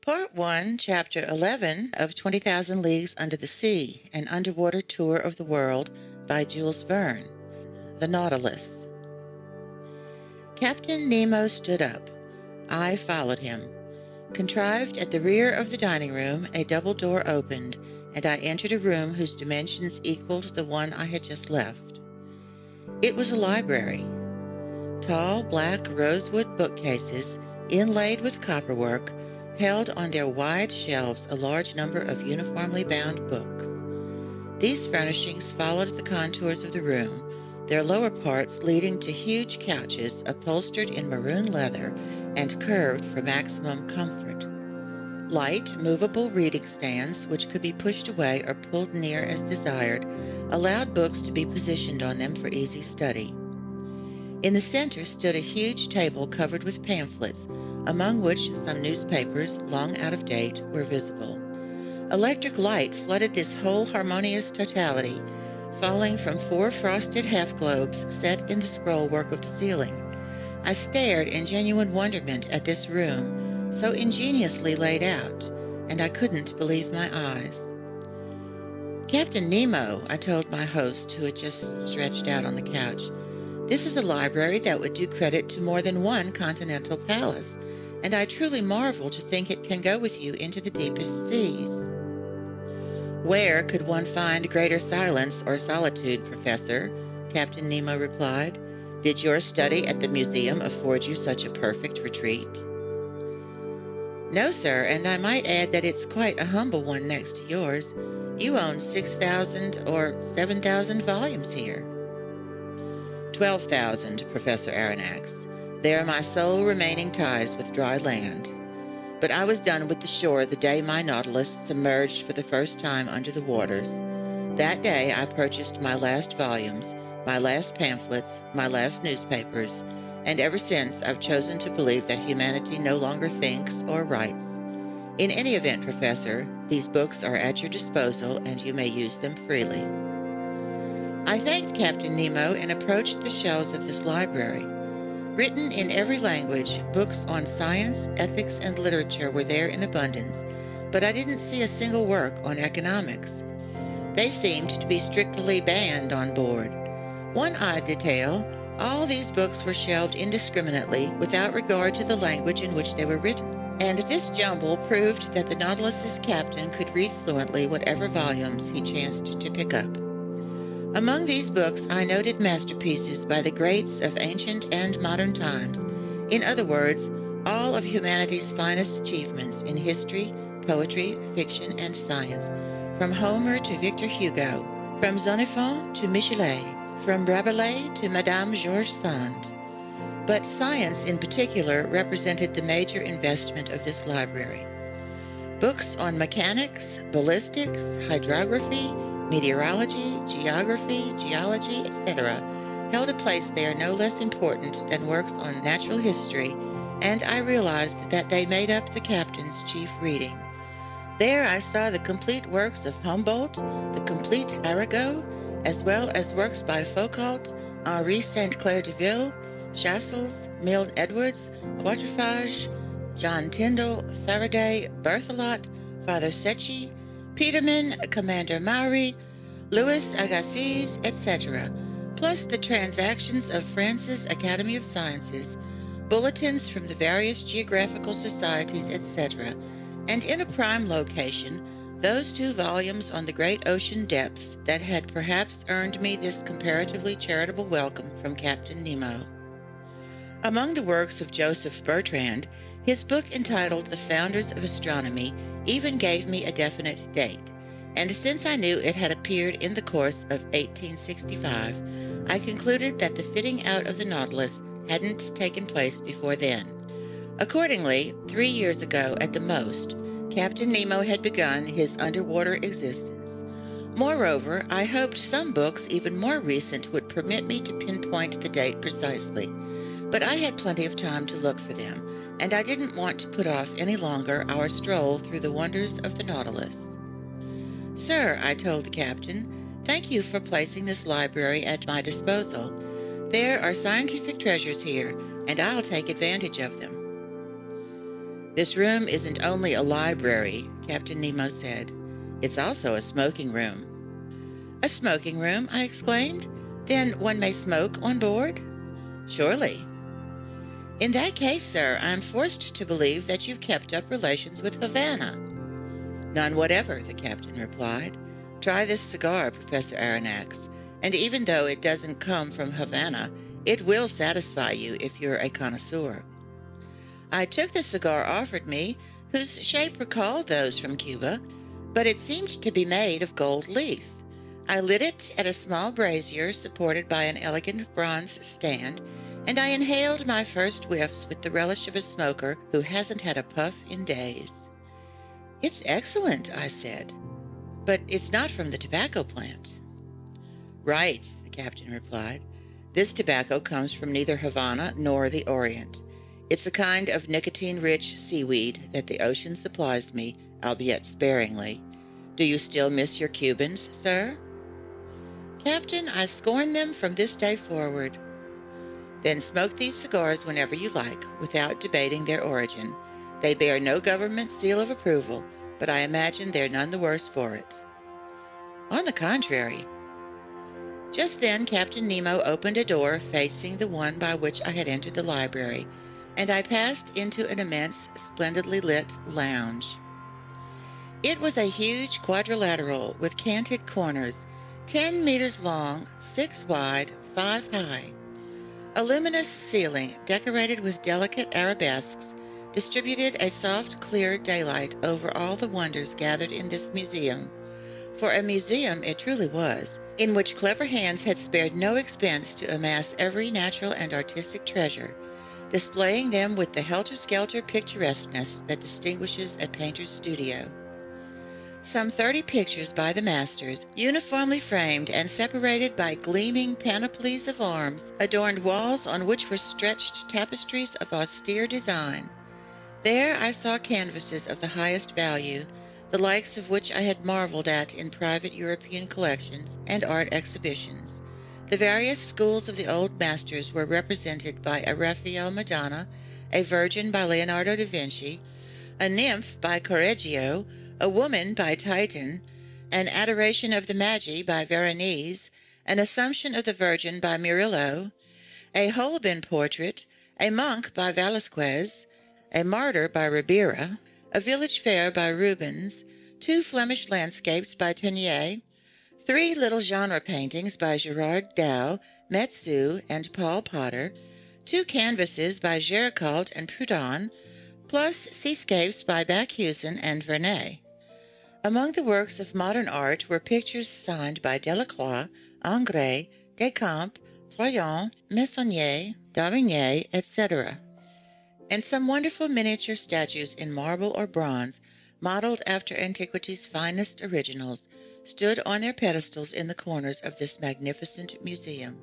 Part 1, Chapter 11 of 20,000 Leagues Under the Sea, An Underwater Tour of the World by Jules Verne. The Nautilus. Captain Nemo stood up. I followed him. Contrived at the rear of the dining room, a double door opened, and I entered a room whose dimensions equaled the one I had just left. It was a library. Tall, black rosewood bookcases, inlaid with copperwork, held on their wide shelves a large number of uniformly bound books. These furnishings followed the contours of the room, their lower parts leading to huge couches upholstered in maroon leather and curved for maximum comfort. Light, movable reading stands, which could be pushed away or pulled near as desired, allowed books to be positioned on them for easy study. In the center stood a huge table covered with pamphlets, among which some newspapers, long out of date, were visible. Electric light flooded this whole harmonious totality, falling from 4 frosted half-globes set in the scrollwork of the ceiling. I stared in genuine wonderment at this room, so ingeniously laid out, and I couldn't believe my eyes. "Captain Nemo," I told my host, who had just stretched out on the couch, "this is a library that would do credit to more than one continental palace, and I truly marvel to think it can go with you into the deepest seas." "Where could one find greater silence or solitude, Professor?" Captain Nemo replied. "Did your study at the museum afford you such a perfect retreat?" "No, sir, and I might add that it's quite a humble one next to yours. You own 6,000 or 7,000 volumes here." 12,000, Professor Aronnax. They are my sole remaining ties with dry land. But I was done with the shore the day my Nautilus submerged for the first time under the waters. That day I purchased my last volumes, my last pamphlets, my last newspapers, and ever since I've chosen to believe that humanity no longer thinks or writes. In any event, Professor, these books are at your disposal and you may use them freely. I thanked Captain Nemo and approached the shelves of this library. Written in every language, books on science, ethics, and literature were there in abundance, but I didn't see a single work on economics. They seemed to be strictly banned on board. One odd detail, all these books were shelved indiscriminately without regard to the language in which they were written, and this jumble proved that the Nautilus's captain could read fluently whatever volumes he chanced to pick up. Among these books I noted masterpieces by the greats of ancient and modern times, in other words, all of humanity's finest achievements in history, poetry, fiction, and science, from Homer to Victor Hugo, from Xenophon to Michelet, from Rabelais to Madame George Sand. But science in particular represented the major investment of this library. Books on mechanics, ballistics, hydrography, meteorology, geography, geology, etc., held a place there no less important than works on natural history, and I realized that they made up the captain's chief reading. There I saw the complete works of Humboldt, the complete Arago, as well as works by Foucault, Henri St. Clair de Ville, Chasles, Milne Edwards, Quatrefages, John Tyndall, Faraday, Berthelot, Father Secchi, Peterman, Commander Maury, Louis Agassiz, etc., plus the transactions of France's Academy of Sciences, bulletins from the various geographical societies, etc., and in a prime location, those 2 volumes on the great ocean depths that had perhaps earned me this comparatively charitable welcome from Captain Nemo. Among the works of Joseph Bertrand, his book entitled The Founders of Astronomy even gave me a definite date, and since I knew it had appeared in the course of 1865, I concluded that the fitting out of the Nautilus hadn't taken place before then. Accordingly, 3 years ago at the most, Captain Nemo had begun his underwater existence. Moreover, I hoped some books even more recent would permit me to pinpoint the date precisely, but I had plenty of time to look for them, and I didn't want to put off any longer our stroll through the wonders of the Nautilus. "Sir," I told the captain, "thank you for placing this library at my disposal. There are scientific treasures here, and I'll take advantage of them. This room isn't only a library, Captain Nemo said. It's also a smoking room. A smoking room? I exclaimed. Then one may smoke on board? Surely. In that case, sir, I'm forced to believe that you've kept up relations with Havana. None whatever, the captain replied. Try this cigar, Professor Aronnax, and even though it doesn't come from Havana, it will satisfy you if you're a connoisseur. I took the cigar offered me, whose shape recalled those from Cuba, but it seemed to be made of gold leaf. I lit it at a small brazier supported by an elegant bronze stand, and I inhaled my first whiffs with the relish of a smoker who hasn't had a puff in days. It's excellent, I said, but it's not from the tobacco plant. Right, the captain replied. This tobacco comes from neither Havana nor the Orient. It's a kind of nicotine-rich seaweed that the ocean supplies me, albeit sparingly. Do you still miss your Cubans, sir? Captain, I scorn them from this day forward. Then smoke these cigars whenever you like, without debating their origin. They bear no government seal of approval, but I imagine they're none the worse for it. On the contrary. Just then Captain Nemo opened a door facing the one by which I had entered the library, and I passed into an immense, splendidly lit lounge. It was a huge quadrilateral with canted corners, 10 meters long, 6 wide, 5 high. A luminous ceiling, decorated with delicate arabesques, distributed a soft, clear daylight over all the wonders gathered in this museum. For a museum it truly was, in which clever hands had spared no expense to amass every natural and artistic treasure, displaying them with the helter-skelter picturesqueness that distinguishes a painter's studio. Some 30 pictures by the masters, uniformly framed and separated by gleaming panoplies of arms, adorned walls on which were stretched tapestries of austere design. There I saw canvases of the highest value, the likes of which I had marveled at in private European collections and art exhibitions. The various schools of the old masters were represented by a Raphael Madonna, a Virgin by Leonardo da Vinci, a nymph by Correggio, a woman by Titan, an Adoration of the Magi by Veronese, an Assumption of the Virgin by Murillo, a Holbein portrait, a monk by Velasquez, a martyr by Ribera, a village fair by Rubens, 2 Flemish landscapes by Teniers, 3 little genre paintings by Gerard Dow, Metsu, and Paul Potter, 2 canvases by Géricault and Prudhon, plus seascapes by Bakhuysen and Vernet. Among the works of modern art were pictures signed by Delacroix, Ingres, Descamps, Florian, Meissonier, Davigny, etc., and some wonderful miniature statues in marble or bronze, modeled after antiquity's finest originals, stood on their pedestals in the corners of this magnificent museum.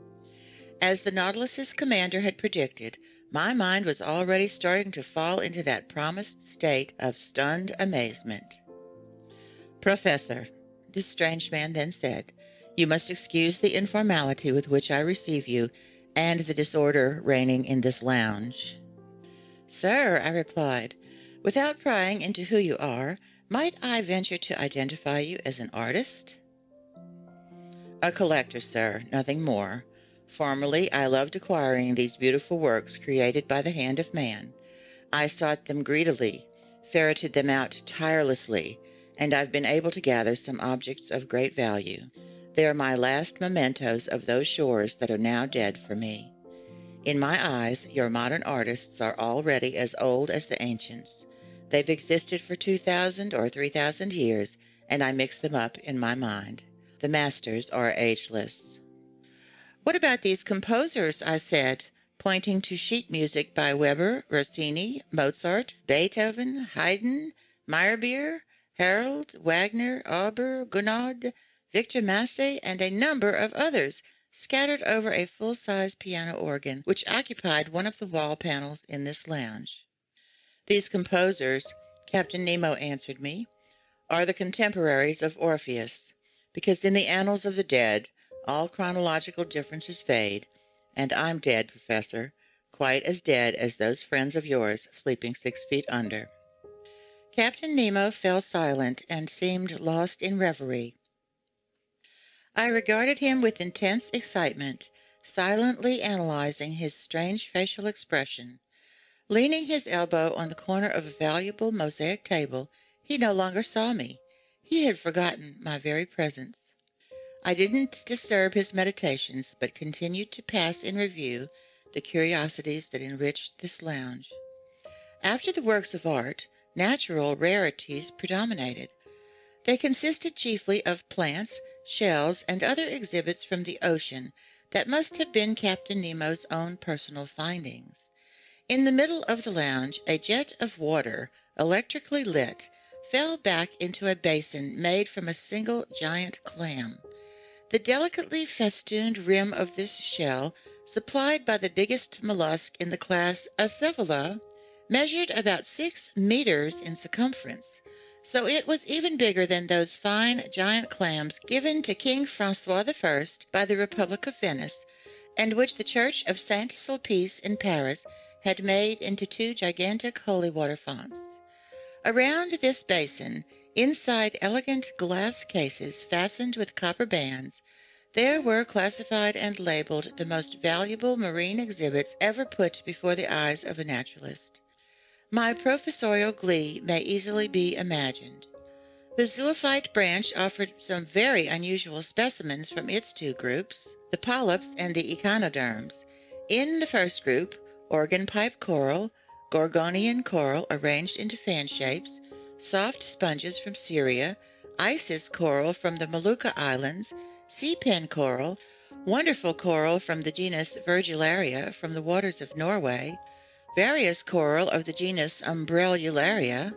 As the Nautilus's commander had predicted, my mind was already starting to fall into that promised state of stunned amazement. Professor, this strange man then said, you must excuse the informality with which I receive you, and the disorder reigning in this lounge. Sir, I replied, without prying into who you are, might I venture to identify you as an artist? A collector, sir, nothing more. Formerly, I loved acquiring these beautiful works created by the hand of man. I sought them greedily, ferreted them out tirelessly, and I've been able to gather some objects of great value. They are my last mementos of those shores that are now dead for me. In my eyes, your modern artists are already as old as the ancients. They've existed for 2,000 or 3,000 years, and I mix them up in my mind. The masters are ageless. What about these composers? I said, pointing to sheet music by Weber, Rossini, Mozart, Beethoven, Haydn, Meyerbeer, Harold, Wagner, Auber, Gounod, Victor Massé, and a number of others, scattered over a full-size piano organ, which occupied one of the wall panels in this lounge. These composers, Captain Nemo answered me, are the contemporaries of Orpheus, because in the annals of the dead all chronological differences fade, And I'm dead, Professor, quite as dead as those friends of yours sleeping 6 feet under." Captain Nemo fell silent and seemed lost in reverie. I regarded him with intense excitement, silently analyzing his strange facial expression. Leaning his elbow on the corner of a valuable mosaic table, he no longer saw me. He had forgotten my very presence. I didn't disturb his meditations, but continued to pass in review the curiosities that enriched this lounge. After the works of art, natural rarities predominated. They consisted chiefly of plants, shells, and other exhibits from the ocean that must have been Captain Nemo's own personal findings. In the middle of the lounge, a jet of water, electrically lit, fell back into a basin made from a single giant clam. The delicately festooned rim of this shell, supplied by the biggest mollusk in the class Acephala, measured about 6 meters in circumference, so it was even bigger than those fine giant clams given to King Francois I by the Republic of Venice, and which the Church of Saint Sulpice in Paris had made into 2 gigantic holy water fonts. Around this basin, inside elegant glass cases fastened with copper bands, there were classified and labeled the most valuable marine exhibits ever put before the eyes of a naturalist. My professorial glee may easily be imagined. The zoophyte branch offered some very unusual specimens from its 2 groups, the polyps and the echinoderms. In the first group, organ-pipe coral, gorgonian coral arranged into fan shapes, soft sponges from Syria, Isis coral from the Molucca Islands, sea-pen coral, wonderful coral from the genus Virgularia from the waters of Norway, various coral of the genus Umbrellularia,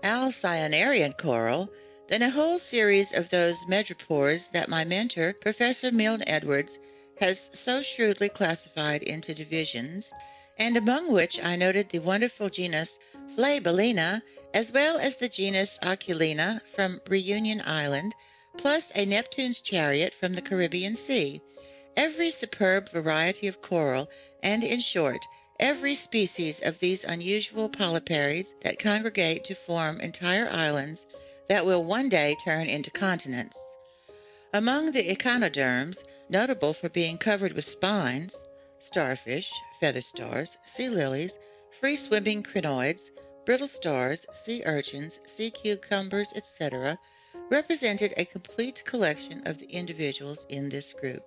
alcyanarian coral, then a whole series of those madrepores that my mentor, Professor Milne Edwards, has so shrewdly classified into divisions, and among which I noted the wonderful genus Flabellina, as well as the genus Oculina from Reunion Island, plus a Neptune's chariot from the Caribbean Sea, every superb variety of coral, and, in short, every species of these unusual polyparies that congregate to form entire islands that will one day turn into continents. Among the echinoderms, notable for being covered with spines, starfish, feather stars, sea lilies, free-swimming crinoids, brittle stars, sea urchins, sea cucumbers, etc., represented a complete collection of the individuals in this group.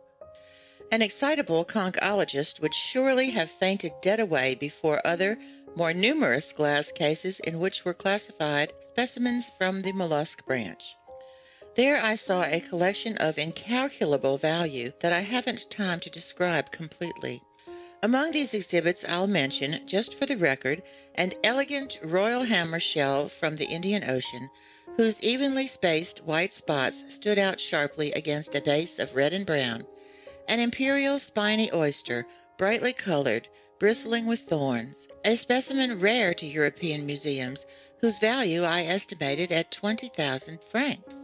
An excitable conchologist would surely have fainted dead away before other, more numerous glass cases in which were classified specimens from the mollusk branch. There I saw a collection of incalculable value that I haven't time to describe completely. Among these exhibits I'll mention, just for the record, an elegant royal hammer shell from the Indian Ocean, whose evenly spaced white spots stood out sharply against a base of red and brown, an imperial spiny oyster, brightly colored, bristling with thorns, a specimen rare to European museums, whose value I estimated at 20,000 francs.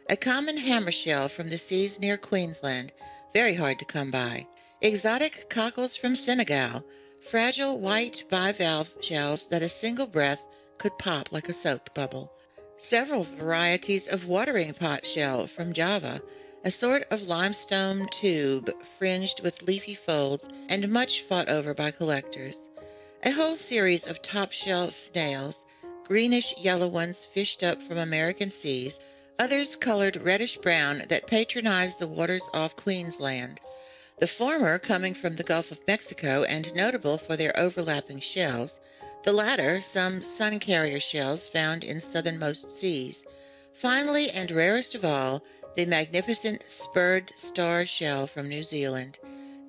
A common hammer shell from the seas near Queensland, very hard to come by. Exotic cockles from Senegal, fragile white bivalve shells that a single breath could pop like a soap bubble. Several varieties of watering pot shell from Java, a sort of limestone tube fringed with leafy folds and much fought over by collectors. A whole series of top-shell snails, greenish-yellow ones fished up from American seas, others colored reddish-brown that patronized the waters off Queensland, the former coming from the Gulf of Mexico and notable for their overlapping shells, the latter some sun-carrier shells found in southernmost seas. Finally, and rarest of all, the magnificent spurred star shell from New Zealand.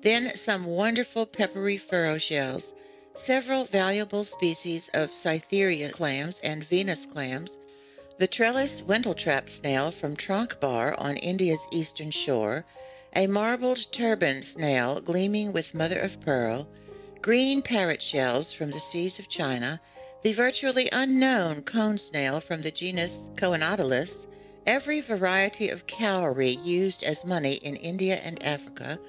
Then some wonderful peppery furrow shells, several valuable species of Cytherea clams and Venus clams, the trellis wentletrap snail from Tranque Bar on India's eastern shore, a marbled turban snail gleaming with mother-of-pearl, green parrot shells from the seas of China, the virtually unknown cone snail from the genus Coenodilus, every variety of cowrie used as money in India and Africa,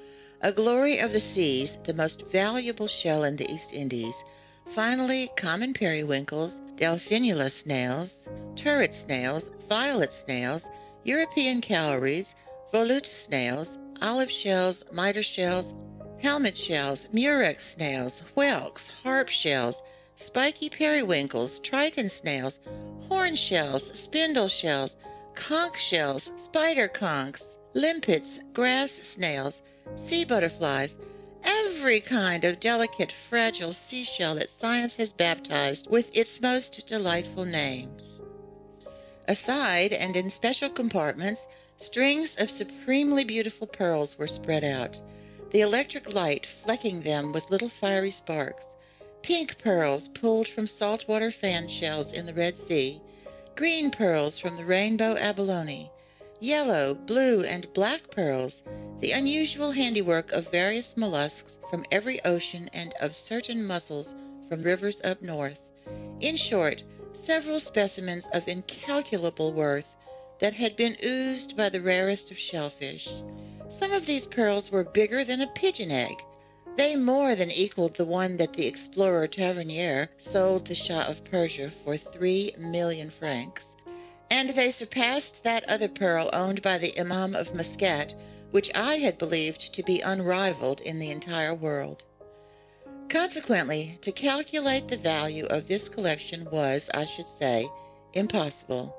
A glory of the seas, the most valuable shell in the East Indies. Finally, common periwinkles, delphinula snails, turret snails, violet snails, European calories, volute snails, olive shells, mitre shells, helmet shells, murex snails, whelks, harp shells, spiky periwinkles, triton snails, horn shells, spindle shells, conch shells, spider conchs, limpets, grass snails, sea butterflies, every kind of delicate, fragile seashell that science has baptized with its most delightful names. Aside and in special compartments, strings of supremely beautiful pearls were spread out, the electric light flecking them with little fiery sparks. Pink pearls pulled from saltwater fan shells in the Red Sea, green pearls from the rainbow abalone, yellow, blue, and black pearls, the unusual handiwork of various mollusks from every ocean and of certain mussels from rivers up north. In short, several specimens of incalculable worth that had been oozed by the rarest of shellfish. Some of these pearls were bigger than a pigeon egg. They more than equaled the one that the explorer Tavernier sold the Shah of Persia for 3,000,000 francs, and they surpassed that other pearl owned by the Imam of Muscat, which I had believed to be unrivaled in the entire world. Consequently, to calculate the value of this collection was, I should say, impossible.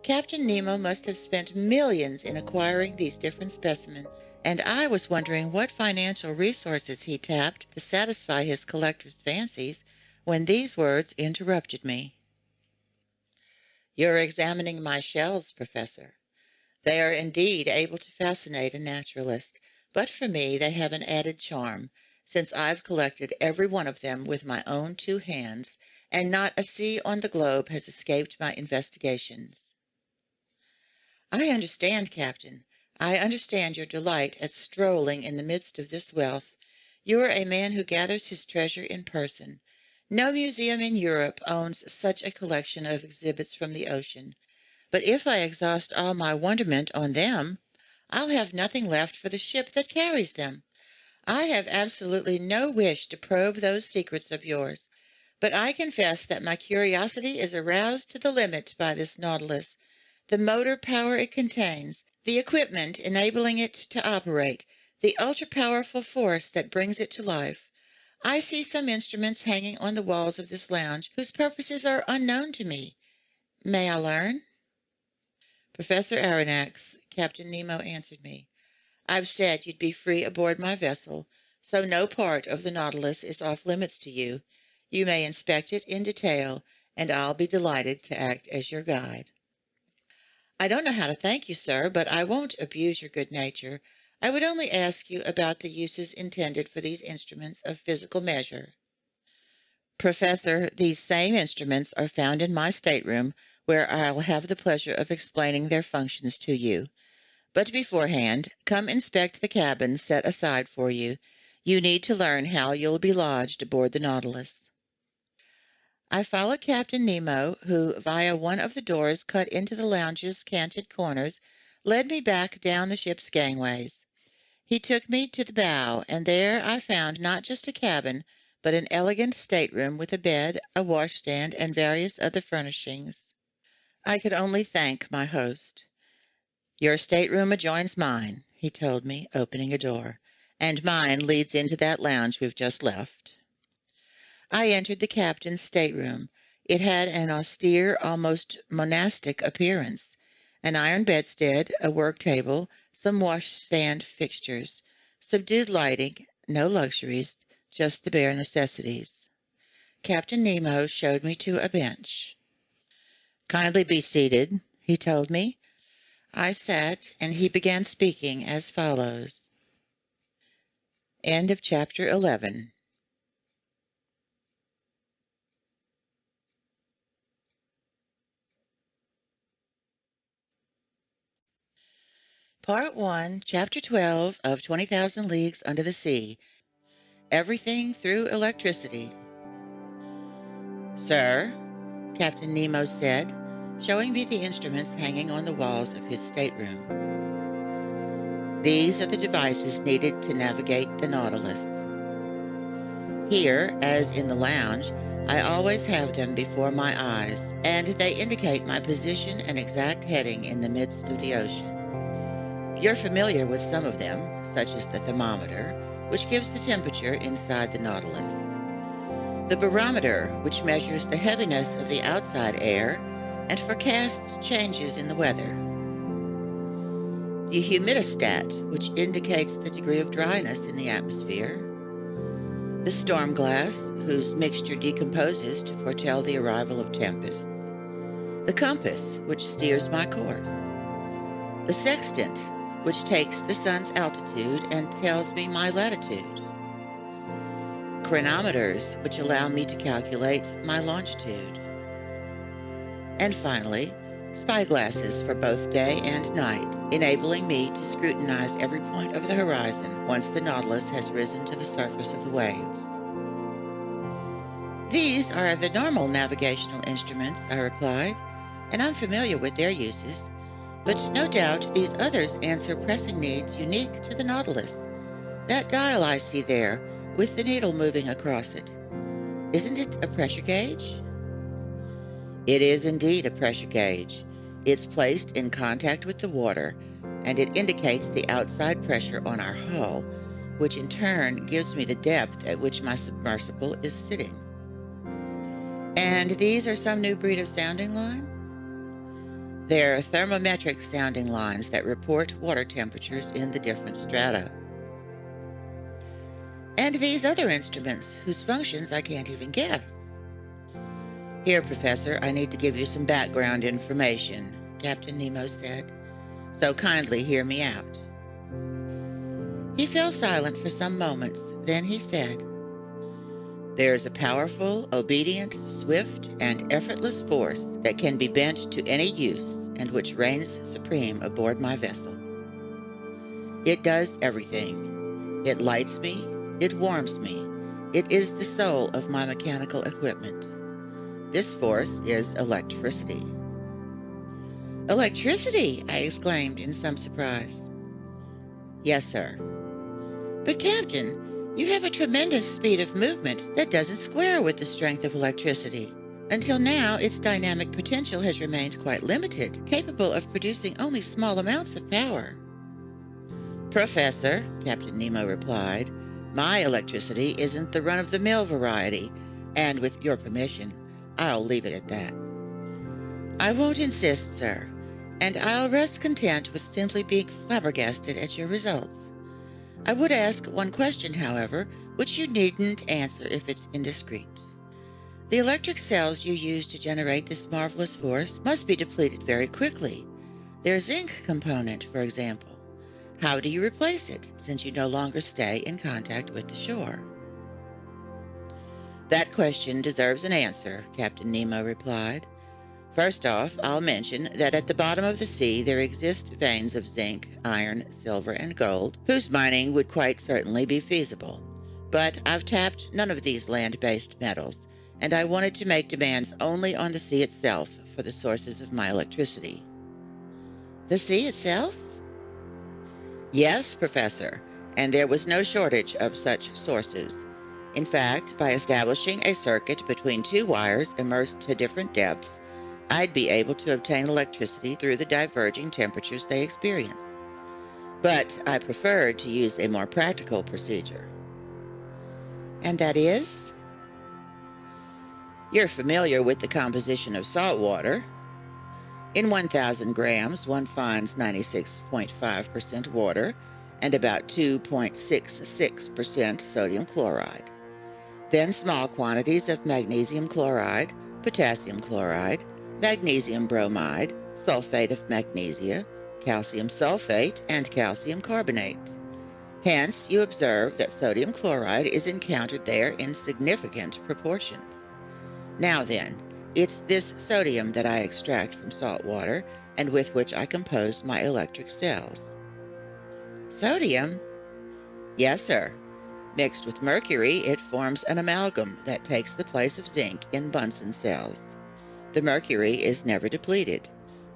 Captain Nemo must have spent millions in acquiring these different specimens, and I was wondering what financial resources he tapped to satisfy his collector's fancies when these words interrupted me. "You're examining my shells, Professor. They are indeed able to fascinate a naturalist, but for me they have an added charm, since I've collected every one of them with my own 2 hands, and not a sea on the globe has escaped my investigations." "I understand, Captain. I understand your delight at strolling in the midst of this wealth. You are a man who gathers his treasure in person. No museum in Europe owns such a collection of exhibits from the ocean. But if I exhaust all my wonderment on them, I'll have nothing left for the ship that carries them. I have absolutely no wish to probe those secrets of yours, but I confess that my curiosity is aroused to the limit by this Nautilus. The motor power it contains, the equipment enabling it to operate, the ultra-powerful force that brings it to life. I see some instruments hanging on the walls of this lounge whose purposes are unknown to me. May I learn?" "Professor Aronnax," Captain Nemo answered me, "I've said you'd be free aboard my vessel, so no part of the Nautilus is off limits to you. You may inspect it in detail, and I'll be delighted to act as your guide." "I don't know how to thank you, sir, but I won't abuse your good nature. I would only ask you about the uses intended for these instruments of physical measure." "Professor, these same instruments are found in my stateroom, where I'll have the pleasure of explaining their functions to you. But beforehand, come inspect the cabin set aside for you. You need to learn how you'll be lodged aboard the Nautilus." I followed Captain Nemo, who, via one of the doors cut into the lounge's canted corners, led me back down the ship's gangways. He took me to the bow, and there I found not just a cabin, but an elegant stateroom with a bed, a washstand, and various other furnishings. I could only thank my host. "Your stateroom adjoins mine," he told me, opening a door, "and mine leads into that lounge we've just left." I entered the captain's stateroom. It had an austere, almost monastic appearance. An iron bedstead, a work table, some washstand fixtures. Subdued lighting, no luxuries, just the bare necessities. Captain Nemo showed me to a bench. "Kindly be seated," he told me. I sat, and he began speaking as follows. End of chapter 11. Part 1, Chapter 12 of 20,000 Leagues Under the Sea. Everything through electricity. "Sir," Captain Nemo said, showing me the instruments hanging on the walls of his stateroom. These are the devices needed to navigate the Nautilus. Here, as in the lounge, I always have them before my eyes, and they indicate my position and exact heading in the midst of the ocean. You're familiar with some of them, such as the thermometer, which gives the temperature inside the Nautilus, the barometer, which measures the heaviness of the outside air and forecasts changes in the weather, the humidistat, which indicates the degree of dryness in the atmosphere, the storm glass, whose mixture decomposes to foretell the arrival of tempests, the compass, which steers my course, the sextant, which takes the sun's altitude and tells me my latitude, chronometers, which allow me to calculate my longitude, and finally, spyglasses for both day and night, enabling me to scrutinize every point of the horizon once the Nautilus has risen to the surface of the waves. These are the normal navigational instruments, I replied, and I'm familiar with their uses, but no doubt these others answer pressing needs unique to the Nautilus. That dial I see there, with the needle moving across it, isn't it a pressure gauge? It is indeed a pressure gauge. It's placed in contact with the water, and it indicates the outside pressure on our hull, which in turn gives me the depth at which my submersible is sitting. And these are some new breed of sounding line? They're thermometric sounding lines that report water temperatures in the different strata. And these other instruments, whose functions I can't even guess. Here, Professor, I need to give you some background information, Captain Nemo said, so kindly hear me out. He fell silent for some moments, then he said, "There's a powerful, obedient, swift, and effortless force that can be bent to any use and which reigns supreme aboard my vessel. It does everything. It lights me, it warms me, it is the soul of my mechanical equipment. This force is electricity." "Electricity!" I exclaimed in some surprise. "Yes, sir." "But, Captain, you have a tremendous speed of movement that doesn't square with the strength of electricity. Until now, its dynamic potential has remained quite limited, capable of producing only small amounts of power." "Professor," Captain Nemo replied, "my electricity isn't the run-of-the-mill variety, and with your permission, I'll leave it at that." "I won't insist, sir, and I'll rest content with simply being flabbergasted at your results. I would ask one question, however, which you needn't answer if it's indiscreet. The electric cells you use to generate this marvelous force must be depleted very quickly. Their zinc component, for example. How do you replace it, since you no longer stay in contact with the shore?" "That question deserves an answer," Captain Nemo replied. "First off, I'll mention that at the bottom of the sea there exist veins of zinc, iron, silver, and gold, whose mining would quite certainly be feasible. But I've tapped none of these land-based metals, and I wanted to make demands only on the sea itself for the sources of my electricity." "The sea itself?" "Yes, Professor, and there was no shortage of such sources. In fact, by establishing a circuit between two wires immersed to different depths, I'd be able to obtain electricity through the diverging temperatures they experience. But I preferred to use a more practical procedure." "And that is?" "You're familiar with the composition of salt water. In 1,000 grams, one finds 96.5% water and about 2.66% sodium chloride. Then small quantities of magnesium chloride, potassium chloride, magnesium bromide, sulfate of magnesia, calcium sulfate, and calcium carbonate. Hence, you observe that sodium chloride is encountered there in significant proportions. Now then, it's this sodium that I extract from salt water and with which I compose my electric cells." "Sodium?" "Yes, sir. Mixed with mercury, it forms an amalgam that takes the place of zinc in Bunsen cells. The mercury is never depleted.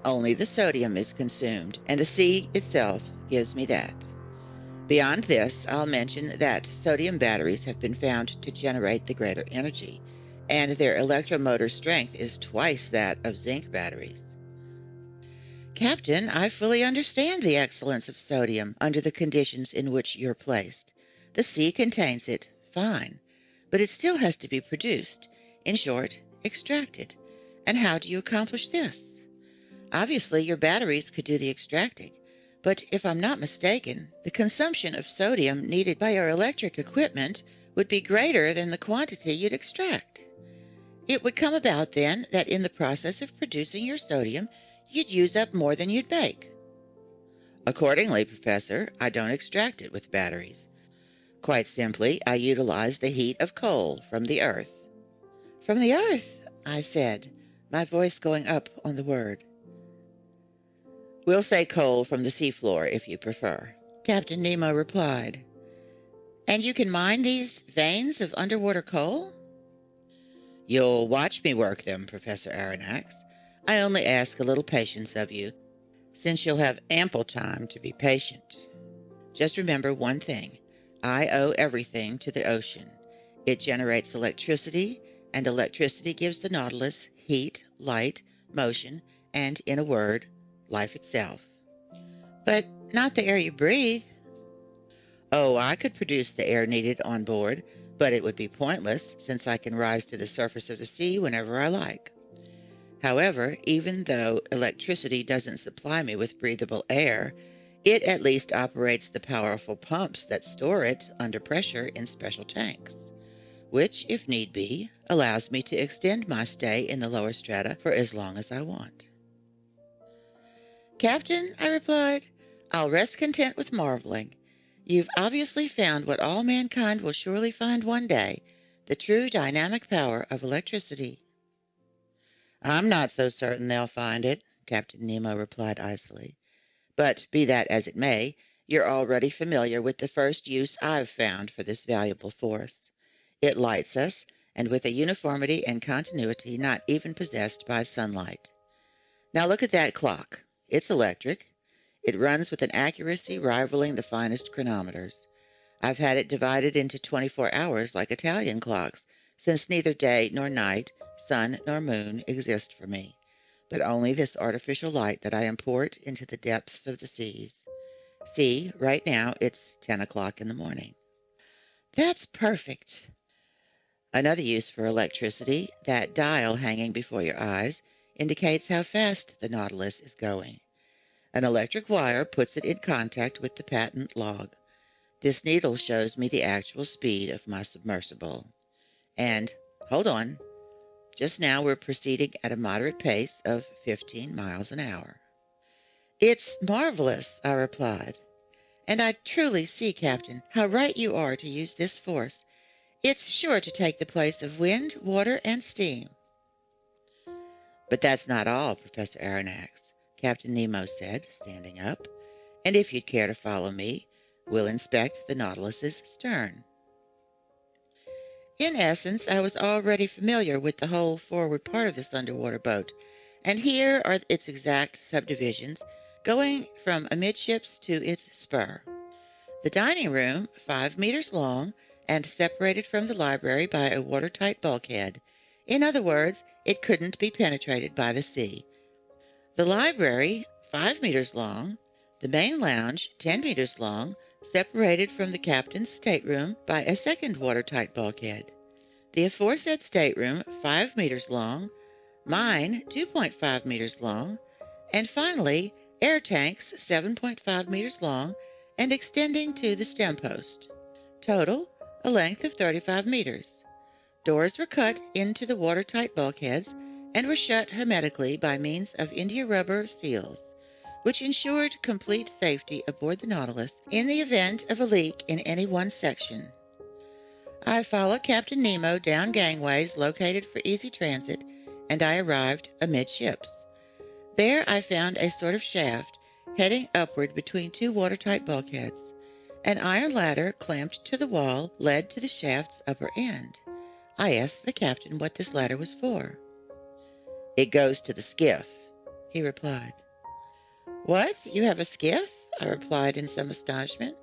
Only the sodium is consumed, and the sea itself gives me that." Beyond this, I'll mention that sodium batteries have been found to generate the greater energy, and their electromotor strength is twice that of zinc batteries. Captain, I fully understand the excellence of sodium under the conditions in which you're placed. The sea contains it, fine, but it still has to be produced. In short, extracted. And how do you accomplish this? Obviously, your batteries could do the extracting, but if I'm not mistaken, the consumption of sodium needed by your electric equipment would be greater than the quantity you'd extract. It would come about, then, that in the process of producing your sodium, you'd use up more than you'd make. Accordingly, Professor, I don't extract it with batteries. Quite simply, I utilize the heat of coal from the earth. From the earth, I said, my voice going up on the word. We'll say coal from the seafloor, if you prefer, Captain Nemo replied. And you can mine these veins of underwater coal? You'll watch me work them, Professor Aronnax. I only ask a little patience of you, since you'll have ample time to be patient. Just remember one thing. I owe everything to the ocean. It generates electricity, and electricity gives the Nautilus heat, light, motion, and, in a word, life itself. But not the air you breathe. Oh, I could produce the air needed on board, but it would be pointless, since I can rise to the surface of the sea whenever I like. However, even though electricity doesn't supply me with breathable air, it at least operates the powerful pumps that store it under pressure in special tanks, which, if need be, allows me to extend my stay in the lower strata for as long as I want. Captain, I replied, I'll rest content with marveling. You've obviously found what all mankind will surely find one day, the true dynamic power of electricity. I'm not so certain they'll find it, Captain Nemo replied icily. But be that as it may, you're already familiar with the first use I've found for this valuable force. It lights us, and with a uniformity and continuity not even possessed by sunlight. Now look at that clock. It's electric. It runs with an accuracy rivaling the finest chronometers. I've had it divided into 24 hours like Italian clocks, since neither day nor night, sun nor moon exist for me, but only this artificial light that I import into the depths of the seas. See, right now it's 10 o'clock in the morning. That's perfect. Another use for electricity, that dial hanging before your eyes, indicates how fast the Nautilus is going. An electric wire puts it in contact with the patent log. This needle shows me the actual speed of my submersible. And, hold on, just now we're proceeding at a moderate pace of 15 miles an hour. It's marvelous, I replied. And I truly see, Captain, how right you are to use this force. It's sure to take the place of wind, water, and steam. But that's not all, Professor Aronnax, Captain Nemo said, standing up. And if you'd care to follow me, we'll inspect the Nautilus's stern. In essence, I was already familiar with the whole forward part of this underwater boat, and here are its exact subdivisions, going from amidships to its spur. The dining room, 5 meters long, and separated from the library by a watertight bulkhead. In other words, it couldn't be penetrated by the sea. The library, 5 meters long. The main lounge, 10 meters long, separated from the captain's stateroom by a second watertight bulkhead. The aforesaid stateroom, 5 meters long. Mine, 2.5 meters long. And finally, air tanks, 7.5 meters long and extending to the stem post. Total, a length of 35 meters. Doors were cut into the watertight bulkheads and were shut hermetically by means of India rubber seals, which ensured complete safety aboard the Nautilus in the event of a leak in any one section. I followed Captain Nemo down gangways located for easy transit, and I arrived amidships. There I found a sort of shaft heading upward between two watertight bulkheads. An iron ladder clamped to the wall led to the shaft's upper end. I asked the captain what this ladder was for. "It goes to the skiff," he replied. "What? You have a skiff?" I replied in some astonishment.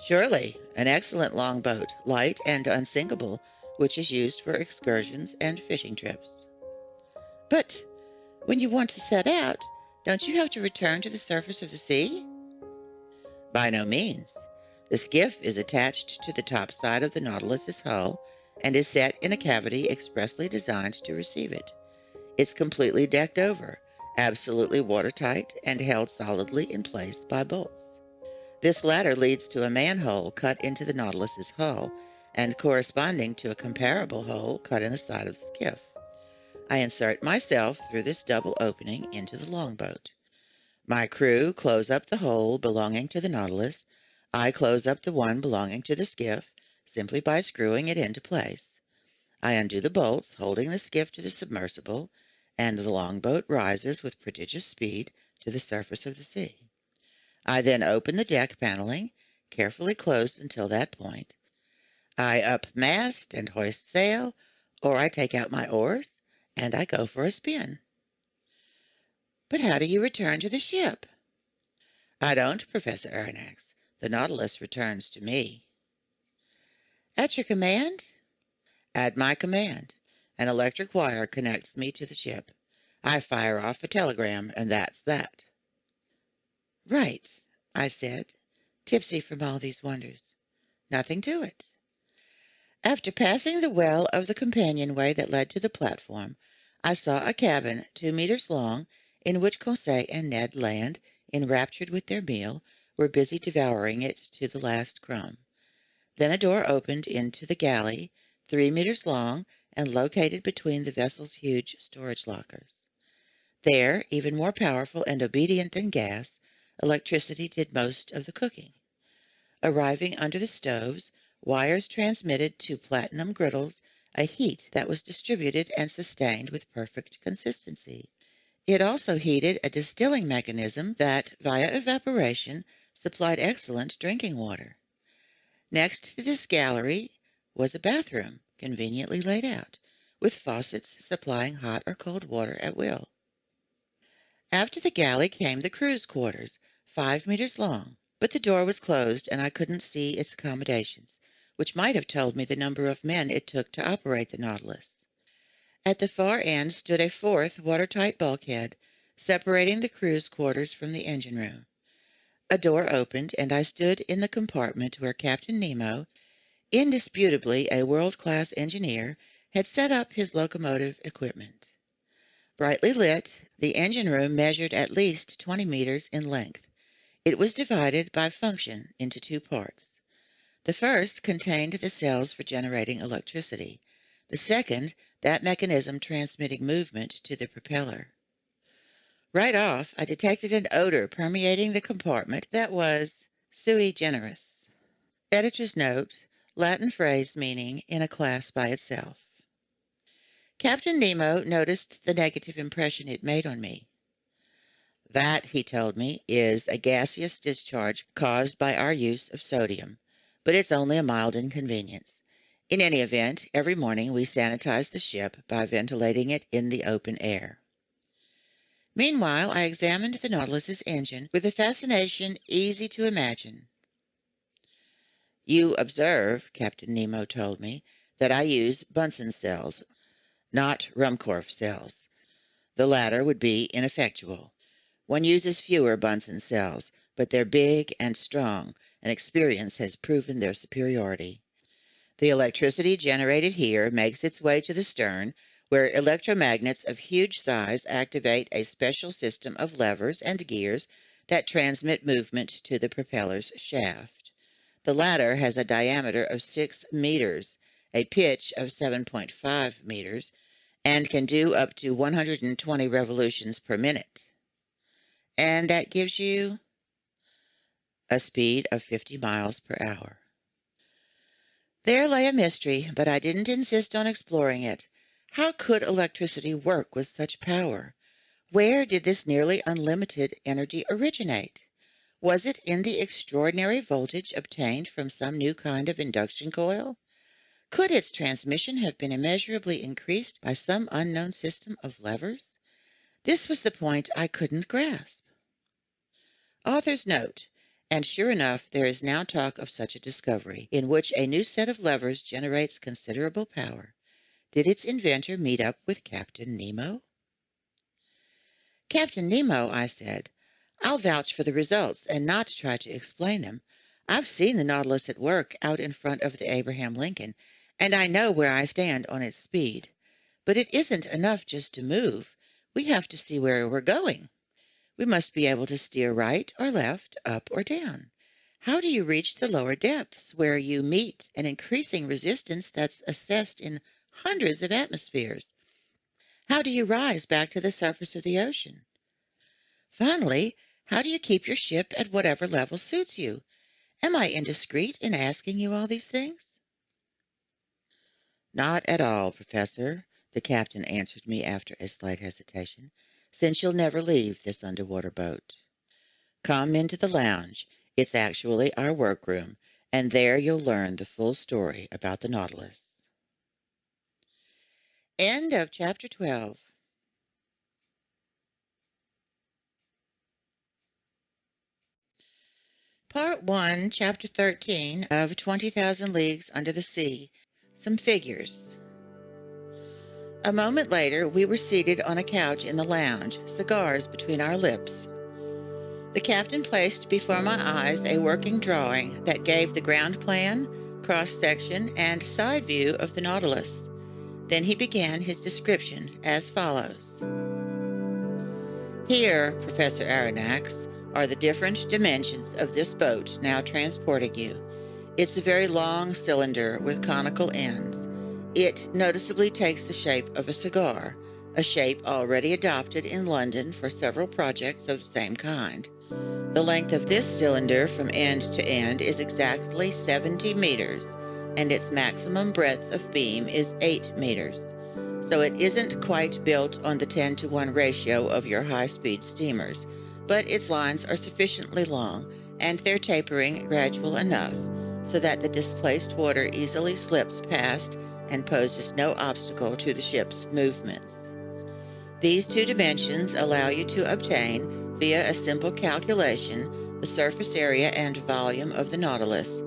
Surely, an excellent longboat, light and unsinkable, which is used for excursions and fishing trips. But when you want to set out, don't you have to return to the surface of the sea? By no means. The skiff is attached to the top side of the Nautilus's hull and is set in a cavity expressly designed to receive it. It's completely decked over, absolutely watertight, and held solidly in place by bolts. This ladder leads to a manhole cut into the Nautilus's hull and corresponding to a comparable hole cut in the side of the skiff. I insert myself through this double opening into the longboat. My crew close up the hole belonging to the Nautilus. I close up the one belonging to the skiff simply by screwing it into place. I undo the bolts holding the skiff to the submersible, and the longboat rises with prodigious speed to the surface of the sea. I then open the deck paneling, carefully closed until that point. I up mast and hoist sail, or I take out my oars, and I go for a spin. But how do you return to the ship? I don't, Professor Aronnax. The Nautilus returns to me. At your command? At my command. An electric wire connects me to the ship. I fire off a telegram, and that's that. Right, I said, tipsy from all these wonders. Nothing to it. After passing the well of the companionway that led to the platform, I saw a cabin 2 meters long in which Conseil and Ned Land, enraptured with their meal, were busy devouring it to the last crumb. Then a door opened into the galley, 3 meters long and located between the vessel's huge storage lockers. There, even more powerful and obedient than gas, electricity did most of the cooking. Arriving under the stoves, wires transmitted to platinum griddles a heat that was distributed and sustained with perfect consistency. It also heated a distilling mechanism that, via evaporation, supplied excellent drinking water. Next to this gallery was a bathroom, conveniently laid out, with faucets supplying hot or cold water at will. After the galley came the crew's quarters, 5 meters long, but the door was closed and I couldn't see its accommodations, which might have told me the number of men it took to operate the Nautilus. At the far end stood a fourth watertight bulkhead, separating the crew's quarters from the engine room. A door opened, and I stood in the compartment where Captain Nemo, indisputably a world-class engineer, had set up his locomotive equipment. Brightly lit, the engine room measured at least 20 meters in length. It was divided by function into 2 parts. The first contained the cells for generating electricity. The second, that mechanism transmitting movement to the propeller. Right off, I detected an odor permeating the compartment that was sui generis. Editor's note, Latin phrase meaning in a class by itself. Captain Nemo noticed the negative impression it made on me. That, he told me, is a gaseous discharge caused by our use of sodium, but it's only a mild inconvenience. In any event, every morning we sanitize the ship by ventilating it in the open air. Meanwhile, I examined the Nautilus's engine with a fascination easy to imagine. You observe, Captain Nemo told me, that I use Bunsen cells, not Ruhmkorff cells. The latter would be ineffectual. One uses fewer Bunsen cells, but they're big and strong, and experience has proven their superiority. The electricity generated here makes its way to the stern, where electromagnets of huge size activate a special system of levers and gears that transmit movement to the propeller's shaft. The latter has a diameter of 6 meters, a pitch of 7.5 meters, and can do up to 120 revolutions per minute. And that gives you a speed of 50 miles per hour. There lay a mystery, but I didn't insist on exploring it. How could electricity work with such power? Where did this nearly unlimited energy originate? Was it in the extraordinary voltage obtained from some new kind of induction coil? Could its transmission have been immeasurably increased by some unknown system of levers? This was the point I couldn't grasp. Author's note: And sure enough, there is now talk of such a discovery, in which a new set of levers generates considerable power. Did its inventor meet up with Captain Nemo? Captain Nemo, I said. I'll vouch for the results and not try to explain them. I've seen the Nautilus at work out in front of the Abraham Lincoln, and I know where I stand on its speed. But it isn't enough just to move. We have to see where we're going. We must be able to steer right or left, up or down. How do you reach the lower depths where you meet an increasing resistance that's assessed in hundreds of atmospheres? How do you rise back to the surface of the ocean? Finally, how do you keep your ship at whatever level suits you? Am I indiscreet in asking you all these things? Not at all, Professor, the captain answered me after a slight hesitation, since you'll never leave this underwater boat. Come into the lounge. It's actually our workroom, and there you'll learn the full story about the Nautilus. End of Chapter 12. Part 1, Chapter 13 of 20,000 Leagues Under the Sea. Some figures. A moment later, we were seated on a couch in the lounge, cigars between our lips. The captain placed before my eyes a working drawing that gave the ground plan, cross-section, and side view of the Nautilus. Then he began his description as follows. Here, Professor Aronnax, are the different dimensions of this boat now transporting you. It's a very long cylinder with conical ends. It noticeably takes the shape of a cigar, a shape already adopted in London for several projects of the same kind. The length of this cylinder from end to end is exactly 70 meters, and its maximum breadth of beam is 8 meters. So it isn't quite built on the 10-to-1 ratio of your high-speed steamers, but its lines are sufficiently long, and their tapering gradual enough, so that the displaced water easily slips past and poses no obstacle to the ship's movements. These two dimensions allow you to obtain, via a simple calculation, the surface area and volume of the Nautilus.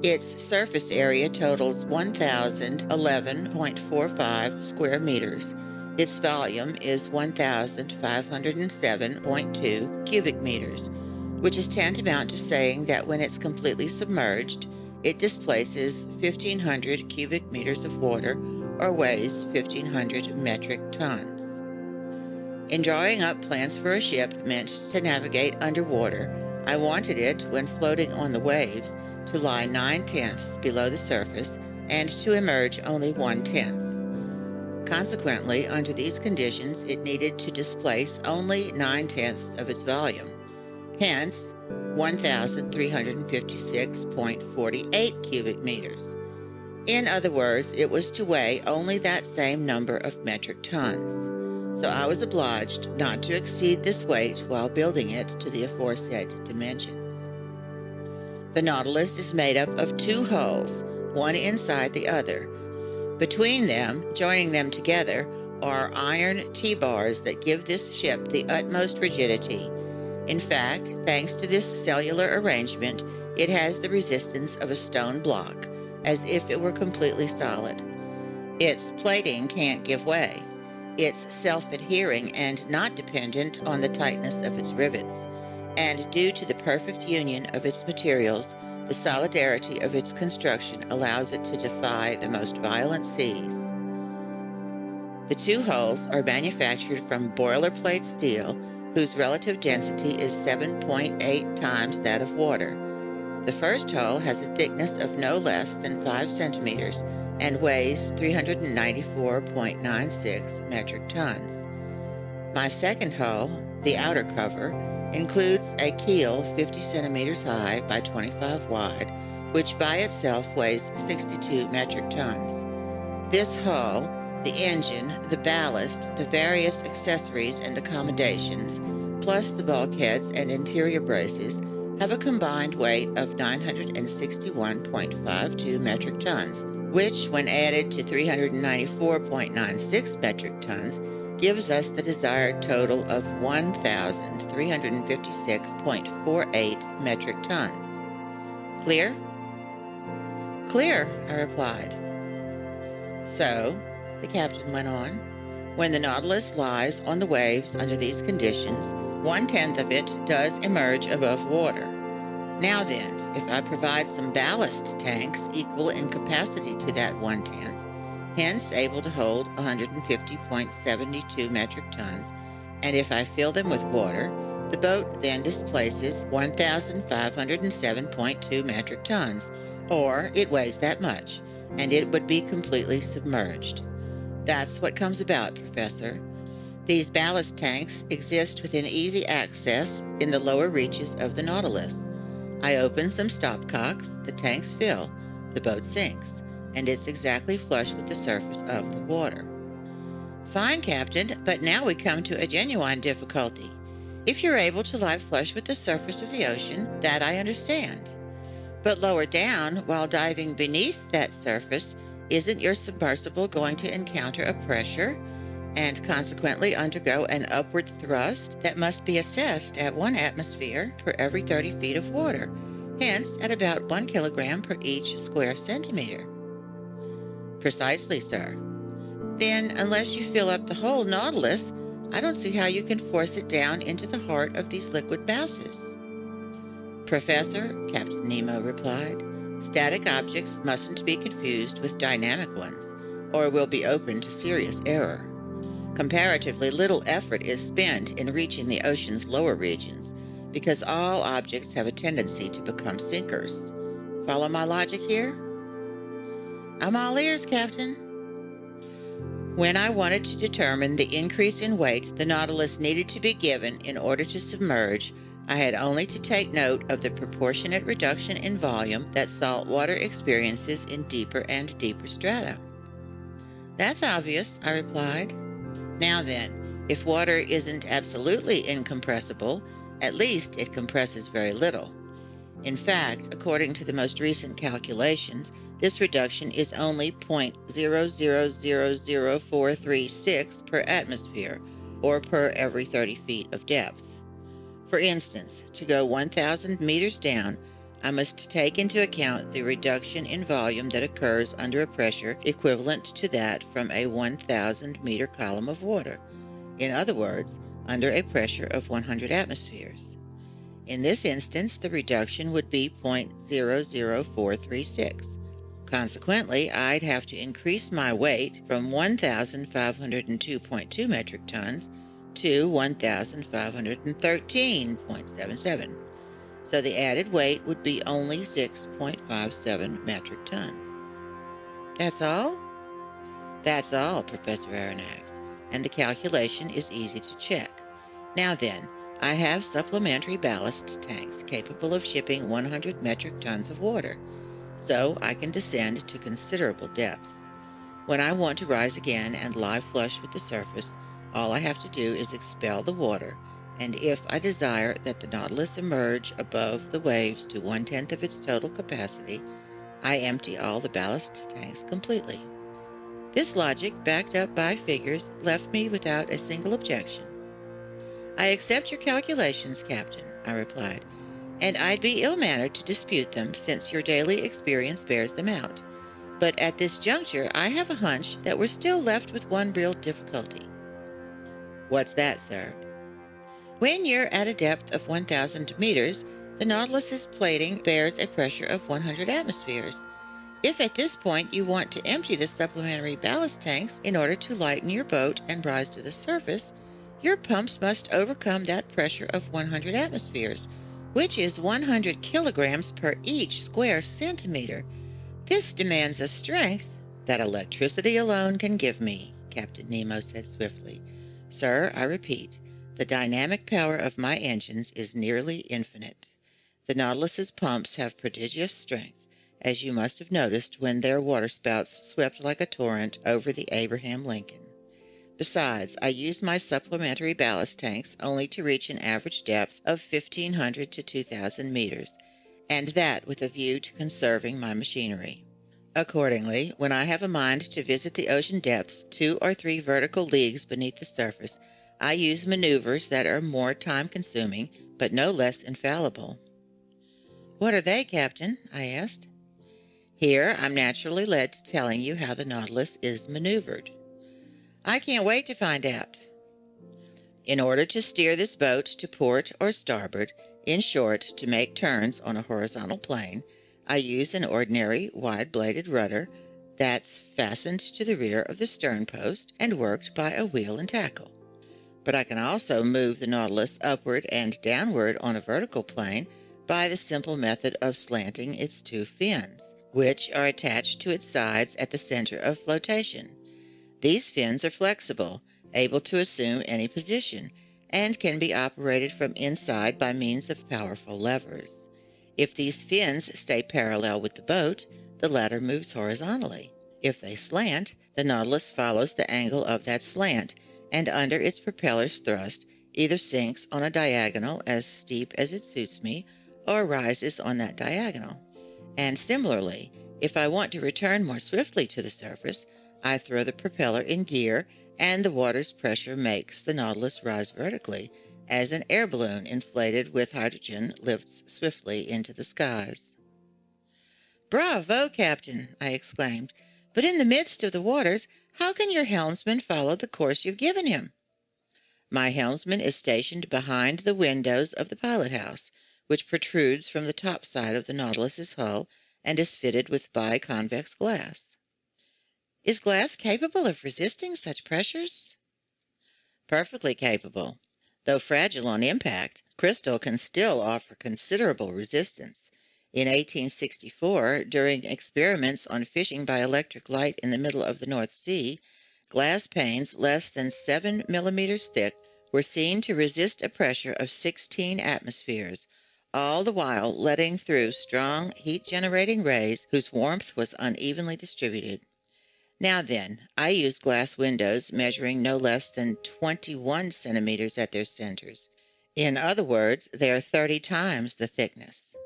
Its surface area totals 1,011.45 square meters. Its volume is 1,507.2 cubic meters, which is tantamount to saying that when it's completely submerged, it displaces 1,500 cubic meters of water, or weighs 1,500 metric tons. In drawing up plans for a ship meant to navigate underwater, I wanted it, when floating on the waves, to lie 9/10 below the surface and to emerge only 1/10. Consequently, under these conditions, it needed to displace only 9/10 of its volume, hence 1,356.48 cubic meters. In other words, it was to weigh only that same number of metric tons. So I was obliged not to exceed this weight while building it to the aforesaid dimensions. The Nautilus is made up of two hulls, one inside the other. Between them, joining them together, are iron T-bars that give this ship the utmost rigidity. In fact, thanks to this cellular arrangement, it has the resistance of a stone block, as if it were completely solid. Its plating can't give way. It's self-adhering and not dependent on the tightness of its rivets. And due to the perfect union of its materials, the solidarity of its construction allows it to defy the most violent seas. The two hulls are manufactured from boilerplate steel, whose relative density is 7.8 times that of water. The first hull has a thickness of no less than 5 centimeters and weighs 394.96 metric tons. My second hull, the outer cover, includes a keel 50 centimeters high by 25 wide, which by itself weighs 62 metric tons. This hull, the engine, the ballast, the various accessories and accommodations, plus the bulkheads and interior braces, have a combined weight of 961.52 metric tons, which, when added to 394.96 metric tons, gives us the desired total of 1,356.48 metric tons. Clear? Clear, I replied. So, the captain went on, when the Nautilus lies on the waves under these conditions, 1/10 of it does emerge above water. Now then, if I provide some ballast tanks equal in capacity to that 1/10, hence able to hold 150.72 metric tons, and if I fill them with water, the boat then displaces 1,507.2 metric tons, or it weighs that much, and it would be completely submerged. That's what comes about, Professor. These ballast tanks exist within easy access in the lower reaches of the Nautilus. I open some stopcocks, the tanks fill, the boat sinks, and it's exactly flush with the surface of the water. Fine, Captain, but now we come to a genuine difficulty. If you're able to lie flush with the surface of the ocean, that I understand. But lower down, while diving beneath that surface, isn't your submersible going to encounter a pressure and consequently undergo an upward thrust that must be assessed at 1 atmosphere per every 30 feet of water, hence at about 1 kilogram per each square centimeter? Precisely, sir. Then, unless you fill up the whole Nautilus, I don't see how you can force it down into the heart of these liquid masses. Professor, Captain Nemo replied, static objects mustn't be confused with dynamic ones, or will be open to serious error. Comparatively little effort is spent in reaching the ocean's lower regions, because all objects have a tendency to become sinkers. Follow my logic here? I'm all ears, Captain. When I wanted to determine the increase in weight the Nautilus needed to be given in order to submerge, I had only to take note of the proportionate reduction in volume that salt water experiences in deeper and deeper strata. That's obvious, I replied. Now then, if water isn't absolutely incompressible, at least it compresses very little. In fact, according to the most recent calculations, this reduction is only 0.000436 per atmosphere, or per every 30 feet of depth. For instance, to go 1,000 meters down, I must take into account the reduction in volume that occurs under a pressure equivalent to that from a 1,000-meter column of water. In other words, under a pressure of 100 atmospheres. In this instance, the reduction would be 0.00436. Consequently, I'd have to increase my weight from 1,502.2 metric tons to 1,513.77. So the added weight would be only 6.57 metric tons. That's all? That's all, Professor Aronnax, and the calculation is easy to check. Now then, I have supplementary ballast tanks capable of shipping 100 metric tons of water, so I can descend to considerable depths. When I want to rise again and lie flush with the surface, all I have to do is expel the water, and if I desire that the Nautilus emerge above the waves to 1/10 of its total capacity, I empty all the ballast tanks completely. This logic, backed up by figures, left me without a single objection. I accept your calculations, Captain, I replied, and I'd be ill-mannered to dispute them since your daily experience bears them out. But at this juncture, I have a hunch that we're still left with one real difficulty. What's that, sir? When you're at a depth of 1,000 meters, the Nautilus's plating bears a pressure of 100 atmospheres. If at this point you want to empty the supplementary ballast tanks in order to lighten your boat and rise to the surface, your pumps must overcome that pressure of 100 atmospheres, which is 100 kilograms per each square centimeter. This demands a strength that electricity alone can give me, Captain Nemo said swiftly. Sir, I repeat, the dynamic power of my engines is nearly infinite. The Nautilus's pumps have prodigious strength, as you must have noticed when their waterspouts swept like a torrent over the Abraham Lincoln. Besides, I use my supplementary ballast tanks only to reach an average depth of 1,500 to 2,000 meters, and that with a view to conserving my machinery. Accordingly, when I have a mind to visit the ocean depths 2 or 3 vertical leagues beneath the surface, I use maneuvers that are more time-consuming, but no less infallible. What are they, Captain? I asked. Here, I'm naturally led to telling you how the Nautilus is maneuvered. I can't wait to find out. In order to steer this boat to port or starboard, in short, to make turns on a horizontal plane, I use an ordinary wide-bladed rudder that's fastened to the rear of the stern post and worked by a wheel and tackle. But I can also move the Nautilus upward and downward on a vertical plane by the simple method of slanting its 2 fins, which are attached to its sides at the center of flotation. These fins are flexible, able to assume any position, and can be operated from inside by means of powerful levers. If these fins stay parallel with the boat, the latter moves horizontally. If they slant, the Nautilus follows the angle of that slant, and under its propeller's thrust, either sinks on a diagonal as steep as it suits me, or rises on that diagonal. And similarly, if I want to return more swiftly to the surface, I throw the propeller in gear, and the water's pressure makes the Nautilus rise vertically, as an air balloon inflated with hydrogen lifts swiftly into the skies. "Bravo, Captain!" I exclaimed. "But in the midst of the waters, how can your helmsman follow the course you've given him?" My helmsman is stationed behind the windows of the pilot-house, which protrudes from the top side of the Nautilus's hull and is fitted with biconvex glass. Is glass capable of resisting such pressures? Perfectly capable. Though fragile on impact, crystal can still offer considerable resistance. In 1864, during experiments on fishing by electric light in the middle of the North Sea, glass panes less than 7 millimeters thick were seen to resist a pressure of 16 atmospheres, all the while letting through strong heat-generating rays whose warmth was unevenly distributed. Now then, I use glass windows measuring no less than 21 centimeters at their centers. In other words, they are 30 times the thickness.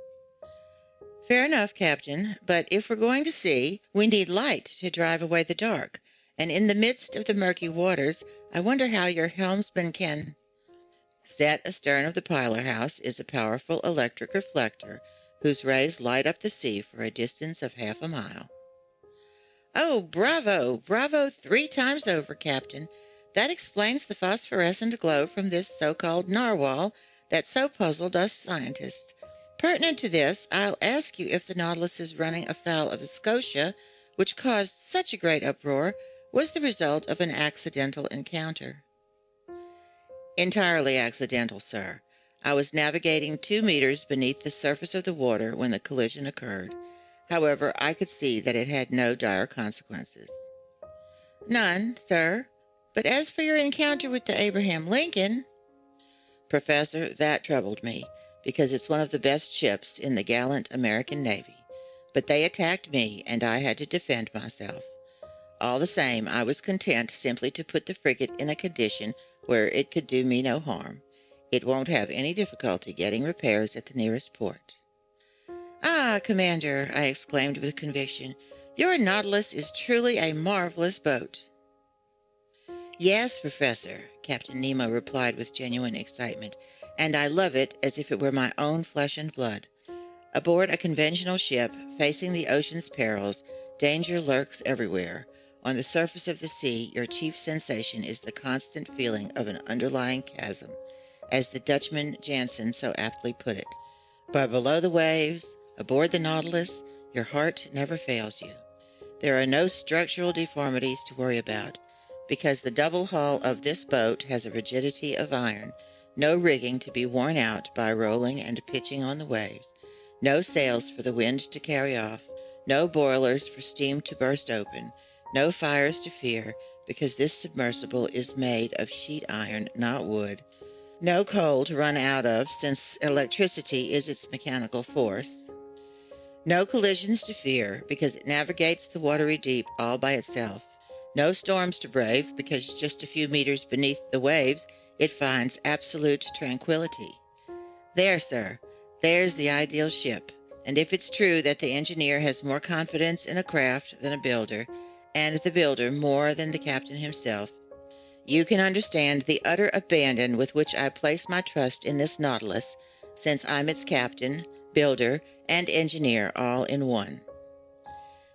Fair enough, Captain, but if we're going to sea, we need light to drive away the dark, and in the midst of the murky waters, I wonder how your helmsman can... Set astern of the pilot-house is a powerful electric reflector whose rays light up the sea for a distance of half a mile. Oh, bravo, bravo 3 times over, Captain. That explains the phosphorescent glow from this so-called narwhal that so puzzled us scientists. Pertinent to this, I'll ask you if the Nautilus's running afoul of the Scotia, which caused such a great uproar, was the result of an accidental encounter. Entirely accidental, sir. I was navigating 2 meters beneath the surface of the water when the collision occurred. However, I could see that it had no dire consequences. None, sir. But as for your encounter with the Abraham Lincoln... Professor, that troubled me, because it's one of the best ships in the gallant American Navy. But they attacked me, and I had to defend myself. All the same, I was content simply to put the frigate in a condition where it could do me no harm. It won't have any difficulty getting repairs at the nearest port. Ah, Commander, I exclaimed with conviction, your Nautilus is truly a marvelous boat. Yes, Professor, Captain Nemo replied with genuine excitement, and I love it as if it were my own flesh and blood. Aboard a conventional ship, facing the ocean's perils, danger lurks everywhere. On the surface of the sea, your chief sensation is the constant feeling of an underlying chasm, as the Dutchman Jansen so aptly put it. But below the waves, aboard the Nautilus, your heart never fails you. There are no structural deformities to worry about, because the double hull of this boat has a rigidity of iron, no rigging to be worn out by rolling and pitching on the waves, no sails for the wind to carry off, no boilers for steam to burst open, no fires to fear, because this submersible is made of sheet iron, not wood, no coal to run out of, since electricity is its mechanical force, no collisions to fear, because it navigates the watery deep all by itself, no storms to brave, because just a few meters beneath the waves it finds absolute tranquility. There, sir, there's the ideal ship, And if it's true that the engineer has more confidence in a craft than a builder, and the builder more than the captain himself, you can understand the utter abandon with which I place my trust in this Nautilus, since I'm its captain, builder, and engineer all in one.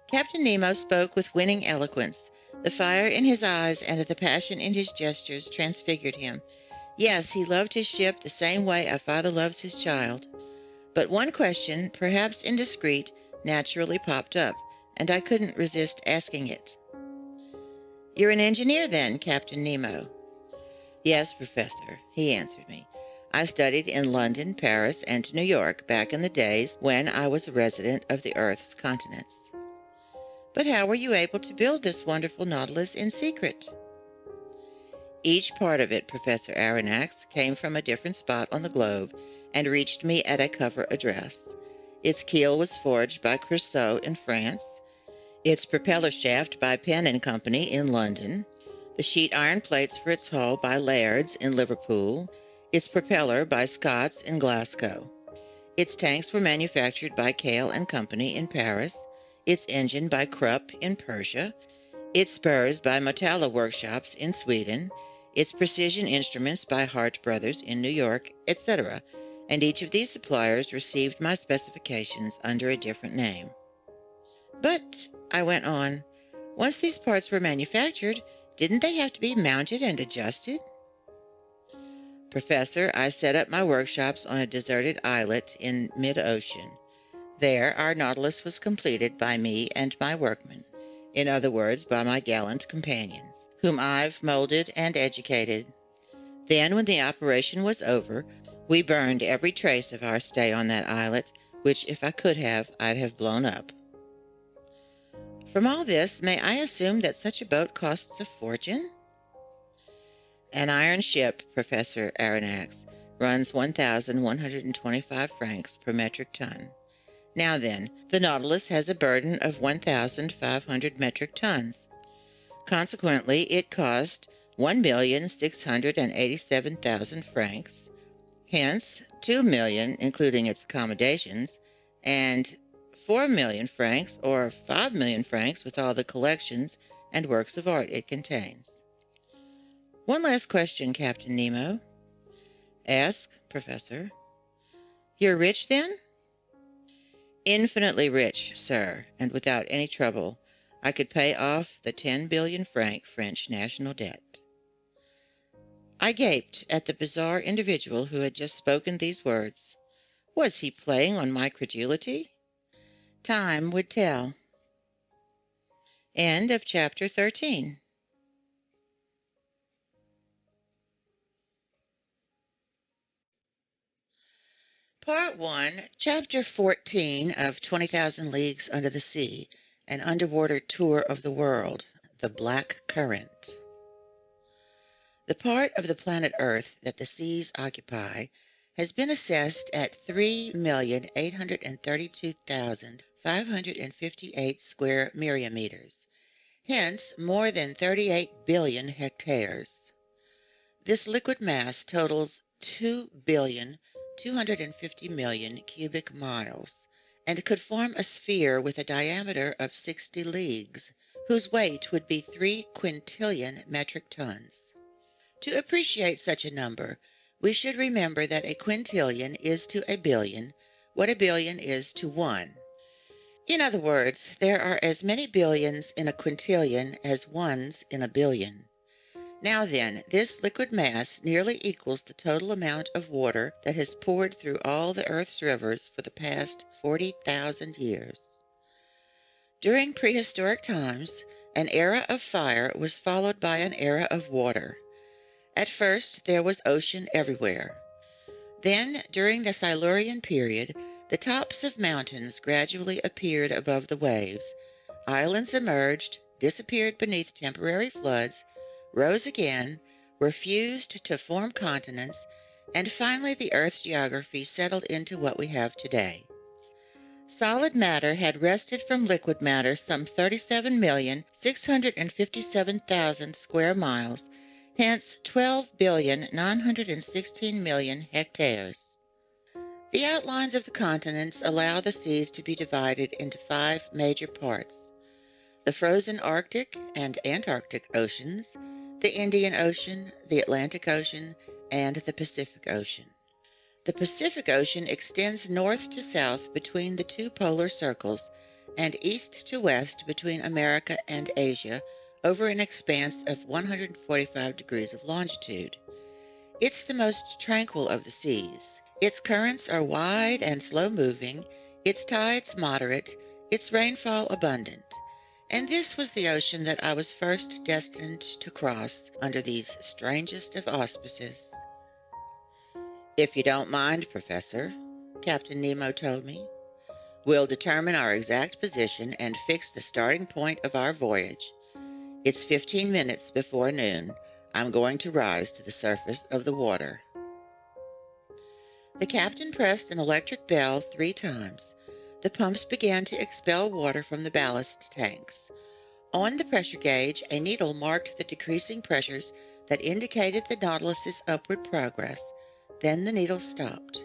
Captain Nemo spoke with winning eloquence. The fire in his eyes and the passion in his gestures transfigured him. Yes, he loved his ship the same way a father loves his child. But one question, perhaps indiscreet, naturally popped up, and I couldn't resist asking it. "You're an engineer, then, Captain Nemo?" "Yes, Professor," he answered me. "I studied in London, Paris, and New York back in the days when I was a resident of the Earth's continents." "But how were you able to build this wonderful Nautilus in secret?" "Each part of it, Professor Aronnax, came from a different spot on the globe and reached me at a cover address. Its keel was forged by Conseil in France, its propeller shaft by Penn and Company in London, the sheet iron plates for its hull by Laird's in Liverpool, its propeller by Scott's in Glasgow. Its tanks were manufactured by Cale and Company in Paris, its engine by Krupp in Persia, its spurs by Motala Workshops in Sweden, its precision instruments by Hart Brothers in New York, etc., and each of these suppliers received my specifications under a different name." "But," I went on, "once these parts were manufactured, didn't they have to be mounted and adjusted?" "Professor, I set up my workshops on a deserted islet in mid-ocean. There our Nautilus was completed by me and my workmen. In other words, by my gallant companions, whom I've molded and educated. Then, when the operation was over, we burned every trace of our stay on that islet, which, if I could have, I'd have blown up." "From all this, may I assume that such a boat costs a fortune?" "An iron ship, Professor Aronnax, runs 1,125 francs per metric ton. Now then, the Nautilus has a burden of 1,500 metric tons. Consequently, it cost 1,687,000 francs, hence 2,000,000 including its accommodations, and 4,000,000 francs or 5,000,000 francs with all the collections and works of art it contains." "One last question, Captain Nemo." "Ask, Professor." "You're rich, then?" "Infinitely rich, sir, and without any trouble. I could pay off the 10 billion franc French national debt." I gaped at the bizarre individual who had just spoken these words. Was he playing on my credulity? Time would tell. End of chapter 13. Part 1, Chapter 14 of 20,000 Leagues Under the Sea, an underwater tour of the world, the Black Current. The part of the planet Earth that the seas occupy has been assessed at 3,832,558 square myriameters, hence more than 38 billion hectares. This liquid mass totals 2,250,000,000 cubic miles, and could form a sphere with a diameter of 60 leagues, whose weight would be 3 quintillion metric tons. To appreciate such a number, we should remember that a quintillion is to a billion what a billion is to one. In other words, there are as many billions in a quintillion as ones in a billion. Now then, this liquid mass nearly equals the total amount of water that has poured through all the Earth's rivers for the past 40,000 years. During prehistoric times, an era of fire was followed by an era of water. At first, there was ocean everywhere. Then, during the Silurian period, the tops of mountains gradually appeared above the waves. Islands emerged, disappeared beneath temporary floods, rose again, were fused to form continents, and finally the Earth's geography settled into what we have today. Solid matter had wrested from liquid matter some 37,657,000 square miles, hence 12,916,000,000 hectares. The outlines of the continents allow the seas to be divided into 5 major parts: the frozen Arctic and Antarctic Oceans, the Indian Ocean, the Atlantic Ocean, and the Pacific Ocean. The Pacific Ocean extends north to south between the 2 polar circles and east to west between America and Asia over an expanse of 145 degrees of longitude. It's the most tranquil of the seas. Its currents are wide and slow-moving, its tides moderate, its rainfall abundant. And this was the ocean that I was first destined to cross under these strangest of auspices. "If you don't mind, Professor," Captain Nemo told me, "we'll determine our exact position and fix the starting point of our voyage. It's 15 minutes before noon. I'm going to rise to the surface of the water." The captain pressed an electric bell 3 times. The pumps began to expel water from the ballast tanks. On the pressure gauge, a needle marked the decreasing pressures that indicated the Nautilus's upward progress. Then the needle stopped.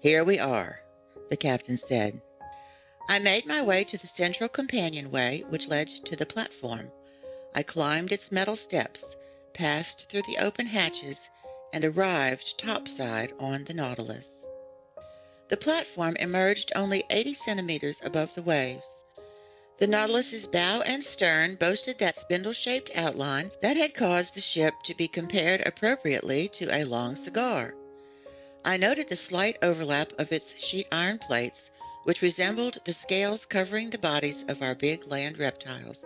"Here we are," the captain said. I made my way to the central companionway which led to the platform. I climbed its metal steps, passed through the open hatches, and arrived topside on the Nautilus. The platform emerged only 80 centimeters above the waves. The Nautilus's bow and stern boasted that spindle-shaped outline that had caused the ship to be compared appropriately to a long cigar. I noted the slight overlap of its sheet iron plates, which resembled the scales covering the bodies of our big land reptiles.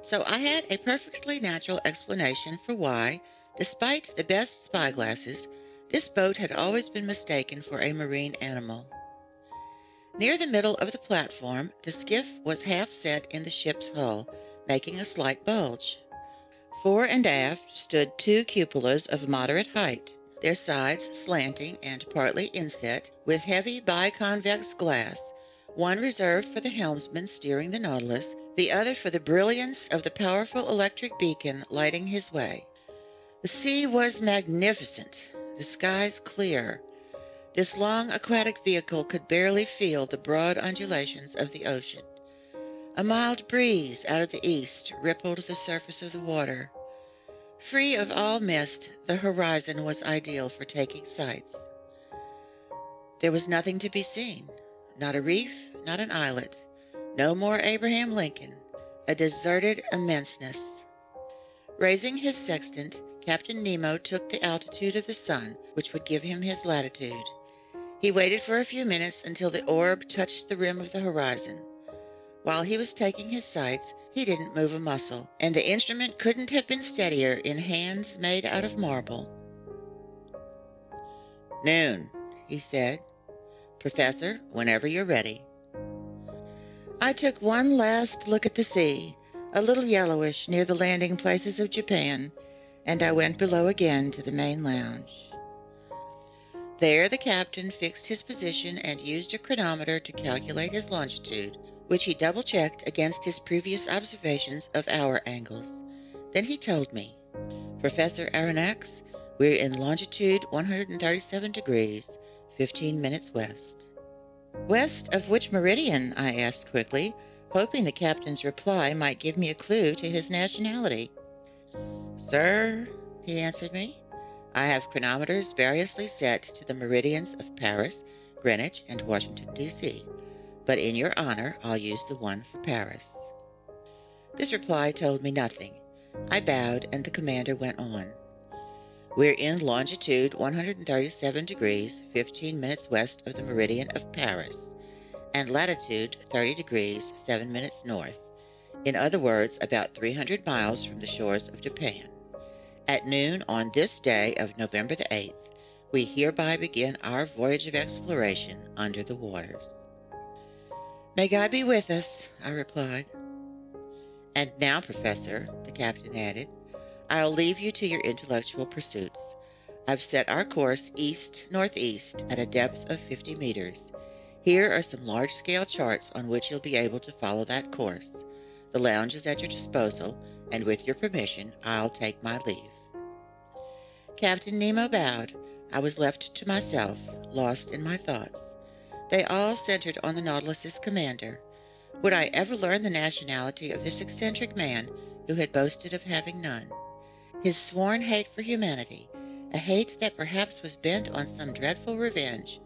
So I had a perfectly natural explanation for why, despite the best spyglasses, this boat had always been mistaken for a marine animal. Near the middle of the platform, the skiff was half set in the ship's hull, making a slight bulge. Fore and aft stood 2 cupolas of moderate height, their sides slanting and partly inset with heavy biconvex glass, one reserved for the helmsman steering the Nautilus, the other for the brilliance of the powerful electric beacon lighting his way. The sea was magnificent, the skies clear. This long aquatic vehicle could barely feel the broad undulations of the ocean. A mild breeze out of the east rippled the surface of the water. Free of all mist, the horizon was ideal for taking sights. There was nothing to be seen, not a reef, not an islet, no more Abraham Lincoln, a deserted immenseness. Raising his sextant, Captain Nemo took the altitude of the sun, which would give him his latitude. He waited for a few minutes until the orb touched the rim of the horizon. While he was taking his sights, he didn't move a muscle, and the instrument couldn't have been steadier in hands made out of marble. "Noon," he said. "Professor, whenever you're ready." I took one last look at the sea, a little yellowish near the landing places of Japan, and I went below again to the main lounge. There the captain fixed his position and used a chronometer to calculate his longitude, which he double-checked against his previous observations of hour angles. Then he told me, "Professor Aronnax, we're in longitude 137 degrees, 15 minutes west." "West of which meridian?" I asked quickly, hoping the captain's reply might give me a clue to his nationality. "Sir," he answered me, "I have chronometers variously set to the meridians of Paris, Greenwich, and Washington, D.C., but in your honor I'll use the one for Paris." This reply told me nothing. I bowed, and the commander went on. "We're in longitude 137 degrees, 15 minutes west of the meridian of Paris, and latitude 30 degrees, 7 minutes north. In other words, about 300 miles from the shores of Japan. At noon on this day of November the 8th, we hereby begin our voyage of exploration under the waters." "May God be with us," I replied. "And now, Professor," the captain added, "I'll leave you to your intellectual pursuits. I've set our course east-northeast at a depth of 50 meters. Here are some large-scale charts on which you'll be able to follow that course. The lounge is at your disposal, and with your permission, I'll take my leave." Captain Nemo bowed. I was left to myself, lost in my thoughts. They all centered on the Nautilus's commander. Would I ever learn the nationality of this eccentric man who had boasted of having none? His sworn hate for humanity, a hate that perhaps was bent on some dreadful revenge.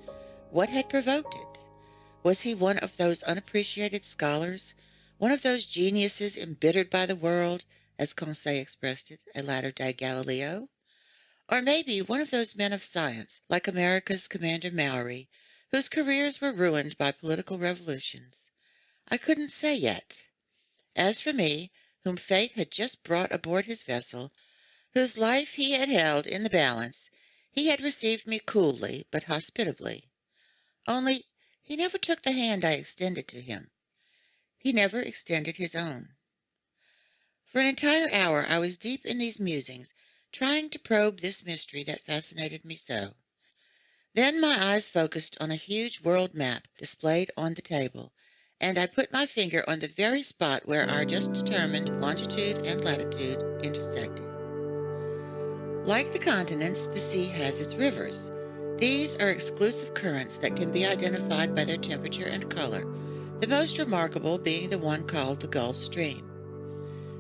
What had provoked it? Was he one of those unappreciated scholars, one of those geniuses embittered by the world, as Conseil expressed it, a latter-day Galileo? Or maybe one of those men of science, like America's Commander Maury, whose careers were ruined by political revolutions? I couldn't say yet. As for me, whom fate had just brought aboard his vessel, whose life he had held in the balance, he had received me coolly but hospitably. Only he never took the hand I extended to him. He never extended his own. For an entire hour I was deep in these musings, trying to probe this mystery that fascinated me so. Then my eyes focused on a huge world map displayed on the table, and I put my finger on the very spot where our just determined longitude and latitude intersected. Like the continents, the sea has its rivers. These are exclusive currents that can be identified by their temperature and color, the most remarkable being the one called the Gulf Stream.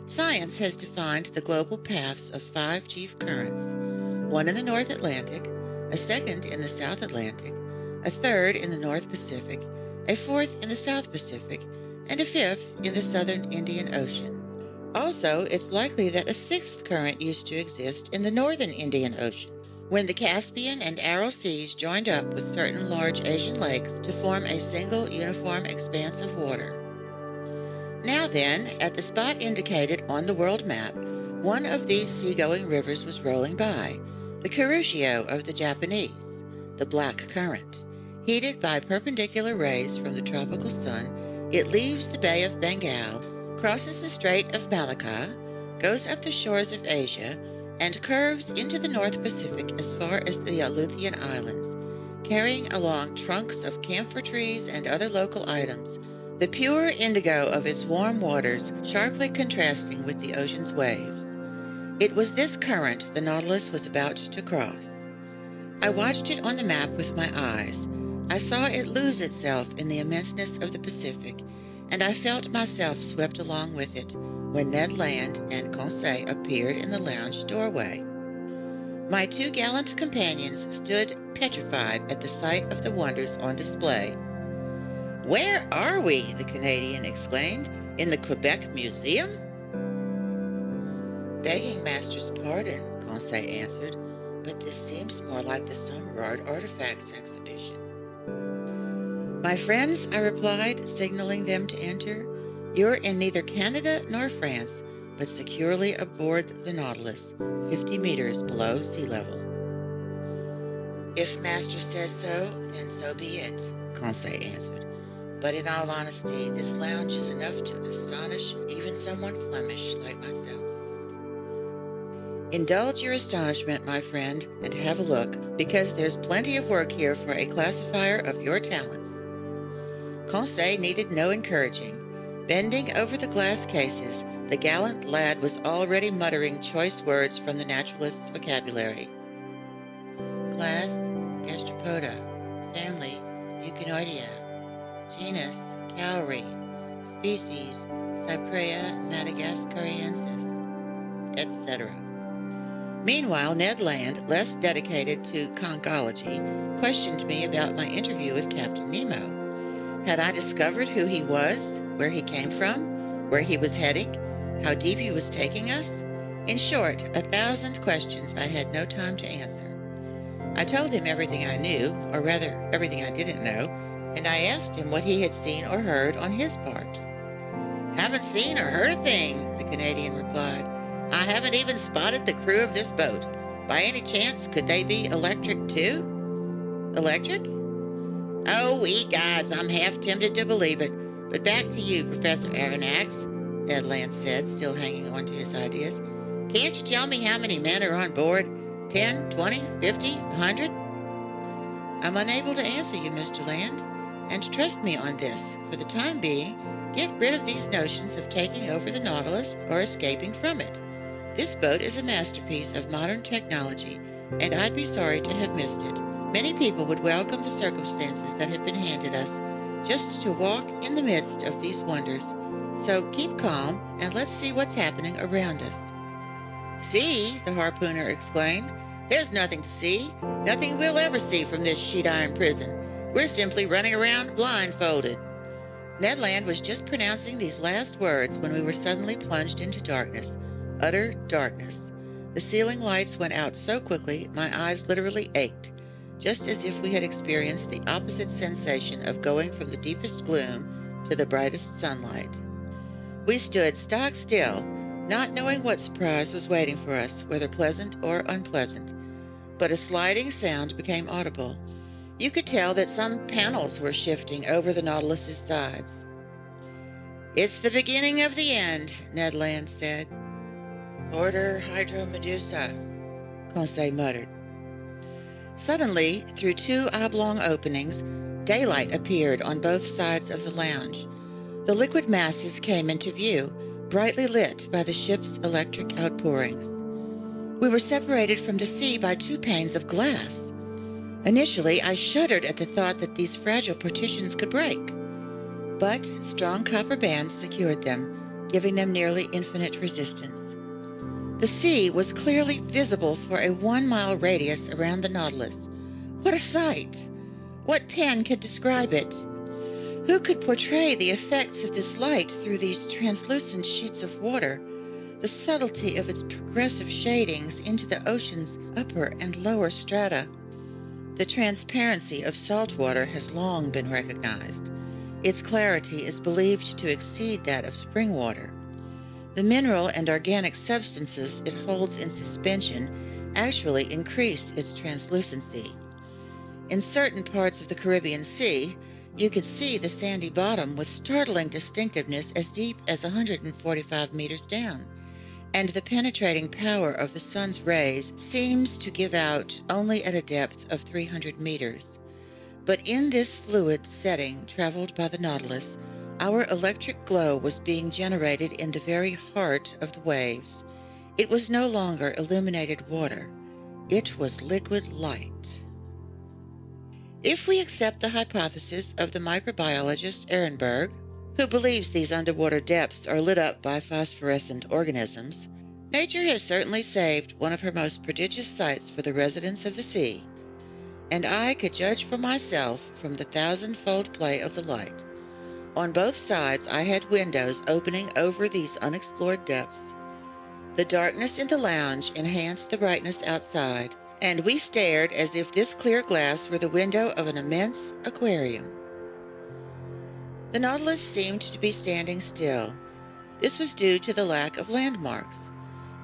Science has defined the global paths of 5 chief currents, one in the North Atlantic, a second in the South Atlantic, a third in the North Pacific, a fourth in the South Pacific, and a fifth in the Southern Indian Ocean. Also, it's likely that a 6th current used to exist in the Northern Indian Ocean, when the Caspian and Aral Seas joined up with certain large Asian lakes to form a single uniform expanse of water. Now then, at the spot indicated on the world map, one of these seagoing rivers was rolling by, the Kuroshio of the Japanese, the Black Current. Heated by perpendicular rays from the tropical sun, it leaves the Bay of Bengal, crosses the Strait of Malacca, goes up the shores of Asia, and curves into the North Pacific as far as the Aleutian Islands, carrying along trunks of camphor trees and other local items, the pure indigo of its warm waters sharply contrasting with the ocean's waves. It was this current the Nautilus was about to cross. I watched it on the map with my eyes. I saw it lose itself in the immenseness of the Pacific, and I felt myself swept along with it when Ned Land and Conseil appeared in the lounge doorway. My 2 gallant companions stood petrified at the sight of the wonders on display. "Where are we?" the Canadian exclaimed. "In the Quebec Museum?" "Begging master's pardon," Conseil answered, "but this seems more like the Sommerard Artifacts exhibition." "My friends," I replied, signaling them to enter, "you're in neither Canada nor France, but securely aboard the Nautilus, 50 meters below sea level." "If master says so, then so be it," Conseil answered. "But in all honesty, this lounge is enough to astonish even someone Flemish like myself." "Indulge your astonishment, my friend, and have a look, because there's plenty of work here for a classifier of your talents." Conseil needed no encouraging. Bending over the glass cases, the gallant lad was already muttering choice words from the naturalist's vocabulary. "Class, Gastropoda. Family, Euchinoidea. Genus, Cowrie. Species, Cyprea madagascariensis," etc. Meanwhile, Ned Land, less dedicated to conchology, questioned me about my interview with Captain Nemo. Had I discovered who he was, where he came from, where he was heading, how deep he was taking us? In short, 1,000 questions I had no time to answer. I told him everything I knew, or rather, everything I didn't know, and I asked him what he had seen or heard on his part. "Haven't seen or heard a thing," the Canadian replied. "I haven't even spotted the crew of this boat. By any chance, could they be electric too?" "Electric? Oh, egods, I'm half tempted to believe it. But back to you, Professor Aronnax," Ned Land said, still hanging on to his ideas. "Can't you tell me how many men are on board? 10, 20, 50, 100? "I'm unable to answer you, Mr. Land, and trust me on this. For the time being, get rid of these notions of taking over the Nautilus or escaping from it. This boat is a masterpiece of modern technology, and I'd be sorry to have missed it. Many people would welcome the circumstances that have been handed us, just to walk in the midst of these wonders. So keep calm, and let's see what's happening around us." "See," the harpooner exclaimed. "There's nothing to see, nothing we'll ever see from this sheet iron prison. We're simply running around blindfolded." Ned Land was just pronouncing these last words when we were suddenly plunged into darkness, utter darkness. The ceiling lights went out so quickly my eyes literally ached, just as if we had experienced the opposite sensation of going from the deepest gloom to the brightest sunlight. We stood stock still, not knowing what surprise was waiting for us, whether pleasant or unpleasant. But a sliding sound became audible. You could tell that some panels were shifting over the Nautilus's sides. "It's the beginning of the end," Ned Land said. "Order Hydromedusa," Conseil muttered. Suddenly, through two oblong openings, daylight appeared on both sides of the lounge. The liquid masses came into view, brightly lit by the ship's electric outpourings. We were separated from the sea by two panes of glass. Initially, I shuddered at the thought that these fragile partitions could break. But strong copper bands secured them, giving them nearly infinite resistance. The sea was clearly visible for a 1-mile radius around the Nautilus. What a sight! What pen could describe it? Who could portray the effects of this light through these translucent sheets of water, the subtlety of its progressive shadings into the ocean's upper and lower strata? The transparency of salt water has long been recognized. Its clarity is believed to exceed that of spring water. The mineral and organic substances it holds in suspension actually increase its translucency. In certain parts of the Caribbean Sea, you could see the sandy bottom with startling distinctiveness as deep as 145 meters down, and the penetrating power of the sun's rays seems to give out only at a depth of 300 meters. But in this fluid setting traveled by the Nautilus, our electric glow was being generated in the very heart of the waves. It was no longer illuminated water. It was liquid light. If we accept the hypothesis of the microbiologist Ehrenberg, who believes these underwater depths are lit up by phosphorescent organisms, nature has certainly saved one of her most prodigious sights for the residents of the sea, and I could judge for myself from the thousand-fold play of the light. On both sides I had windows opening over these unexplored depths. The darkness in the lounge enhanced the brightness outside, and we stared as if this clear glass were the window of an immense aquarium. The Nautilus seemed to be standing still. This was due to the lack of landmarks,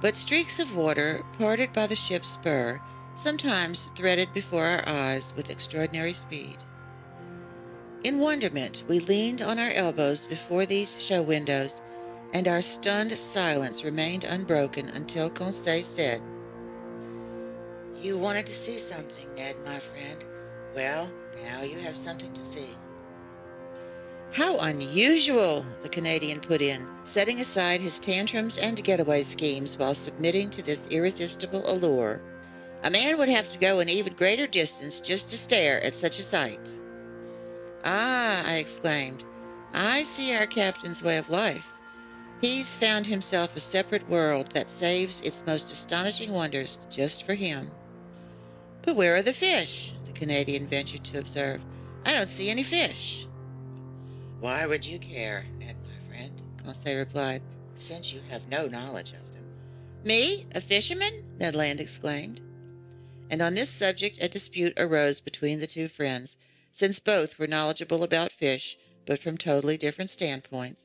but streaks of water, parted by the ship's spur, sometimes threaded before our eyes with extraordinary speed. In wonderment, we leaned on our elbows before these show windows, and our stunned silence remained unbroken until Conseil said, "You wanted to see something, Ned, my friend. Well, now you have something to see." "How unusual," the Canadian put in, setting aside his tantrums and getaway schemes while submitting to this irresistible allure. "A man would have to go an even greater distance just to stare at such a sight." "Ah," I exclaimed, "I see our captain's way of life. He's found himself a separate world that saves its most astonishing wonders just for him." "But where are the fish?" the Canadian ventured to observe. "I don't see any fish." "Why would you care, Ned, my friend?" Conseil replied, "since you have no knowledge of them." "Me, a fisherman?" Ned Land exclaimed. And on this subject a dispute arose between the two friends, since both were knowledgeable about fish, but from totally different standpoints.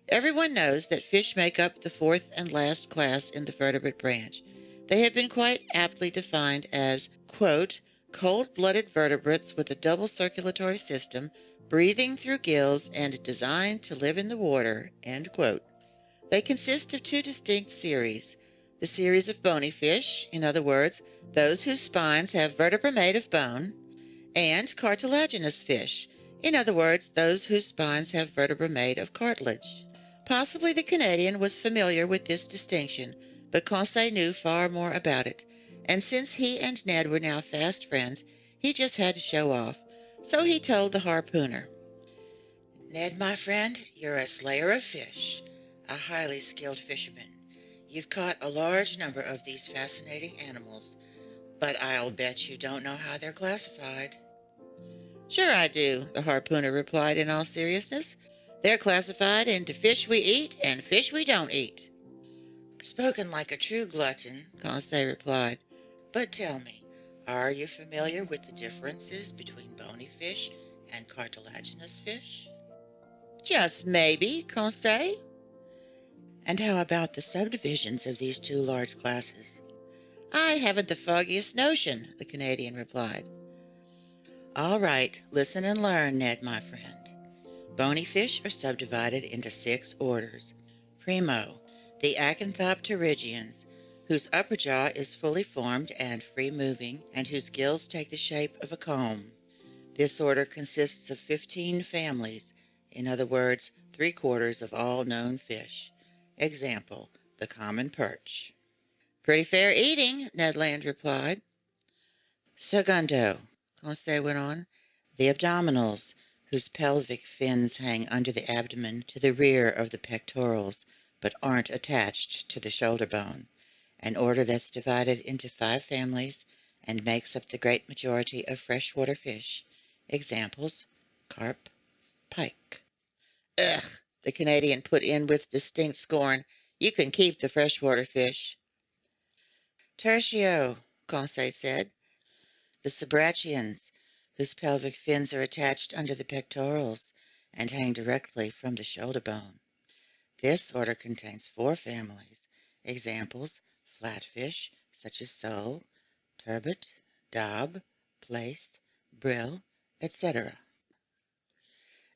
Everyone knows that fish make up the fourth and last class in the vertebrate branch. They have been quite aptly defined as, quote, "cold-blooded vertebrates with a double circulatory system, breathing through gills and designed to live in the water," end quote. They consist of two distinct series: the series of bony fish, in other words, those whose spines have vertebra made of bone, and cartilaginous fish, in other words, those whose spines have vertebra made of cartilage. Possibly the Canadian was familiar with this distinction, but Conseil knew far more about it, and since he and Ned were now fast friends, he just had to show off. So he told the harpooner, "Ned, my friend, you're a slayer of fish, a highly skilled fisherman. You've caught a large number of these fascinating animals, but I'll bet you don't know how they're classified." "Sure I do," the harpooner replied in all seriousness. "They're classified into fish we eat and fish we don't eat." "Spoken like a true glutton," Conseil replied. "But tell me, are you familiar with the differences between bony fish and cartilaginous fish?" "Just maybe, Conseil." "And how about the subdivisions of these two large classes?" "I haven't the foggiest notion," the Canadian replied. "All right, listen and learn, Ned, my friend. Bony fish are subdivided into 6 orders. Primo, the acanthopterygians, whose upper jaw is fully formed and free-moving, and whose gills take the shape of a comb. This order consists of 15 families, in other words, 3/4 of all known fish. Example, the common perch." "Pretty fair eating," Ned Land replied. "Segundo," Conseil went on, "the abdominals, whose pelvic fins hang under the abdomen to the rear of the pectorals, but aren't attached to the shoulder bone. An order that's divided into 5 families and makes up the great majority of freshwater fish. Examples, carp, pike." "Ugh," the Canadian put in with distinct scorn. "You can keep the freshwater fish." "Tertio," Conseil said, "the Sabrachians, whose pelvic fins are attached under the pectorals and hang directly from the shoulder bone. This order contains 4 families. Examples, flatfish, such as sole, turbot, daub, plaice, brill, etc."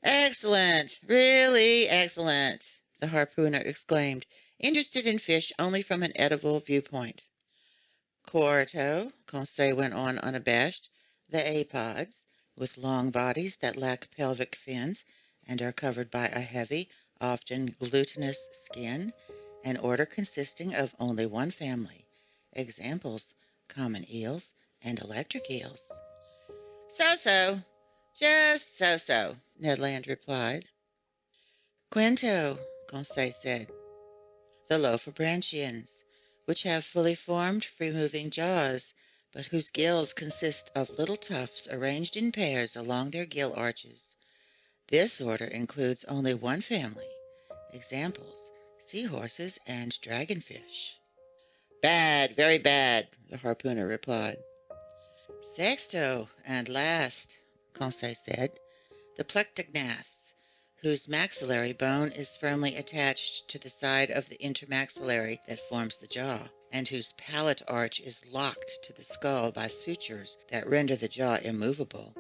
"Excellent, really excellent," the harpooner exclaimed, interested in fish only from an edible viewpoint. "Quarto," Conseil went on unabashed, "the apods, with long bodies that lack pelvic fins and are covered by a heavy, often glutinous skin, an order consisting of only 1 family. Examples, common eels and electric eels." "So-so, just so-so," Ned Land replied. "Quinto," Conseil said, "the lophobranchians, which have fully formed, free-moving jaws, but whose gills consist of little tufts arranged in pairs along their gill arches. This order includes only 1 family. Examples, seahorses and dragonfish." "Bad, very bad," the harpooner replied. "Sexto, and last," Conseil said, "the plectognaths, whose maxillary bone is firmly attached to the side of the intermaxillary that forms the jaw, and whose palate arch is locked to the skull by sutures that render the jaw immovable.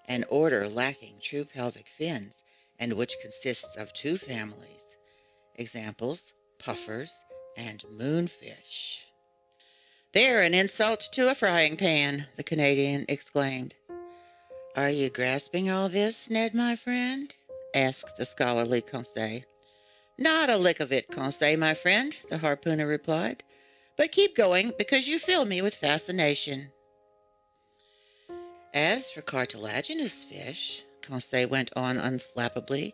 An order lacking true pelvic fins, and which consists of 2 families. Examples, puffers and moonfish." "They're an insult to a frying pan," the Canadian exclaimed. "Are you grasping all this, Ned, my friend?" asked the scholarly Conseil. "Not a lick of it, Conseil, my friend," the harpooner replied. "But keep going, because you fill me with fascination." "As for cartilaginous fish," Conseil went on unflappably,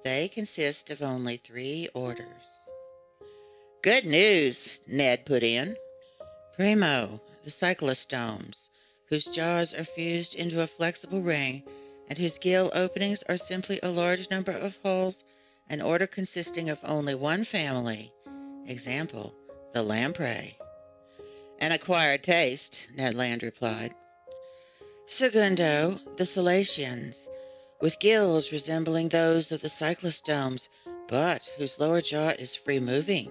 "they consist of only 3 orders." "Good news," Ned put in. "Primo, the cyclostomes, whose jaws are fused into a flexible ring and whose gill openings are simply a large number of holes, an order consisting of only 1 family. Example, the lamprey." "An acquired taste," Ned Land replied. "Segundo, the selacians, with gills resembling those of the cyclostomes, but whose lower jaw is free-moving.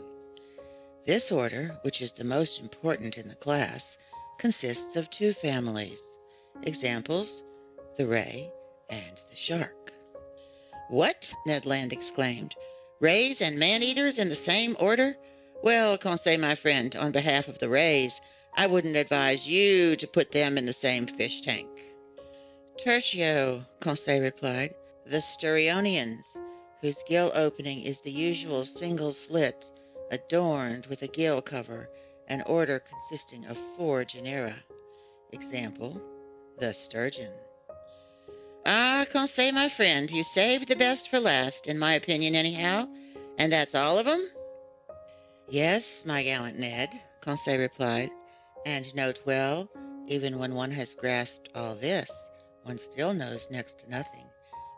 This order, which is the most important in the class, consists of 2 families. Examples, the ray and the shark." "What?" Ned Land exclaimed. "Rays and man-eaters in the same order? Well, Conseil, my friend, on behalf of the rays, I wouldn't advise you to put them in the same fish tank." "Tertio," Conseil replied, "the sturionians, whose gill opening is the usual single slit, adorned with a gill cover, an order consisting of 4 genera. Example, the sturgeon. Ah, Conseil, my friend, you saved the best for last, in my opinion anyhow. And that's all of 'em? Yes, my gallant Ned, Conseil replied. And note well, even when one has grasped all this, one still knows next to nothing,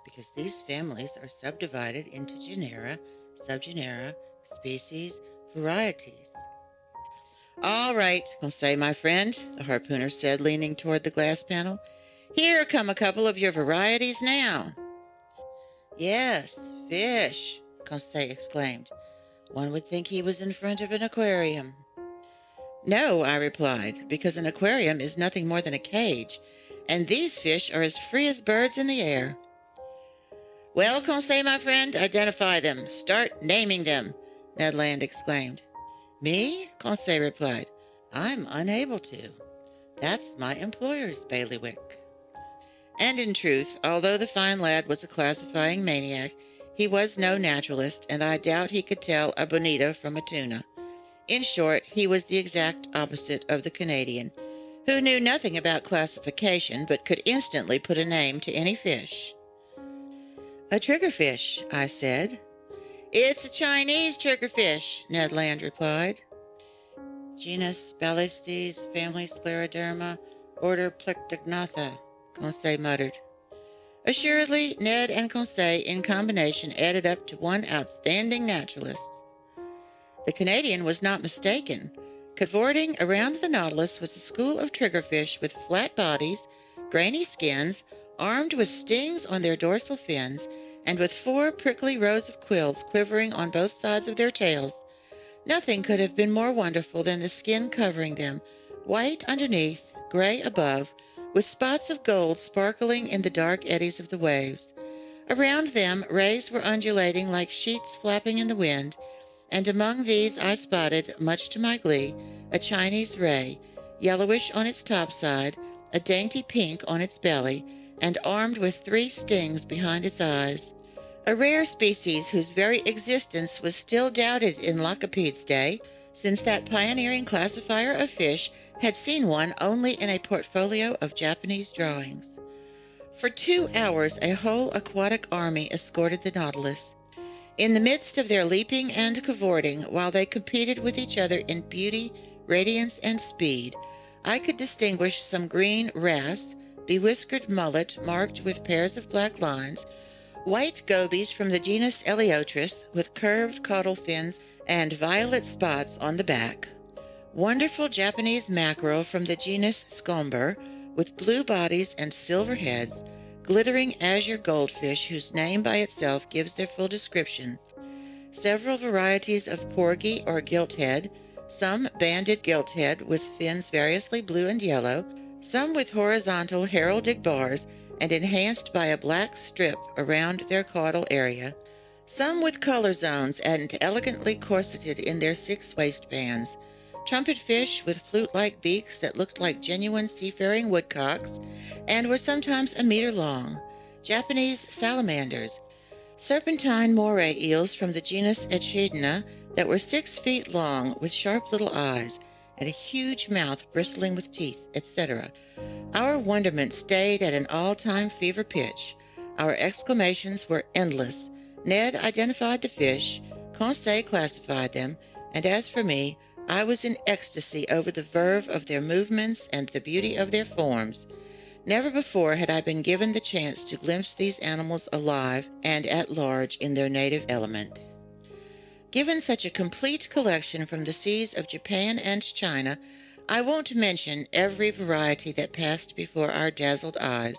because these families are subdivided into genera, subgenera, species, varieties. All right, Conseil, my friend, the harpooner said, leaning toward the glass panel. Here come a couple of your varieties now. Yes, fish, Conseil exclaimed. One would think he was in front of an aquarium. No, I replied, because an aquarium is nothing more than a cage, and these fish are as free as birds in the air. Well, Conseil, my friend, identify them. Start naming them, Ned Land exclaimed. Me? Conseil replied. I'm unable to. That's my employer's bailiwick. And in truth, although the fine lad was a classifying maniac, he was no naturalist, and I doubt he could tell a bonita from a tuna. In short, he was the exact opposite of the Canadian, who knew nothing about classification but could instantly put a name to any fish. A triggerfish, I said. It's a Chinese triggerfish, Ned Land replied. Genus Balistes, family Scleroderma, order Plectognatha, Conseil muttered. Assuredly, Ned and Conseil in combination added up to one outstanding naturalist. The Canadian was not mistaken. Cavorting around the Nautilus was a school of triggerfish with flat bodies, grainy skins, armed with stings on their dorsal fins, and with 4 prickly rows of quills quivering on both sides of their tails. Nothing could have been more wonderful than the skin covering them, white underneath, gray above, with spots of gold sparkling in the dark eddies of the waves. Around them rays were undulating like sheets flapping in the wind, and among these I spotted, much to my glee, a Chinese ray, yellowish on its topside, a dainty pink on its belly, and armed with 3 stings behind its eyes. A rare species whose very existence was still doubted in Lacapede's day, since that pioneering classifier of fish had seen one only in a portfolio of Japanese drawings. For 2 hours a whole aquatic army escorted the Nautilus. In the midst of their leaping and cavorting, while they competed with each other in beauty, radiance, and speed, I could distinguish some green wrasse, bewhiskered mullet marked with pairs of black lines, white gobies from the genus Eleotris with curved caudal fins and violet spots on the back, wonderful Japanese mackerel from the genus Scomber with blue bodies and silver heads, glittering azure goldfish whose name by itself gives their full description, several varieties of porgy or gilthead, some banded gilthead with fins variously blue and yellow, some with horizontal heraldic bars and enhanced by a black strip around their caudal area, some with color zones and elegantly corseted in their 6 waistbands, trumpetfish with flute-like beaks that looked like genuine seafaring woodcocks and were sometimes a meter long, Japanese salamanders, serpentine moray eels from the genus Echidna that were 6 feet long with sharp little eyes and a huge mouth bristling with teeth, etc. Our wonderment stayed at an all-time fever pitch. Our exclamations were endless. Ned identified the fish, Conseil classified them, and as for me, I was in ecstasy over the verve of their movements and the beauty of their forms. Never before had I been given the chance to glimpse these animals alive and at large in their native element. Given such a complete collection from the seas of Japan and China, I won't mention every variety that passed before our dazzled eyes.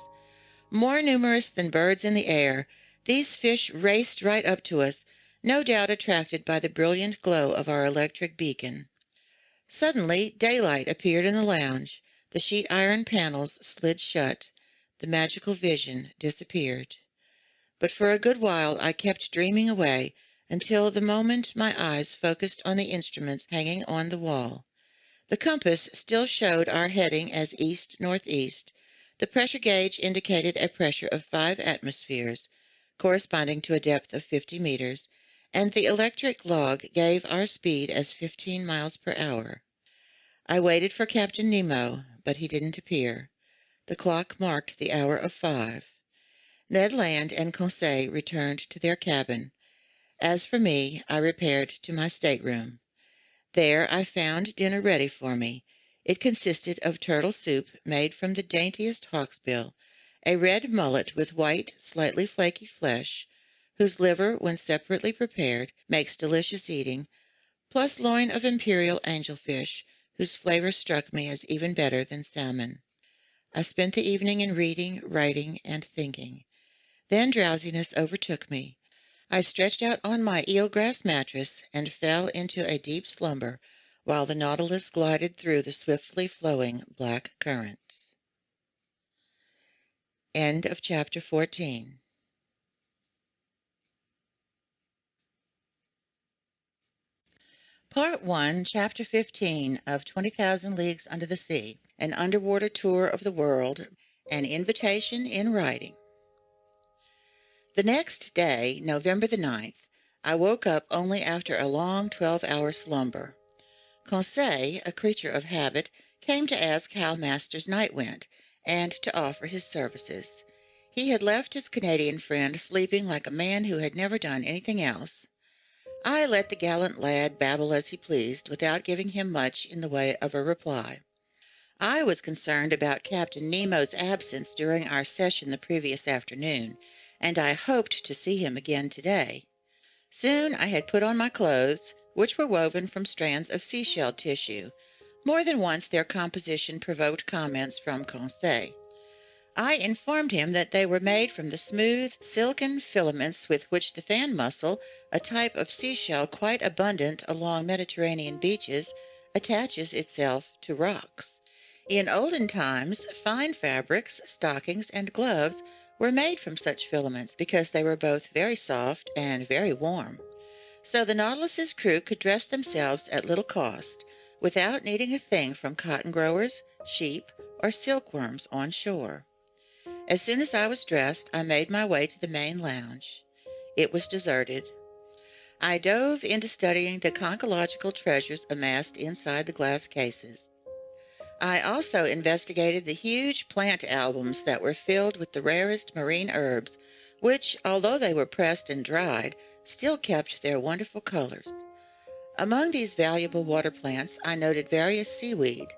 More numerous than birds in the air, these fish raced right up to us, no doubt attracted by the brilliant glow of our electric beacon. Suddenly daylight appeared in the lounge. The sheet iron panels slid shut. The magical vision disappeared. But for a good while I kept dreaming away, until the moment my eyes focused on the instruments hanging on the wall. The compass still showed our heading as east-northeast. The pressure gauge indicated a pressure of 5 atmospheres, corresponding to a depth of 50 meters, and the electric log gave our speed as 15 miles per hour. I waited for Captain Nemo, but he didn't appear. The clock marked the hour of 5. Ned Land and Conseil returned to their cabin. As for me, I repaired to my stateroom. There I found dinner ready for me. It consisted of turtle soup made from the daintiest hawksbill, a red mullet with white, slightly flaky flesh, whose liver, when separately prepared, makes delicious eating, plus loin of imperial angelfish, whose flavor struck me as even better than salmon. I spent the evening in reading, writing, and thinking. Then drowsiness overtook me. I stretched out on my eelgrass mattress and fell into a deep slumber while the Nautilus glided through the swiftly flowing black currents. End of chapter 14. Part 1, Chapter 15 of 20,000 Leagues Under the Sea, an underwater tour of the world, an invitation in writing. The next day, November the 9th, I woke up only after a long 12-hour slumber. Conseil, a creature of habit, came to ask how Master's night went, and to offer his services. He had left his Canadian friend sleeping like a man who had never done anything else. I let the gallant lad babble as he pleased, without giving him much in the way of a reply. I was concerned about Captain Nemo's absence during our session the previous afternoon, and I hoped to see him again today. Soon I had put on my clothes, which were woven from strands of seashell tissue. More than once their composition provoked comments from Conseil. I informed him that they were made from the smooth, silken filaments with which the fan mussel, a type of seashell quite abundant along Mediterranean beaches, attaches itself to rocks. In olden times, fine fabrics, stockings, and gloves were made from such filaments because they were both very soft and very warm. So the Nautilus's crew could dress themselves at little cost, without needing a thing from cotton growers, sheep, or silkworms on shore. As soon as I was dressed, I made my way to the main lounge. It was deserted. I dove into studying the conchological treasures amassed inside the glass cases. I also investigated the huge plant albums that were filled with the rarest marine herbs, which, although they were pressed and dried, still kept their wonderful colors. Among these valuable water plants I noted various seaweed,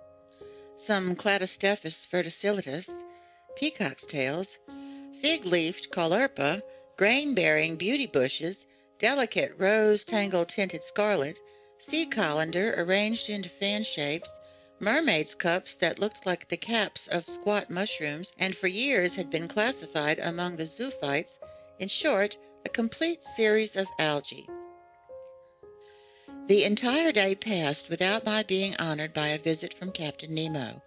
some Cladostephus verticillus, peacock's tails, fig-leafed caulerpa, grain-bearing beauty bushes, delicate rose-tangle tinted scarlet, sea colander arranged into fan shapes, mermaids' cups that looked like the caps of squat mushrooms and for years had been classified among the zoophytes, in short, a complete series of algae. The entire day passed without my being honored by a visit from Captain Nemo.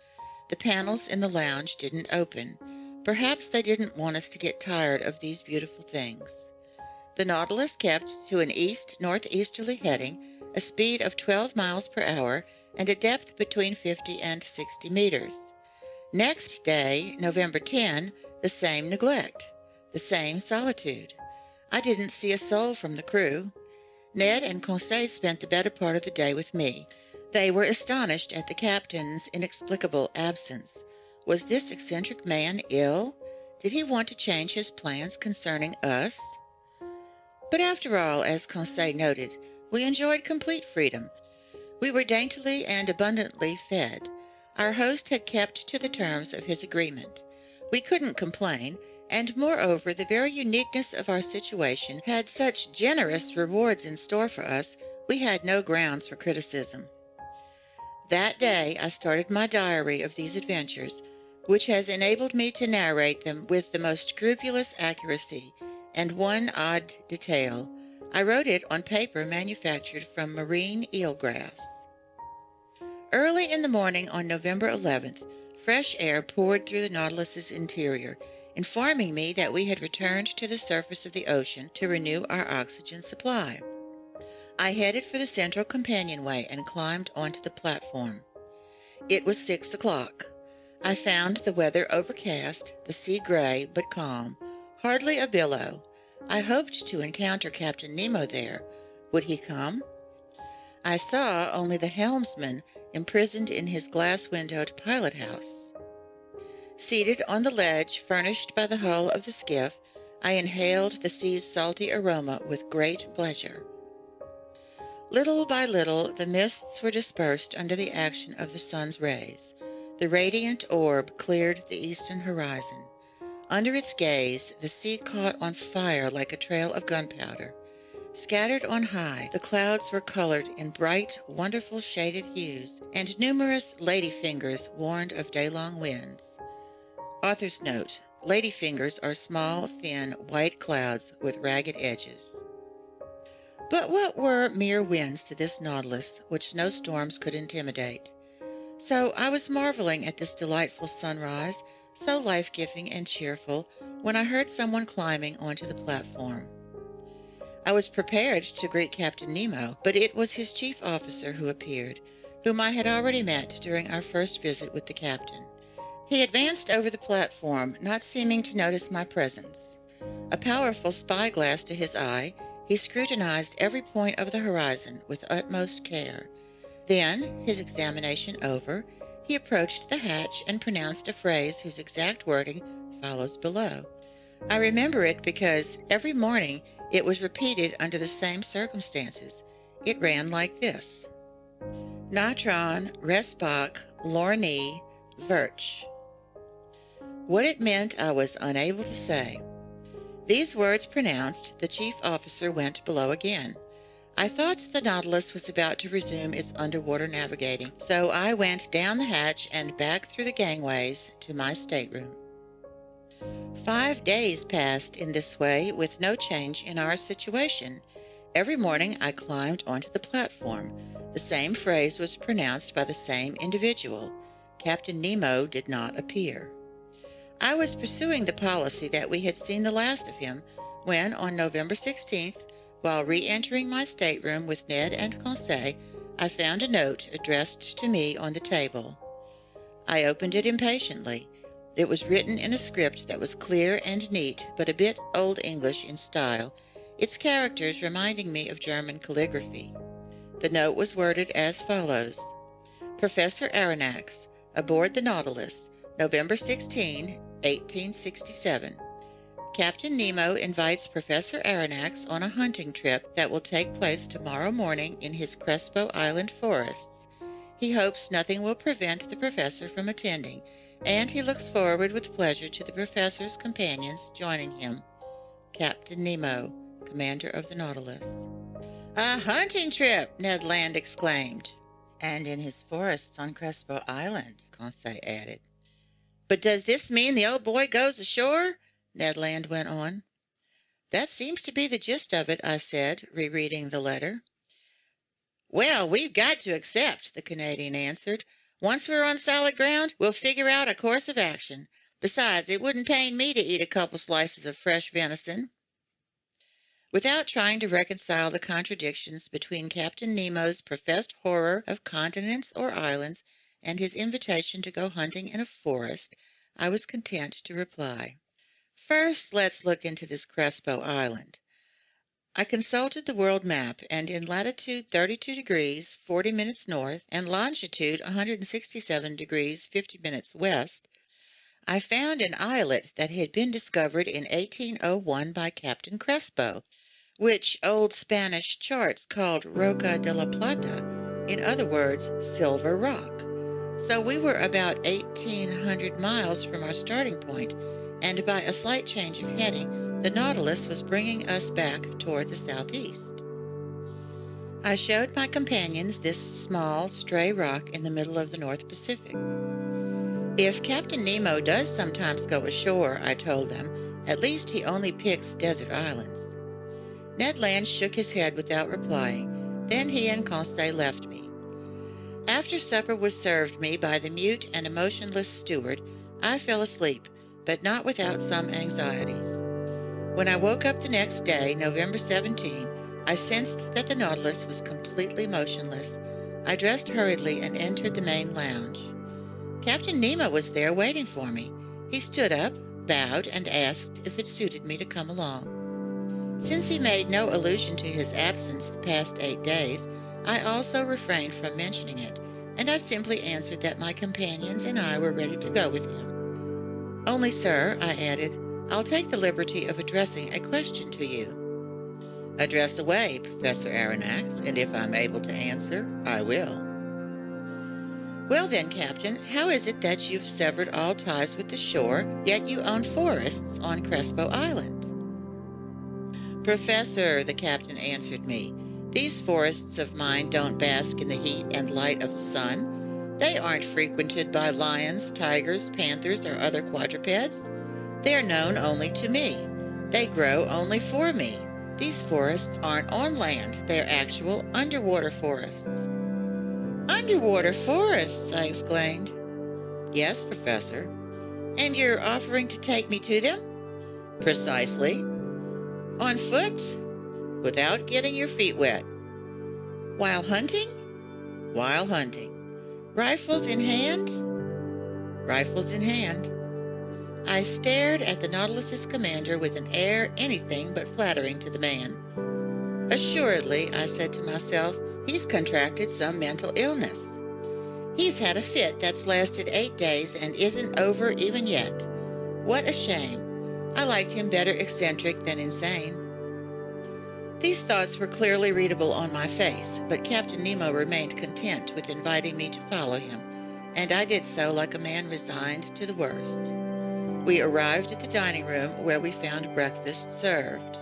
The panels in the lounge didn't open. Perhaps they didn't want us to get tired of these beautiful things. The Nautilus kept to an east-northeasterly heading, a speed of 12 miles per hour, and a depth between 50 and 60 meters. Next day, November 10, the same neglect, the same solitude. I didn't see a soul from the crew. Ned and Conseil spent the better part of the day with me. They were astonished at the captain's inexplicable absence. Was this eccentric man ill? Did he want to change his plans concerning us? But after all, as Conseil noted, we enjoyed complete freedom. We were daintily and abundantly fed. Our host had kept to the terms of his agreement. We couldn't complain, and moreover the very uniqueness of our situation had such generous rewards in store for us, we had no grounds for criticism. That day I started my diary of these adventures, which has enabled me to narrate them with the most scrupulous accuracy, and one odd detail. I wrote it on paper manufactured from marine eelgrass. Early in the morning on November 11th, fresh air poured through the Nautilus's interior, informing me that we had returned to the surface of the ocean to renew our oxygen supply. I headed for the central companionway and climbed onto the platform. It was 6 o'clock. I found the weather overcast, the sea gray but calm, hardly a billow. I hoped to encounter Captain Nemo there. Would he come? I saw only the helmsman imprisoned in his glass-windowed pilot-house. Seated on the ledge furnished by the hull of the skiff, I inhaled the sea's salty aroma with great pleasure. Little by little, the mists were dispersed under the action of the sun's rays. The radiant orb cleared the eastern horizon. Under its gaze, the sea caught on fire like a trail of gunpowder. Scattered on high, the clouds were colored in bright, wonderful shaded hues, and numerous ladyfingers warned of day-long winds. Author's note: ladyfingers are small, thin, white clouds with ragged edges. But what were mere winds to this Nautilus, which no storms could intimidate? So I was marveling at this delightful sunrise, so life-giving and cheerful, when I heard someone climbing onto the platform. I was prepared to greet Captain Nemo, but it was his chief officer who appeared, whom I had already met during our first visit with the captain. He advanced over the platform, not seeming to notice my presence. A powerful spyglass to his eye, he scrutinized every point of the horizon with utmost care. Then, his examination over, he approached the hatch and pronounced a phrase whose exact wording follows below. I remember it because every morning it was repeated under the same circumstances. It ran like this: Natron, Respach, Lorni, Virch. What it meant I was unable to say. These words pronounced, the chief officer went below again. I thought the Nautilus was about to resume its underwater navigating, so I went down the hatch and back through the gangways to my stateroom. 5 days passed in this way with no change in our situation. Every morning I climbed onto the platform. The same phrase was pronounced by the same individual. Captain Nemo did not appear. I was pursuing the policy that we had seen the last of him when, on November 16th, while re-entering my stateroom with Ned and Conseil, I found a note addressed to me on the table. I opened it impatiently. It was written in a script that was clear and neat, but a bit Old English in style, its characters reminding me of German calligraphy. The note was worded as follows: Professor Aronnax, aboard the Nautilus, November 16, 1867. Captain Nemo invites Professor Aronnax on a hunting trip that will take place tomorrow morning in his Crespo Island forests. He hopes nothing will prevent the professor from attending, and he looks forward with pleasure to the professor's companions joining him. Captain Nemo, commander of the Nautilus. A hunting trip, Ned Land exclaimed. And in his forests on Crespo Island, Conseil added. But does this mean the old boy goes ashore? Ned Land went on. That seems to be the gist of it, I said, rereading the letter. Well, we've got to accept, the Canadian answered. Once we're on solid ground, we'll figure out a course of action. Besides, it wouldn't pain me to eat a couple slices of fresh venison. Without trying to reconcile the contradictions between Captain Nemo's professed horror of continents or islands and his invitation to go hunting in a forest, I was content to reply. First, let's look into this Crespo Island. I consulted the world map, and in latitude 32 degrees 40 minutes north and longitude 167 degrees 50 minutes west, I found an islet that had been discovered in 1801 by Captain Crespo, which old Spanish charts called Roca de la Plata, in other words, Silver Rock. So we were about 1,800 miles from our starting point, and by a slight change of heading, the Nautilus was bringing us back toward the southeast. I showed my companions this small, stray rock in the middle of the North Pacific. If Captain Nemo does sometimes go ashore, I told them, at least he only picks desert islands. Ned Land shook his head without replying. Then he and Conseil left me. After supper was served me by the mute and emotionless steward, I fell asleep, but not without some anxieties. When I woke up the next day, November 17, I sensed that the Nautilus was completely motionless. I dressed hurriedly and entered the main lounge. Captain Nemo was there waiting for me. He stood up, bowed, and asked if it suited me to come along. Since he made no allusion to his absence the past 8 days, I also refrained from mentioning it, and I simply answered that my companions and I were ready to go with him. Only, sir, I added, I'll take the liberty of addressing a question to you. Address away, Professor Aronnax, and if I'm able to answer, I will. Well then, Captain, how is it that you've severed all ties with the shore, yet you own forests on Crespo Island? Professor, the captain answered me, these forests of mine don't bask in the heat and light of the sun. They aren't frequented by lions, tigers, panthers, or other quadrupeds. They are known only to me. They grow only for me. These forests aren't on land. They're actual underwater forests. Underwater forests, I exclaimed. Yes, Professor. And you're offering to take me to them? Precisely. On foot? Without getting your feet wet. While hunting? While hunting. Rifles in hand? Rifles in hand. I stared at the Nautilus's commander with an air anything but flattering to the man. Assuredly, I said to myself, he's contracted some mental illness. He's had a fit that's lasted 8 days and isn't over even yet. What a shame. I liked him better eccentric than insane. These thoughts were clearly readable on my face, but Captain Nemo remained content with inviting me to follow him, and I did so like a man resigned to the worst. We arrived at the dining room where we found breakfast served.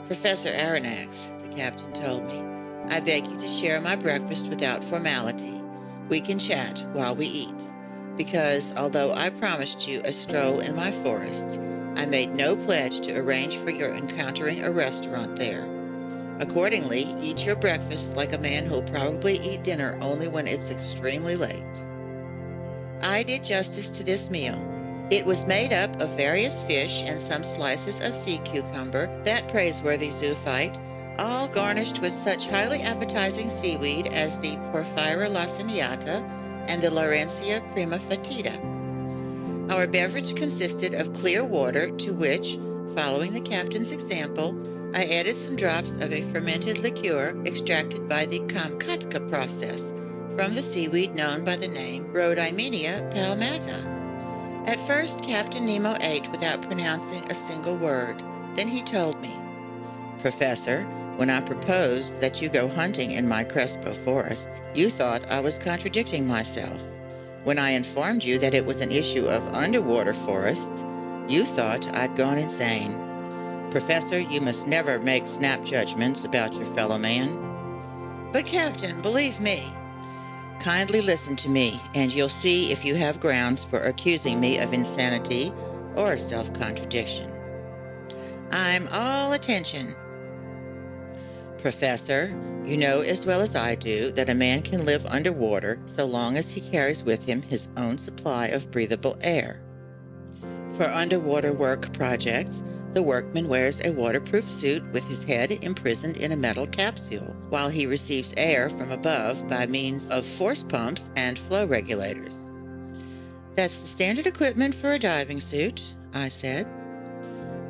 Professor Aronnax, the captain told me, I beg you to share my breakfast without formality. We can chat while we eat, because although I promised you a stroll in my forests, I made no pledge to arrange for your encountering a restaurant there. Accordingly, eat your breakfast like a man who'll probably eat dinner only when it's extremely late. I did justice to this meal. It was made up of various fish and some slices of sea cucumber, that praiseworthy zoophyte, all garnished with such highly appetizing seaweed as the Porphyra laciniata and the Laurencia prima fatida. Our beverage consisted of clear water to which, following the captain's example, I added some drops of a fermented liqueur extracted by the Kamchatka process from the seaweed known by the name Rhodymenia palmata. At first, Captain Nemo ate without pronouncing a single word. Then he told me, Professor, when I proposed that you go hunting in my Crespo forests, you thought I was contradicting myself. When I informed you that it was an issue of underwater forests, you thought I'd gone insane. Professor, you must never make snap judgments about your fellow man. But, Captain, believe me. Kindly listen to me, and you'll see if you have grounds for accusing me of insanity or self-contradiction. I'm all attention. Professor, you know as well as I do that a man can live underwater so long as he carries with him his own supply of breathable air. For underwater work projects, the workman wears a waterproof suit with his head imprisoned in a metal capsule, while he receives air from above by means of force pumps and flow regulators. That's the standard equipment for a diving suit, I said.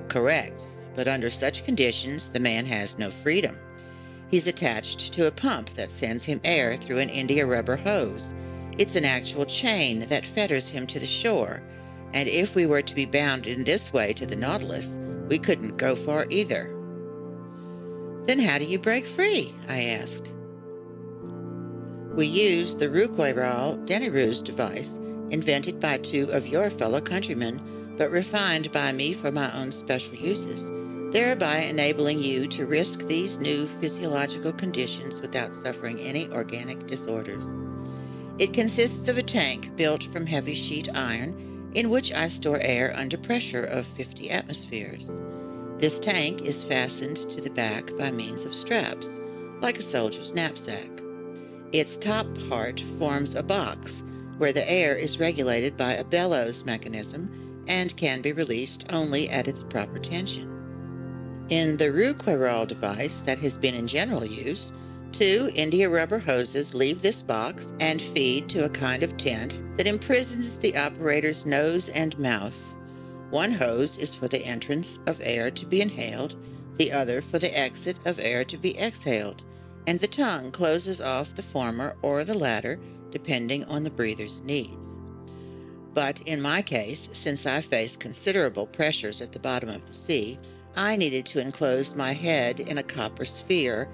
Correct, but under such conditions the man has no freedom. He's attached to a pump that sends him air through an India rubber hose. It's an actual chain that fetters him to the shore, and if we were to be bound in this way to the Nautilus, we couldn't go far either. Then how do you break free? I asked. We use the Rouquayrol-Denneroux device, invented by 2 of your fellow countrymen, but refined by me for my own special uses, thereby enabling you to risk these new physiological conditions without suffering any organic disorders. It consists of a tank built from heavy sheet iron, in which I store air under pressure of 50 atmospheres. This tank is fastened to the back by means of straps, like a soldier's knapsack. Its top part forms a box, where the air is regulated by a bellows mechanism and can be released only at its proper tension. In the Rouquayrol device that has been in general use, 2 India rubber hoses leave this box and feed to a kind of tent that imprisons the operator's nose and mouth. One hose is for the entrance of air to be inhaled, the other for the exit of air to be exhaled, and the tongue closes off the former or the latter, depending on the breather's needs. But in my case, since I faced considerable pressures at the bottom of the sea, I needed to enclose my head in a copper sphere,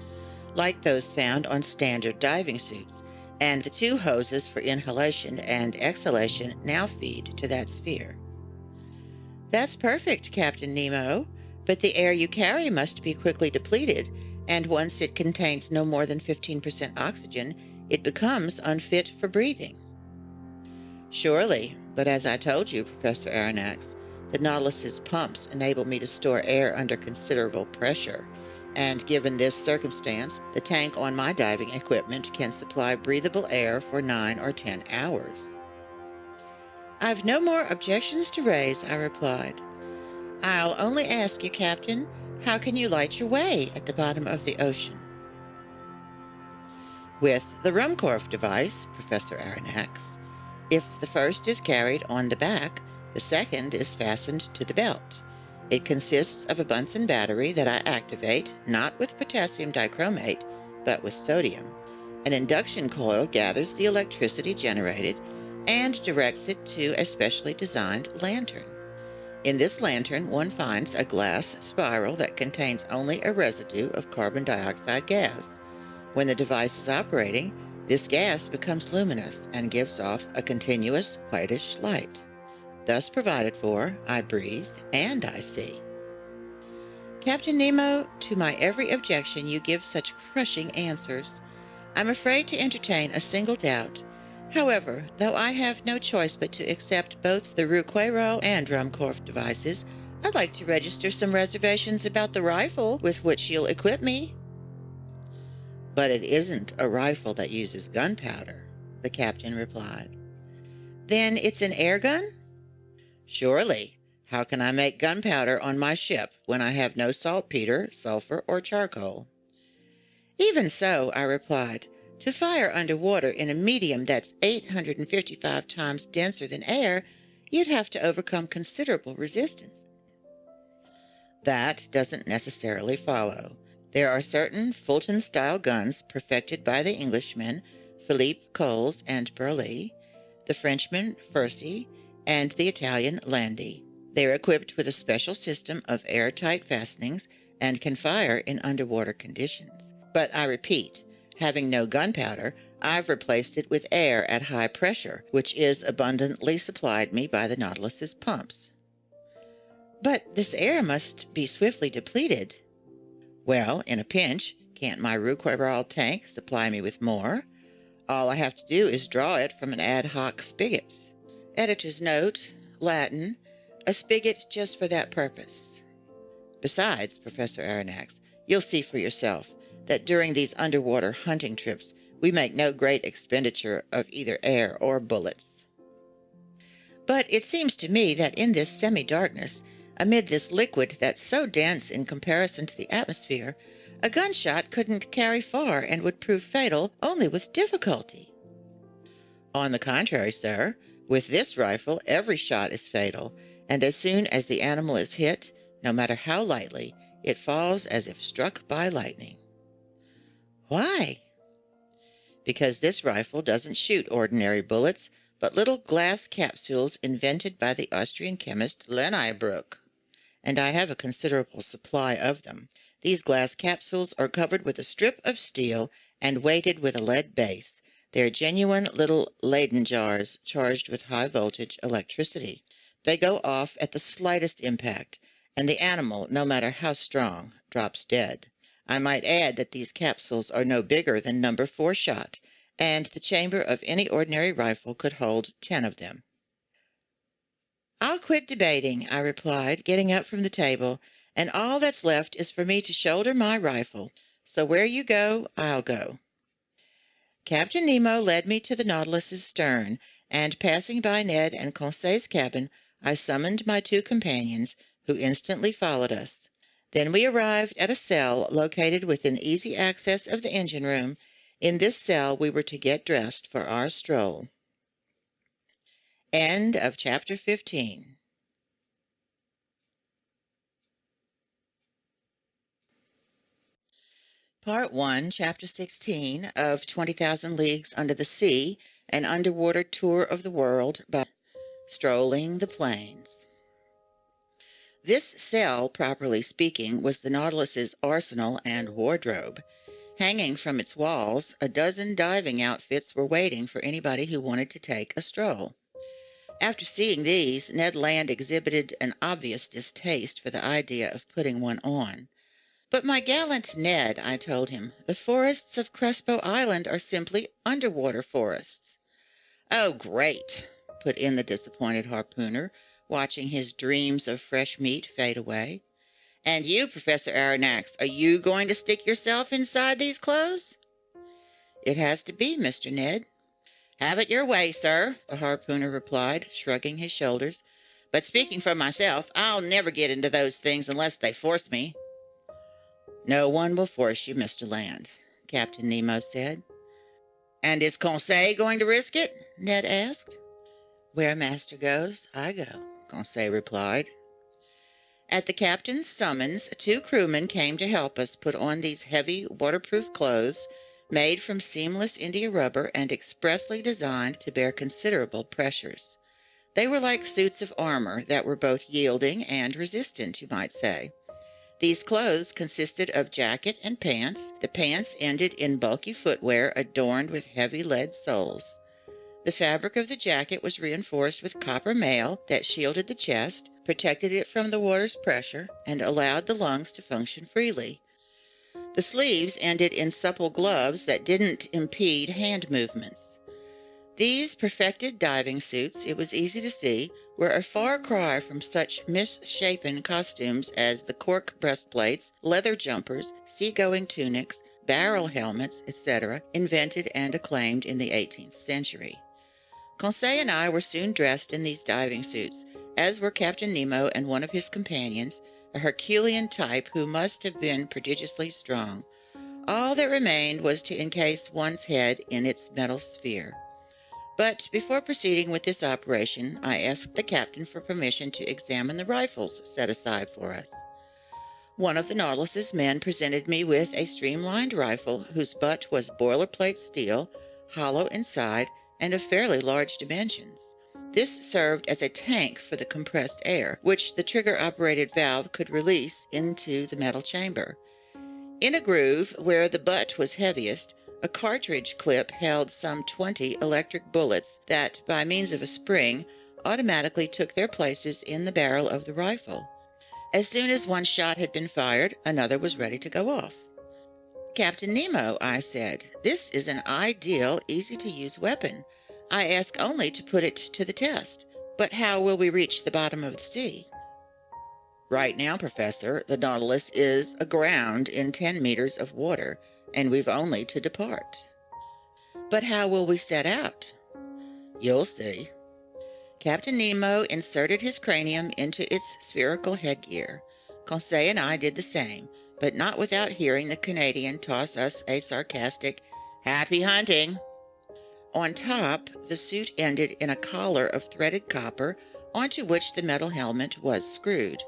like those found on standard diving suits, and the two hoses for inhalation and exhalation now feed to that sphere. That's perfect, Captain Nemo, but the air you carry must be quickly depleted, and once it contains no more than 15% oxygen, it becomes unfit for breathing. Surely, but as I told you, Professor Aronnax, the Nautilus's pumps enable me to store air under considerable pressure, and given this circumstance, the tank on my diving equipment can supply breathable air for 9 or 10 hours. I've no more objections to raise, I replied. I'll only ask you, Captain, how can you light your way at the bottom of the ocean? With the Ruhmkorff device, Professor Aronnax. If the first is carried on the back, the second is fastened to the belt. It consists of a Bunsen battery that I activate not with potassium dichromate, but with sodium. An induction coil gathers the electricity generated and directs it to a specially designed lantern. In this lantern, one finds a glass spiral that contains only a residue of carbon dioxide gas. When the device is operating, this gas becomes luminous and gives off a continuous whitish light. Thus provided for, I breathe and I see. Captain Nemo, to my every objection you give such crushing answers. I'm afraid to entertain a single doubt. However, though I have no choice but to accept both the Rouquayrol and Ruhmkorff devices, I'd like to register some reservations about the rifle with which you'll equip me. But it isn't a rifle that uses gunpowder, the captain replied. Then it's an air gun? Surely. How can I make gunpowder on my ship when I have no saltpeter, sulfur, or charcoal? Even so, I replied, to fire underwater in a medium that's 855 times denser than air, you'd have to overcome considerable resistance. That doesn't necessarily follow. There are certain Fulton-style guns perfected by the Englishmen Philippe Coles and Burly, the Frenchman Fursy, and the Italian Landi. They are equipped with a special system of airtight fastenings and can fire in underwater conditions. But I repeat, having no gunpowder, I've replaced it with air at high pressure, which is abundantly supplied me by the Nautilus's pumps. But this air must be swiftly depleted. Well, in a pinch, can't my Rouquayrol tank supply me with more? All I have to do is draw it from an ad hoc spigot. Editor's note, Latin, a spigot just for that purpose. Besides, Professor Aronnax, you'll see for yourself that during these underwater hunting trips, we make no great expenditure of either air or bullets. But it seems to me that in this semi-darkness, amid this liquid that's so dense in comparison to the atmosphere, a gunshot couldn't carry far and would prove fatal only with difficulty. On the contrary, sir, with this rifle every shot is fatal, and as soon as the animal is hit, no matter how lightly, it falls as if struck by lightning. Why? Because this rifle doesn't shoot ordinary bullets, but little glass capsules invented by the Austrian chemist Leniebroek, and I have a considerable supply of them. These glass capsules are covered with a strip of steel and weighted with a lead base. They are genuine little Leyden jars charged with high-voltage electricity. They go off at the slightest impact, and the animal, no matter how strong, drops dead. I might add that these capsules are no bigger than number 4 shot, and the chamber of any ordinary rifle could hold 10 of them. I'll quit debating, I replied, getting up from the table, and all that's left is for me to shoulder my rifle. So where you go, I'll go. Captain Nemo led me to the Nautilus's stern, and passing by Ned and Conseil's cabin, I summoned my 2 companions, who instantly followed us. Then we arrived at a cell located within easy access of the engine room. In this cell we were to get dressed for our stroll. End of chapter 15. Part 1, Chapter 16 of 20,000 Leagues Under the Sea, an underwater tour of the world by Strolling the Plains. This cell, properly speaking, was the Nautilus's arsenal and wardrobe. Hanging from its walls, a dozen diving outfits were waiting for anybody who wanted to take a stroll. After seeing these, Ned Land exhibited an obvious distaste for the idea of putting one on. "But my gallant Ned," I told him, "the forests of Crespo Island are simply underwater forests." "Oh, great," put in the disappointed harpooner, watching his dreams of fresh meat fade away. "And you, Professor Aronnax, are you going to stick yourself inside these clothes?" "It has to be, Mr. Ned." "Have it your way, sir," the harpooner replied, shrugging his shoulders. "But speaking for myself, I'll never get into those things unless they force me." "No one will force you, Mr. Land," Captain Nemo said. "And is Conseil going to risk it?" Ned asked. "Where master goes, I go," Conseil replied. At the captain's summons, 2 crewmen came to help us put on these heavy, waterproof clothes made from seamless India rubber and expressly designed to bear considerable pressures. They were like suits of armor that were both yielding and resistant, you might say. These clothes consisted of jacket and pants. The pants ended in bulky footwear adorned with heavy lead soles. The fabric of the jacket was reinforced with copper mail that shielded the chest, protected it from the water's pressure, and allowed the lungs to function freely. The sleeves ended in supple gloves that didn't impede hand movements. These perfected diving suits, it was easy to see, were a far cry from such misshapen costumes as the cork breastplates, leather jumpers, seagoing tunics, barrel helmets, etc., invented and acclaimed in the 18th century. Conseil and I were soon dressed in these diving suits, as were Captain Nemo and one of his companions, a Herculean type who must have been prodigiously strong. All that remained was to encase one's head in its metal sphere. But before proceeding with this operation, I asked the captain for permission to examine the rifles set aside for us. One of the Nautilus's men presented me with a streamlined rifle whose butt was boilerplate steel, hollow inside, and of fairly large dimensions. This served as a tank for the compressed air, which the trigger-operated valve could release into the metal chamber. In a groove where the butt was heaviest, a cartridge clip held some 20 electric bullets that, by means of a spring, automatically took their places in the barrel of the rifle. As soon as one shot had been fired, another was ready to go off. "Captain Nemo," I said, "this is an ideal, easy-to-use weapon. I ask only to put it to the test. But how will we reach the bottom of the sea?" "Right now, Professor, the Nautilus is aground in 10 meters of water, and we've only to depart." "But how will we set out?" "You'll see." Captain Nemo inserted his cranium into its spherical headgear. Conseil and I did the same, but not without hearing the Canadian toss us a sarcastic, "Happy hunting!" On top, the suit ended in a collar of threaded copper onto which the metal helmet was screwed.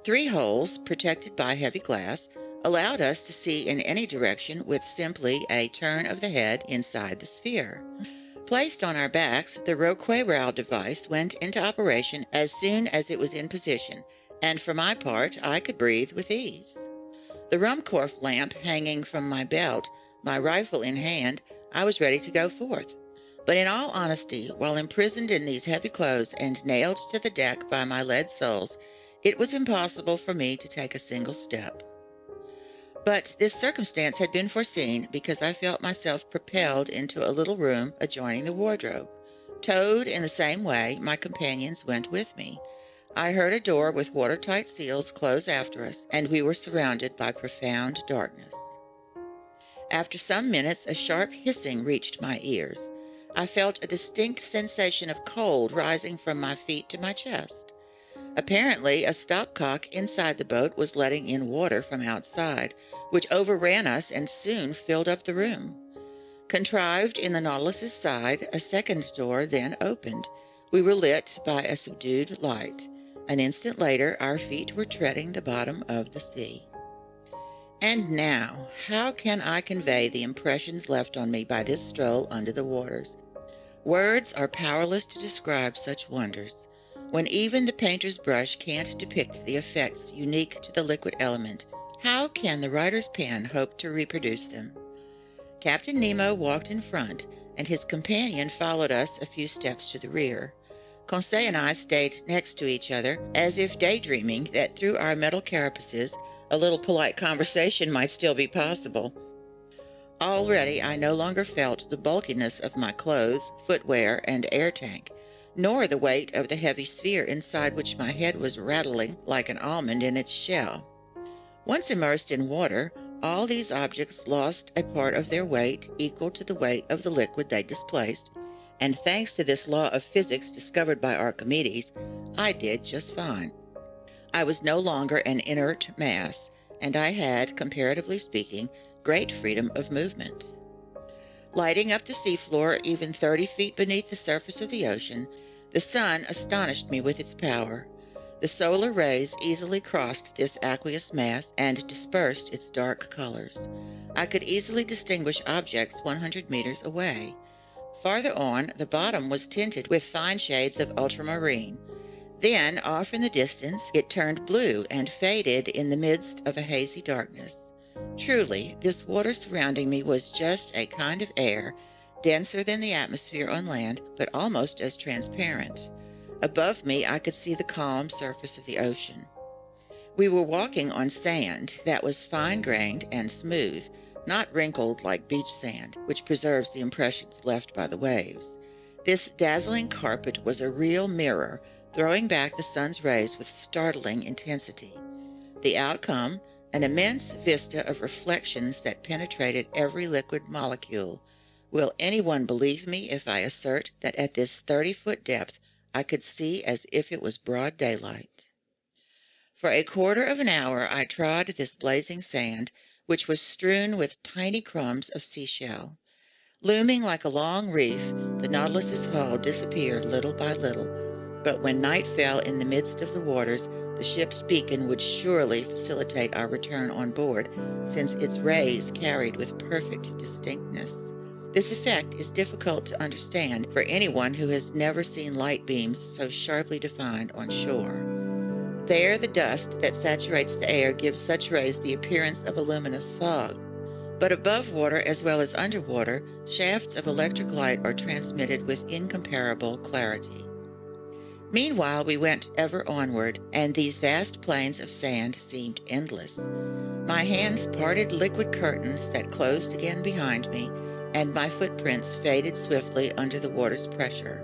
3 holes, protected by heavy glass, allowed us to see in any direction with simply a turn of the head inside the sphere. Placed on our backs, the Roqueral device went into operation as soon as it was in position, and for my part, I could breathe with ease. The Ruhmkorff lamp hanging from my belt, my rifle in hand, I was ready to go forth. But in all honesty, while imprisoned in these heavy clothes and nailed to the deck by my lead soles, it was impossible for me to take a single step. But this circumstance had been foreseen because I felt myself propelled into a little room adjoining the wardrobe. Towed in the same way, my companions went with me. I heard a door with watertight seals close after us, and we were surrounded by profound darkness. After some minutes, a sharp hissing reached my ears. I felt a distinct sensation of cold rising from my feet to my chest. Apparently, a stopcock inside the boat was letting in water from outside, which overran us and soon filled up the room. Contrived in the Nautilus's side, a second door then opened. We were lit by a subdued light. An instant later, our feet were treading the bottom of the sea. And now, how can I convey the impressions left on me by this stroll under the waters? Words are powerless to describe such wonders. When even the painter's brush can't depict the effects unique to the liquid element, how can the writer's pen hope to reproduce them? Captain Nemo walked in front, and his companion followed us a few steps to the rear. Conseil and I stayed next to each other, as if daydreaming that through our metal carapaces a little polite conversation might still be possible. Already I no longer felt the bulkiness of my clothes, footwear, and air tank, nor the weight of the heavy sphere inside which my head was rattling like an almond in its shell. Once immersed in water, all these objects lost a part of their weight equal to the weight of the liquid they displaced, and thanks to this law of physics discovered by Archimedes, I did just fine. I was no longer an inert mass, and I had, comparatively speaking, great freedom of movement. Lighting up the seafloor even 30 feet beneath the surface of the ocean, the sun astonished me with its power. The solar rays easily crossed this aqueous mass and dispersed its dark colors. I could easily distinguish objects 100 meters away. Farther on, the bottom was tinted with fine shades of ultramarine. Then, off in the distance, it turned blue and faded in the midst of a hazy darkness. Truly, this water surrounding me was just a kind of air, denser than the atmosphere on land, but almost as transparent. Above me, I could see the calm surface of the ocean. We were walking on sand that was fine-grained and smooth, not wrinkled like beach sand, which preserves the impressions left by the waves. This dazzling carpet was a real mirror, throwing back the sun's rays with startling intensity. The outcome, an immense vista of reflections that penetrated every liquid molecule. Will anyone believe me if I assert that at this 30-foot depth I could see as if it was broad daylight? For a quarter of an hour I trod this blazing sand, which was strewn with tiny crumbs of seashell. Looming like a long reef, the Nautilus's hull disappeared little by little, but when night fell in the midst of the waters, the ship's beacon would surely facilitate our return on board, since its rays carried with perfect distinctness. This effect is difficult to understand for anyone who has never seen light beams so sharply defined on shore. There, the dust that saturates the air gives such rays the appearance of a luminous fog. But above water as well as underwater, shafts of electric light are transmitted with incomparable clarity. Meanwhile, we went ever onward, and these vast plains of sand seemed endless. My hands parted liquid curtains that closed again behind me, and my footprints faded swiftly under the water's pressure.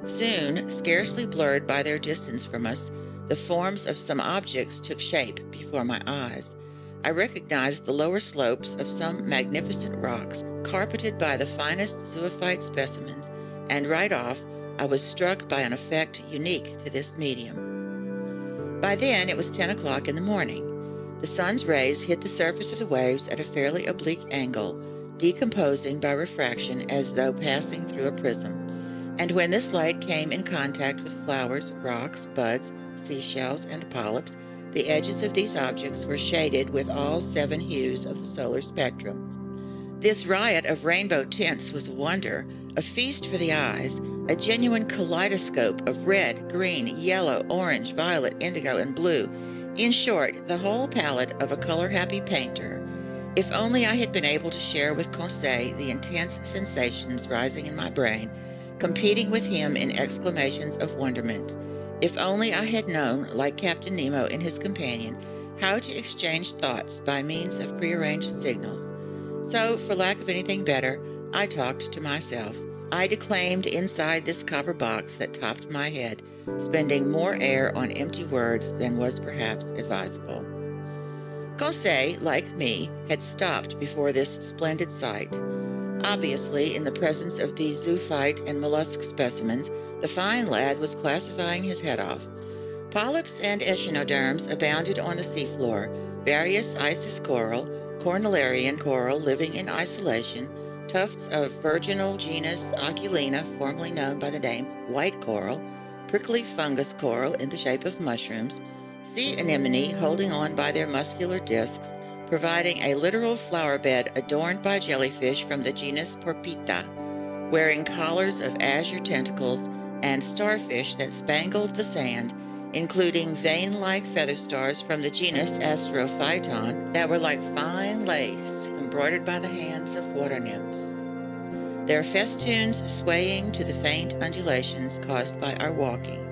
Soon, scarcely blurred by their distance from us, the forms of some objects took shape before my eyes. I recognized the lower slopes of some magnificent rocks, carpeted by the finest zoophyte specimens, and right off, I was struck by an effect unique to this medium. By then, it was 10 o'clock in the morning. The sun's rays hit the surface of the waves at a fairly oblique angle, decomposing by refraction as though passing through a prism. And when this light came in contact with flowers, rocks, buds, seashells, and polyps, the edges of these objects were shaded with all 7 hues of the solar spectrum. This riot of rainbow tints was a wonder, a feast for the eyes, a genuine kaleidoscope of red, green, yellow, orange, violet, indigo, and blue. In short, the whole palette of a color-happy painter. If only I had been able to share with Conseil the intense sensations rising in my brain, competing with him in exclamations of wonderment. If only I had known, like Captain Nemo and his companion, how to exchange thoughts by means of prearranged signals. So, for lack of anything better, I talked to myself. I declaimed inside this copper box that topped my head, spending more air on empty words than was perhaps advisable. Conseil, like me, had stopped before this splendid sight. Obviously, in the presence of these zoophyte and mollusk specimens, the fine lad was classifying his head off. Polyps and echinoderms abounded on the seafloor, various isis coral, cornellarian coral living in isolation, tufts of virginal genus Oculina, formerly known by the name white coral, prickly fungus coral in the shape of mushrooms, sea anemone holding on by their muscular discs, providing a literal flower bed adorned by jellyfish from the genus Porpita, wearing collars of azure tentacles, and starfish that spangled the sand, including vein-like feather stars from the genus Astrophyton that were like fine lace embroidered by the hands of water nymphs. Their festoons swaying to the faint undulations caused by our walking.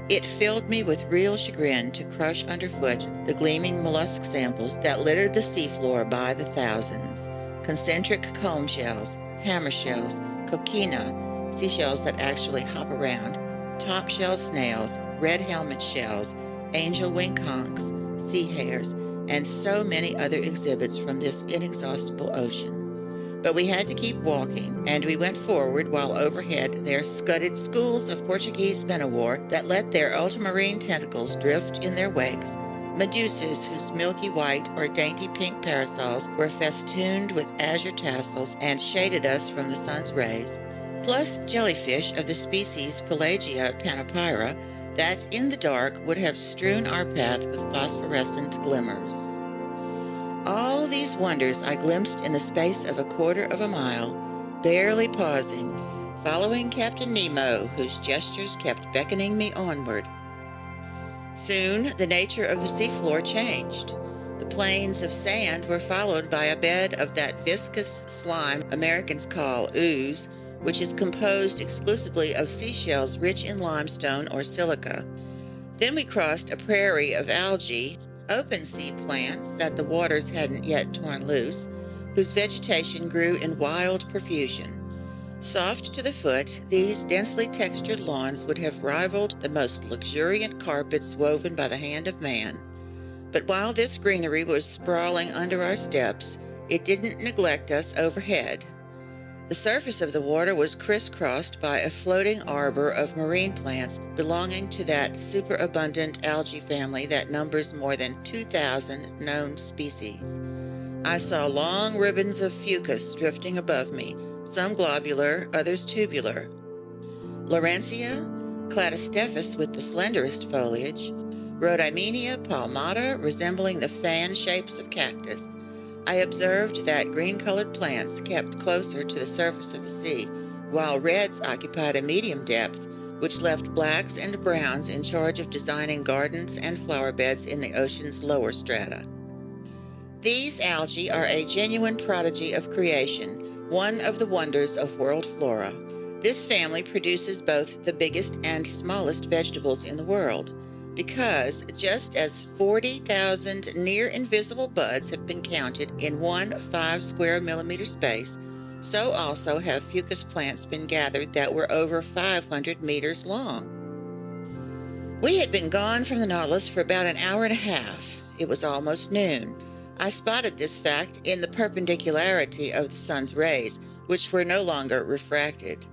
It filled me with real chagrin to crush underfoot the gleaming mollusk samples that littered the seafloor by the thousands. Concentric comb shells, hammer shells, coquina, seashells that actually hop around, top-shell snails, red helmet shells, angel wing conchs, sea hares, and so many other exhibits from this inexhaustible ocean. But we had to keep walking, and we went forward while overhead there scudded schools of Portuguese men-of-war that let their ultramarine tentacles drift in their wakes, medusas whose milky white or dainty pink parasols were festooned with azure tassels and shaded us from the sun's rays, plus jellyfish of the species Pelagia panopyra that in the dark would have strewn our path with phosphorescent glimmers. All these wonders I glimpsed in the space of a quarter of a mile, barely pausing, following Captain Nemo, whose gestures kept beckoning me onward. Soon the nature of the seafloor changed. The plains of sand were followed by a bed of that viscous slime Americans call ooze, which is composed exclusively of seashells rich in limestone or silica. Then we crossed a prairie of algae, open sea plants that the waters hadn't yet torn loose, whose vegetation grew in wild profusion. Soft to the foot, these densely textured lawns would have rivaled the most luxuriant carpets woven by the hand of man. But while this greenery was sprawling under our steps, it didn't neglect us overhead. The surface of the water was crisscrossed by a floating arbor of marine plants belonging to that superabundant algae family that numbers more than 2,000 known species. I saw long ribbons of fucus drifting above me, some globular, others tubular. Laurencia, Cladostephus with the slenderest foliage, Rhodymenia palmata resembling the fan shapes of cactus. I observed that green-colored plants kept closer to the surface of the sea, while reds occupied a medium depth, which left blacks and browns in charge of designing gardens and flower beds in the ocean's lower strata. These algae are a genuine prodigy of creation, one of the wonders of world flora. This family produces both the biggest and smallest vegetables in the world, because just as 40,000 near-invisible buds have been counted in one 5 square millimeter space, so also have fucus plants been gathered that were over 500 meters long. We had been gone from the Nautilus for about an hour and a half. It was almost noon. I spotted this fact in the perpendicularity of the sun's rays, which were no longer refracted.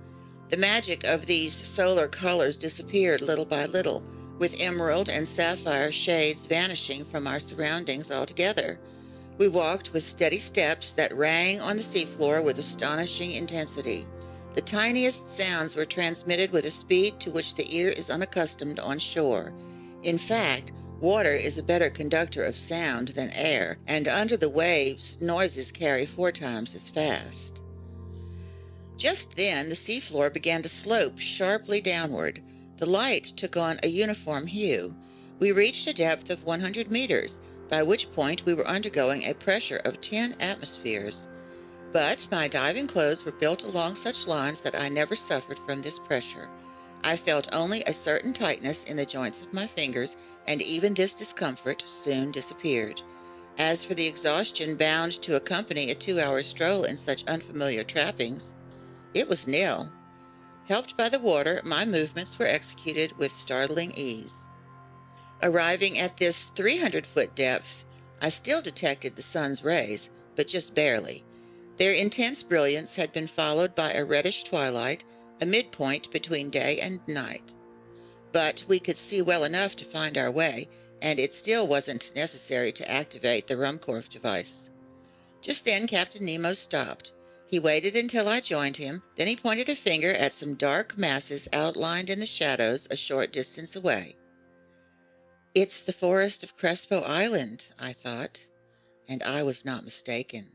The magic of these solar colors disappeared little by little, with emerald and sapphire shades vanishing from our surroundings altogether. We walked with steady steps that rang on the seafloor with astonishing intensity. The tiniest sounds were transmitted with a speed to which the ear is unaccustomed on shore. In fact, water is a better conductor of sound than air, and under the waves, noises carry 4 times as fast. Just then, the seafloor began to slope sharply downward. The light took on a uniform hue. We reached a depth of 100 meters, by which point we were undergoing a pressure of 10 atmospheres. But my diving clothes were built along such lines that I never suffered from this pressure. I felt only a certain tightness in the joints of my fingers, and even this discomfort soon disappeared. As for the exhaustion bound to accompany a 2-hour stroll in such unfamiliar trappings, it was nil. Helped by the water, my movements were executed with startling ease. Arriving at this 300-foot depth, I still detected the sun's rays, but just barely. Their intense brilliance had been followed by a reddish twilight, a midpoint between day and night. But we could see well enough to find our way, and it still wasn't necessary to activate the Ruhmkorff device. Just then Captain Nemo stopped. He waited until I joined him, then he pointed a finger at some dark masses outlined in the shadows a short distance away. "It's the forest of Crespo Island," I thought. and I was not mistaken.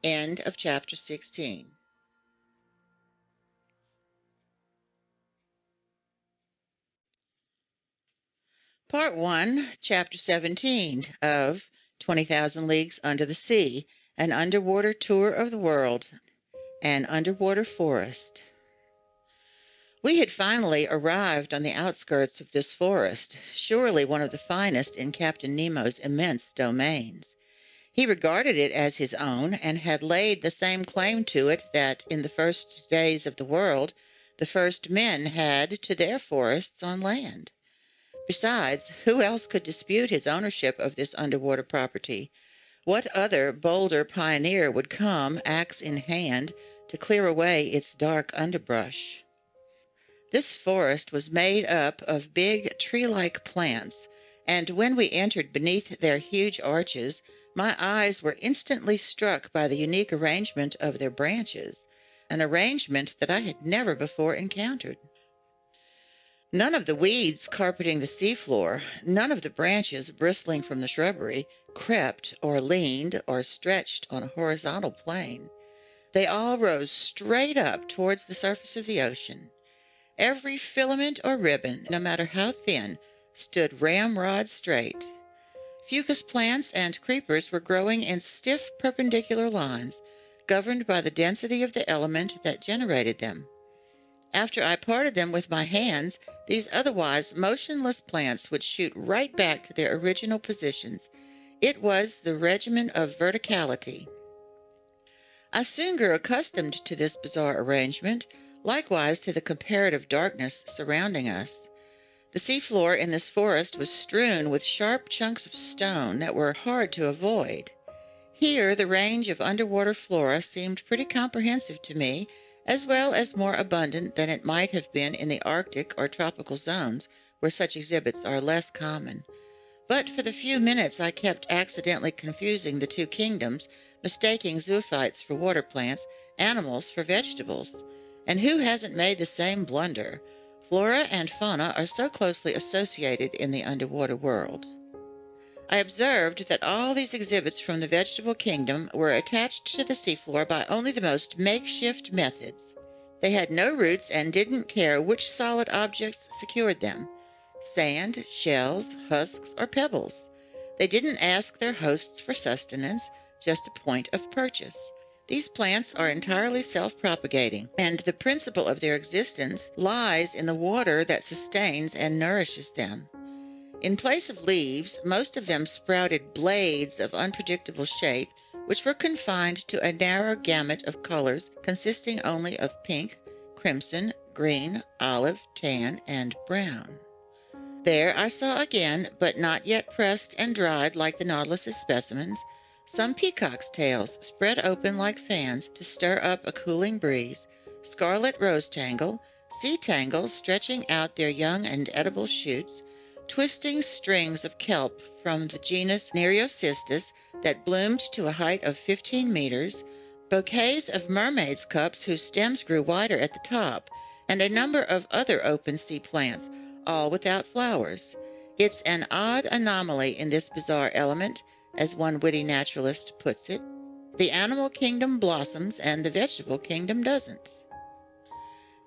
End of chapter 16. Part 1, Chapter 17 of 20,000 Leagues Under the Sea, an underwater tour of the world, an underwater forest. We had finally arrived on the outskirts of this forest, surely one of the finest in Captain Nemo's immense domains. He regarded it as his own and had laid the same claim to it that in the first days of the world the first men had to their forests on land. Besides, who else could dispute his ownership of this underwater property? What other bolder pioneer would come, axe in hand, to clear away its dark underbrush? This forest was made up of big tree-like plants, and when we entered beneath their huge arches, my eyes were instantly struck by the unique arrangement of their branches, an arrangement that I had never before encountered. None of the weeds carpeting the seafloor, none of the branches bristling from the shrubbery, crept or leaned or stretched on a horizontal plane. They all rose straight up towards the surface of the ocean. Every filament or ribbon, no matter how thin, stood ramrod straight. Fucus plants and creepers were growing in stiff perpendicular lines, governed by the density of the element that generated them. After I parted them with my hands, these otherwise motionless plants would shoot right back to their original positions. It was the regimen of verticality. I soon grew accustomed to this bizarre arrangement, likewise to the comparative darkness surrounding us. The seafloor in this forest was strewn with sharp chunks of stone that were hard to avoid. Here the range of underwater flora seemed pretty comprehensive to me, as well as more abundant than it might have been in the Arctic or tropical zones, where such exhibits are less common. But for the few minutes I kept accidentally confusing the two kingdoms, mistaking zoophytes for water plants, animals for vegetables. And who hasn't made the same blunder? Flora and fauna are so closely associated in the underwater world. I observed that all these exhibits from the vegetable kingdom were attached to the seafloor by only the most makeshift methods. They had no roots and didn't care which solid objects secured them: sand, shells, husks, or pebbles. They didn't ask their hosts for sustenance, just a point of purchase. These plants are entirely self-propagating, and the principle of their existence lies in the water that sustains and nourishes them. In place of leaves, most of them sprouted blades of unpredictable shape, which were confined to a narrow gamut of colors consisting only of pink, crimson, green, olive, tan, and brown. There I saw again, but not yet pressed and dried like the Nautilus's specimens, some peacock's tails spread open like fans to stir up a cooling breeze, scarlet rose tangle, sea tangles stretching out their young and edible shoots, twisting strings of kelp from the genus Nereocystis that bloomed to a height of 15 meters, bouquets of mermaids' cups whose stems grew wider at the top, and a number of other open sea plants, all without flowers. It's an odd anomaly in this bizarre element, as one witty naturalist puts it. The animal kingdom blossoms and the vegetable kingdom doesn't.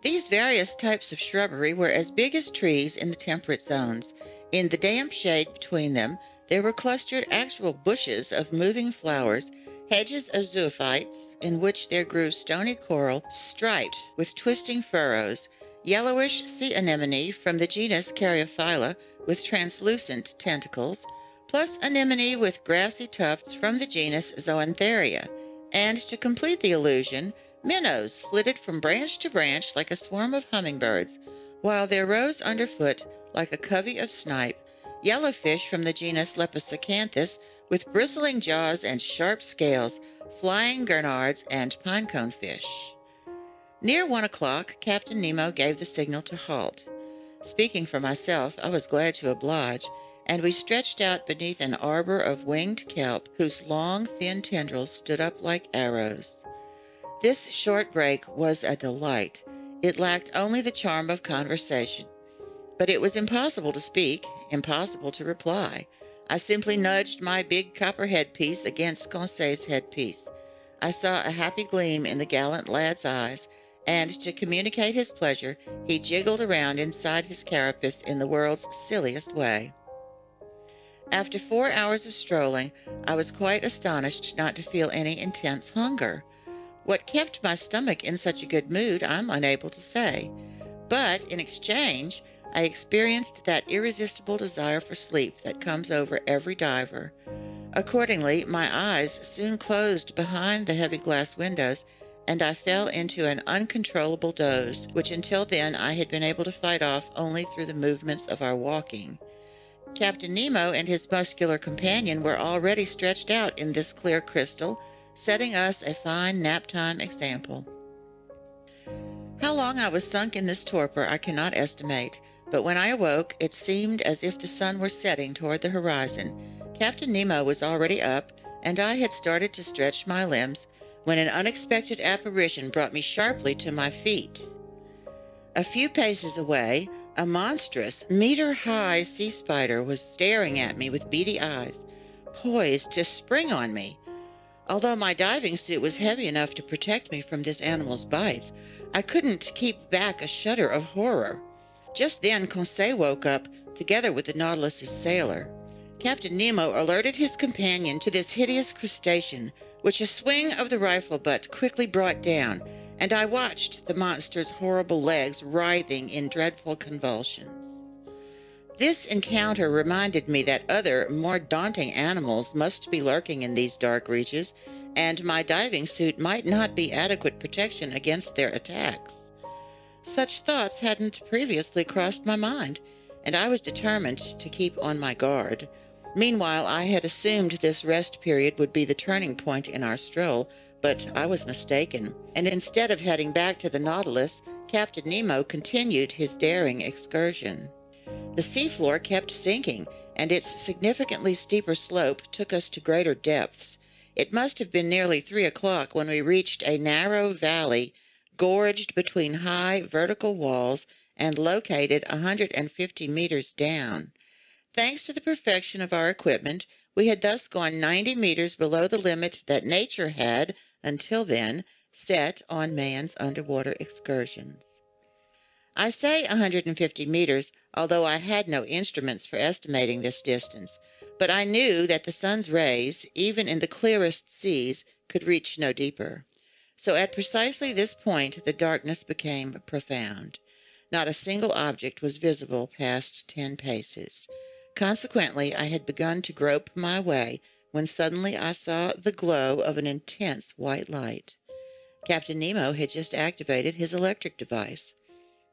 These various types of shrubbery were as big as trees in the temperate zones. In the damp shade between them, there were clustered actual bushes of moving flowers, hedges of zoophytes, in which there grew stony coral striped with twisting furrows, yellowish sea anemone from the genus Caryophylla with translucent tentacles, plus anemone with grassy tufts from the genus Zoantheria, and to complete the illusion, minnows flitted from branch to branch like a swarm of hummingbirds, while there rose underfoot, like a covey of snipe, yellowfish from the genus Lepisocanthus with bristling jaws and sharp scales, flying gurnards, and pinecone fish. Near 1 o'clock, Captain Nemo gave the signal to halt. Speaking for myself, I was glad to oblige, and we stretched out beneath an arbor of winged kelp whose long, thin tendrils stood up like arrows. This short break was a delight. It lacked only the charm of conversation. But it was impossible to speak, impossible to reply. I simply nudged my big copper headpiece against Conseil's headpiece. I saw a happy gleam in the gallant lad's eyes, and to communicate his pleasure, he jiggled around inside his carapace in the world's silliest way. After 4 hours of strolling, I was quite astonished not to feel any intense hunger. What kept my stomach in such a good mood, I'm unable to say. But in exchange, I experienced that irresistible desire for sleep that comes over every diver. Accordingly, my eyes soon closed behind the heavy glass windows, and I fell into an uncontrollable doze, which until then I had been able to fight off only through the movements of our walking. Captain Nemo and his muscular companion were already stretched out in this clear crystal, setting us a fine nap-time example. How long I was sunk in this torpor I cannot estimate, but when I awoke, it seemed as if the sun were setting toward the horizon. Captain Nemo was already up, and I had started to stretch my limbs, when an unexpected apparition brought me sharply to my feet. A few paces away, a monstrous, meter-high sea spider was staring at me with beady eyes, poised to spring on me. Although my diving suit was heavy enough to protect me from this animal's bites, I couldn't keep back a shudder of horror. Just then Conseil woke up, together with the Nautilus's sailor. Captain Nemo alerted his companion to this hideous crustacean, which a swing of the rifle butt quickly brought down, and I watched the monster's horrible legs writhing in dreadful convulsions. This encounter reminded me that other, more daunting animals must be lurking in these dark reaches, and my diving suit might not be adequate protection against their attacks. Such thoughts hadn't previously crossed my mind, and I was determined to keep on my guard. Meanwhile, I had assumed this rest period would be the turning point in our stroll, but I was mistaken, and instead of heading back to the Nautilus, Captain Nemo continued his daring excursion. The seafloor kept sinking, and its significantly steeper slope took us to greater depths. It must have been nearly 3 o'clock when we reached a narrow valley gorged between high vertical walls and located 150 meters down. Thanks to the perfection of our equipment, we had thus gone 90 meters below the limit that nature had, until then, set on man's underwater excursions. I say 150 meters, although I had no instruments for estimating this distance, but I knew that the sun's rays, even in the clearest seas, could reach no deeper. So at precisely this point the darkness became profound. Not a single object was visible past 10 paces. Consequently, I had begun to grope my way when suddenly I saw the glow of an intense white light. Captain Nemo had just activated his electric device.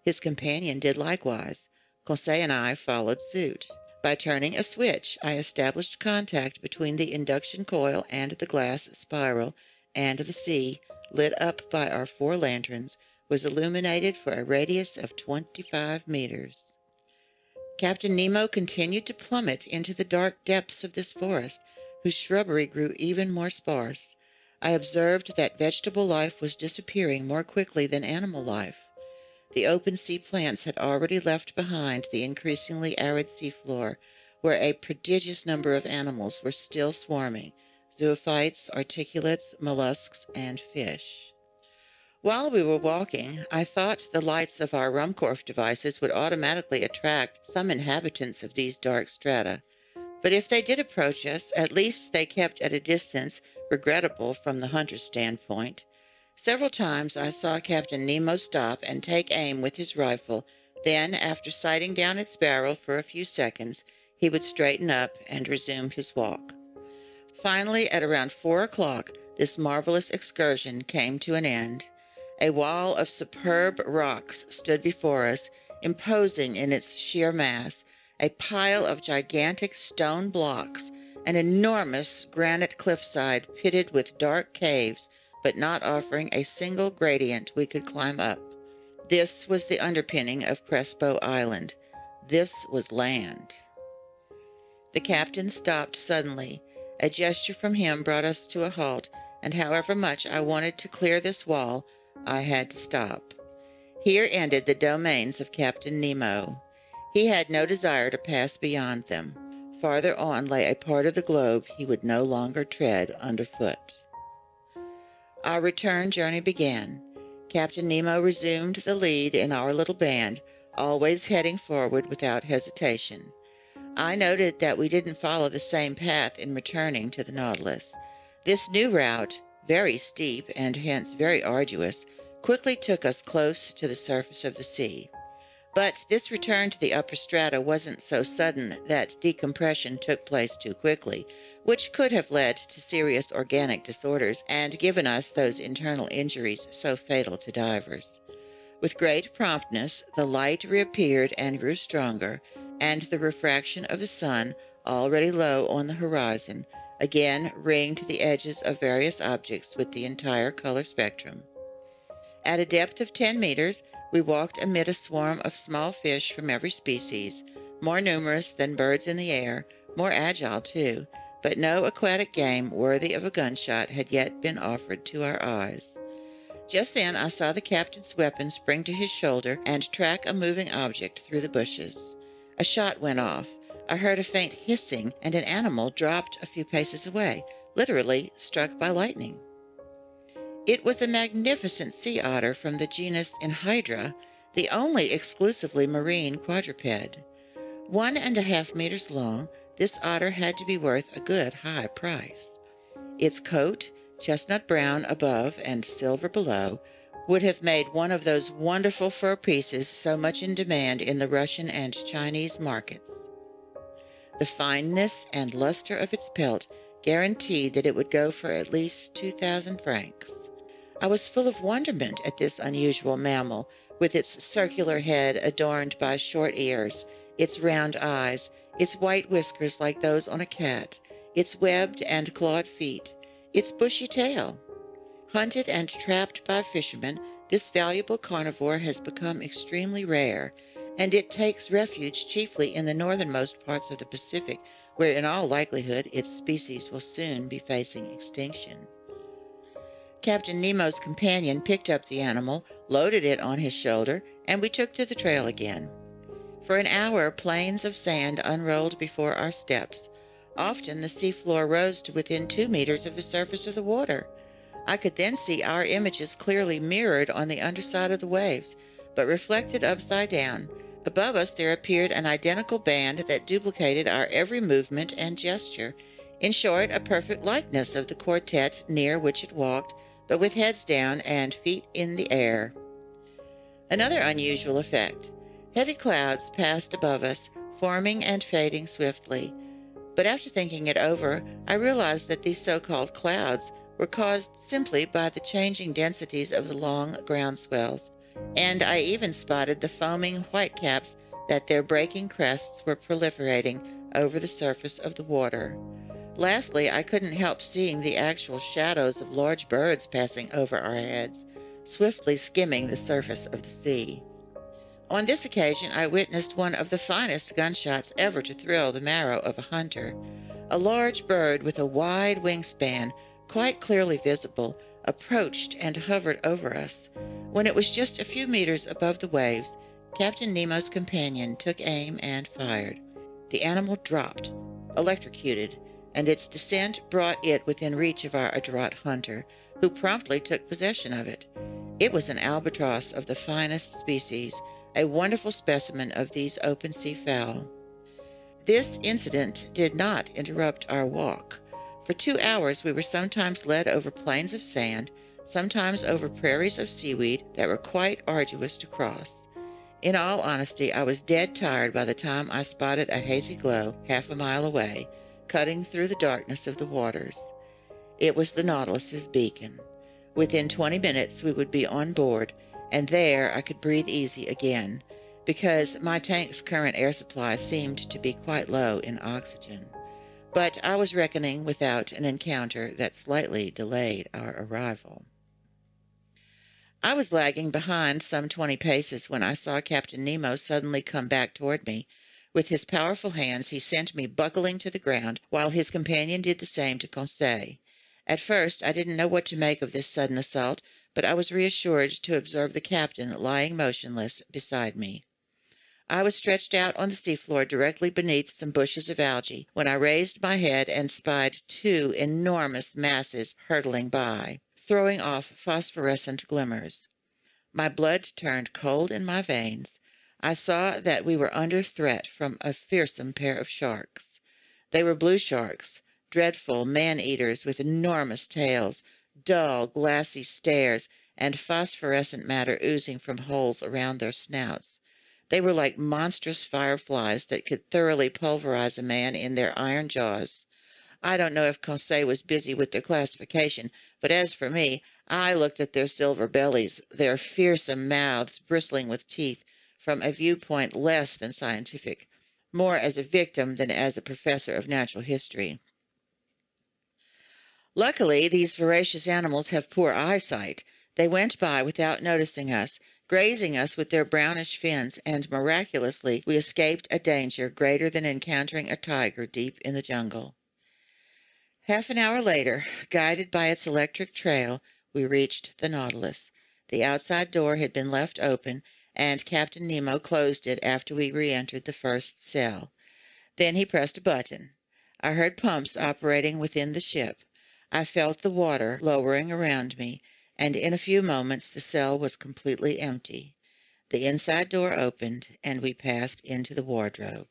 His companion did likewise. Conseil and I followed suit. By turning a switch, I established contact between the induction coil and the glass spiral, and the sea, lit up by our 4 lanterns, was illuminated for a radius of 25 meters. Captain Nemo continued to plummet into the dark depths of this forest, whose shrubbery grew even more sparse. I observed that vegetable life was disappearing more quickly than animal life. The open sea plants had already left behind the increasingly arid seafloor, where a prodigious number of animals were still swarming: zoophytes, articulates, mollusks, and fish. While we were walking, I thought the lights of our Ruhmkorff devices would automatically attract some inhabitants of these dark strata. But if they did approach us, at least they kept at a distance regrettable from the hunter's standpoint. Several times I saw Captain Nemo stop and take aim with his rifle. Then, after sighting down its barrel for a few seconds, he would straighten up and resume his walk. Finally, at around 4 o'clock, this marvelous excursion came to an end. A wall of superb rocks stood before us, imposing in its sheer mass, a pile of gigantic stone blocks, an enormous granite cliffside pitted with dark caves, but not offering a single gradient we could climb up. This was the underpinning of Crespo Island. This was land. The captain stopped suddenly. A gesture from him brought us to a halt, and however much I wanted to clear this wall, I had to stop. Here ended the domains of Captain Nemo. He had no desire to pass beyond them. Farther on lay a part of the globe he would no longer tread underfoot. Our return journey began. Captain Nemo resumed the lead in our little band, always heading forward without hesitation. I noted that we didn't follow the same path in returning to the Nautilus. This new route, very steep and hence very arduous, quickly took us close to the surface of the sea. But this return to the upper strata wasn't so sudden that decompression took place too quickly, which could have led to serious organic disorders and given us those internal injuries so fatal to divers. With great promptness, the light reappeared and grew stronger, and the refraction of the sun, already low on the horizon, again ringed the edges of various objects with the entire color spectrum. At a depth of 10 meters, we walked amid a swarm of small fish from every species, more numerous than birds in the air, more agile too, but no aquatic game worthy of a gunshot had yet been offered to our eyes. Just then I saw the captain's weapon spring to his shoulder and track a moving object through the bushes. A shot went off. I heard a faint hissing, and an animal dropped a few paces away, literally struck by lightning. It was a magnificent sea otter from the genus Enhydra, the only exclusively marine quadruped. 1.5 meters long, this otter had to be worth a good high price. Its coat, chestnut brown above and silver below, would have made one of those wonderful fur pieces so much in demand in the Russian and Chinese markets. The fineness and luster of its pelt guaranteed that it would go for at least 2,000 francs. I was full of wonderment at this unusual mammal, with its circular head adorned by short ears, its round eyes, its white whiskers like those on a cat, its webbed and clawed feet, its bushy tail. Hunted and trapped by fishermen, this valuable carnivore has become extremely rare, and it takes refuge chiefly in the northernmost parts of the Pacific, where in all likelihood its species will soon be facing extinction. Captain Nemo's companion picked up the animal, loaded it on his shoulder, and we took to the trail again. For an hour, plains of sand unrolled before our steps. Often the seafloor rose to within 2 meters of the surface of the water. I could then see our images clearly mirrored on the underside of the waves, but reflected upside down. Above us there appeared an identical band that duplicated our every movement and gesture. In short, a perfect likeness of the quartet near which it walked, but with heads down and feet in the air. Another unusual effect. Heavy clouds passed above us, forming and fading swiftly. But after thinking it over, I realized that these so-called clouds were caused simply by the changing densities of the long ground swells, and I even spotted the foaming whitecaps that their breaking crests were proliferating over the surface of the water. Lastly, I couldn't help seeing the actual shadows of large birds passing over our heads, swiftly skimming the surface of the sea. On this occasion, I witnessed one of the finest gunshots ever to thrill the marrow of a hunter. A large bird with a wide wingspan, quite clearly visible, approached and hovered over us. When it was just a few meters above the waves, Captain Nemo's companion took aim and fired. The animal dropped, electrocuted, and its descent brought it within reach of our adroit hunter, who promptly took possession of it. It was an albatross of the finest species, a wonderful specimen of these open-sea fowl. This incident did not interrupt our walk. For 2 hours we were sometimes led over plains of sand, sometimes over prairies of seaweed that were quite arduous to cross. In all honesty, I was dead tired by the time I spotted a hazy glow half a mile away, cutting through the darkness of the waters. It was the Nautilus's beacon. Within 20 minutes we would be on board, and there I could breathe easy again, because my tank's current air supply seemed to be quite low in oxygen. But I was reckoning without an encounter that slightly delayed our arrival. I was lagging behind some 20 paces when I saw Captain Nemo suddenly come back toward me. With his powerful hands he sent me buckling to the ground, while his companion did the same to Conseil. At first I didn't know what to make of this sudden assault, but I was reassured to observe the captain lying motionless beside me. I was stretched out on the seafloor directly beneath some bushes of algae when I raised my head and spied two enormous masses hurtling by, throwing off phosphorescent glimmers. My blood turned cold in my veins. I saw that we were under threat from a fearsome pair of sharks. They were blue sharks, dreadful man-eaters with enormous tails, dull, glassy stares, and phosphorescent matter oozing from holes around their snouts. They were like monstrous fireflies that could thoroughly pulverize a man in their iron jaws. I don't know if Conseil was busy with their classification, but as for me, I looked at their silver bellies, their fearsome mouths bristling with teeth, from a viewpoint less than scientific, more as a victim than as a professor of natural history. Luckily, these voracious animals have poor eyesight. They went by without noticing us, grazing us with their brownish fins, and miraculously we escaped a danger greater than encountering a tiger deep in the jungle. Half an hour later, guided by its electric trail, we reached the Nautilus. The outside door had been left open, and Captain Nemo closed it after we re-entered the first cell. Then he pressed a button. I heard pumps operating within the ship. I felt the water lowering around me, and in a few moments the cell was completely empty. The inside door opened, and we passed into the wardrobe.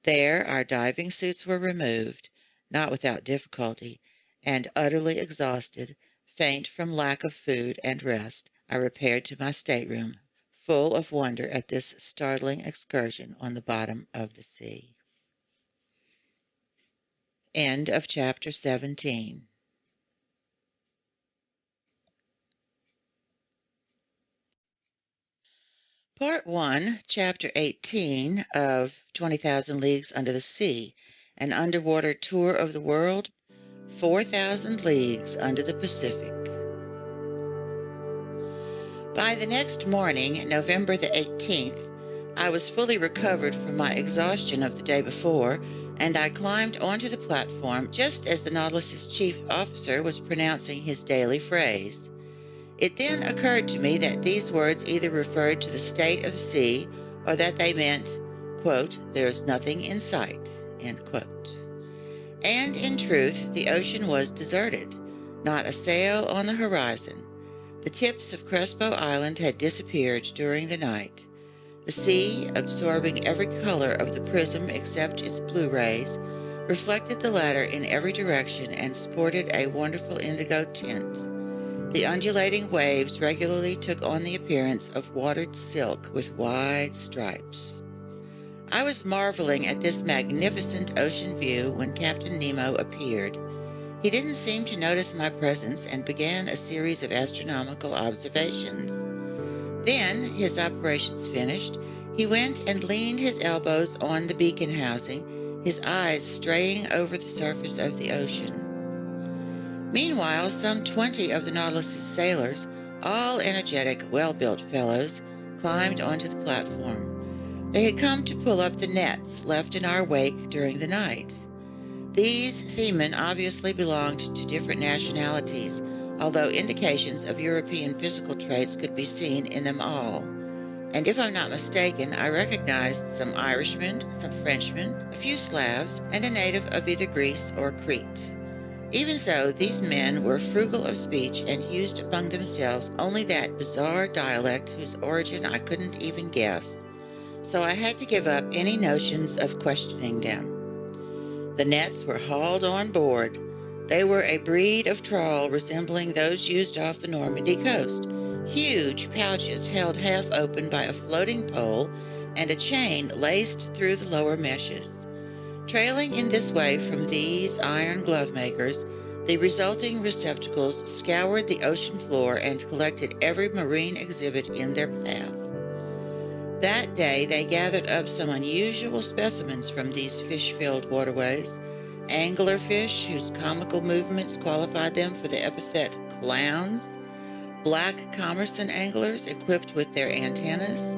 There our diving suits were removed, not without difficulty, and utterly exhausted, faint from lack of food and rest, I repaired to my stateroom, full of wonder at this startling excursion on the bottom of the sea. End of chapter 17. Part 1, Chapter 18 of 20,000 Leagues Under the Sea, an underwater tour of the world, 4,000 leagues under the Pacific. By the next morning, November the 18th, I was fully recovered from my exhaustion of the day before, and I climbed onto the platform just as the Nautilus's chief officer was pronouncing his daily phrase. It then occurred to me that these words either referred to the state of the sea or that they meant, quote, "There's nothing in sight," end quote. And in truth, the ocean was deserted, not a sail on the horizon. The tips of Crespo Island had disappeared during the night. The sea, absorbing every color of the prism except its blue rays, reflected the latter in every direction and sported a wonderful indigo tint. The undulating waves regularly took on the appearance of watered silk with wide stripes. I was marveling at this magnificent ocean view when Captain Nemo appeared. He didn't seem to notice my presence and began a series of astronomical observations. Then, his operations finished, he went and leaned his elbows on the beacon housing, his eyes straying over the surface of the ocean. Meanwhile, some 20 of the Nautilus's sailors, all energetic, well-built fellows, climbed onto the platform. They had come to pull up the nets left in our wake during the night. These seamen obviously belonged to different nationalities, although indications of European physical traits could be seen in them all. And if I'm not mistaken, I recognized some Irishmen, some Frenchmen, a few Slavs, and a native of either Greece or Crete. Even so, these men were frugal of speech and used among themselves only that bizarre dialect whose origin I couldn't even guess, so I had to give up any notions of questioning them. The nets were hauled on board. They were a breed of trawl resembling those used off the Normandy coast, huge pouches held half open by a floating pole and a chain laced through the lower meshes. Trailing in this way from these iron glove makers, the resulting receptacles scoured the ocean floor and collected every marine exhibit in their path. That day they gathered up some unusual specimens from these fish-filled waterways, anglerfish whose comical movements qualified them for the epithet clowns, black commerson anglers equipped with their antennas,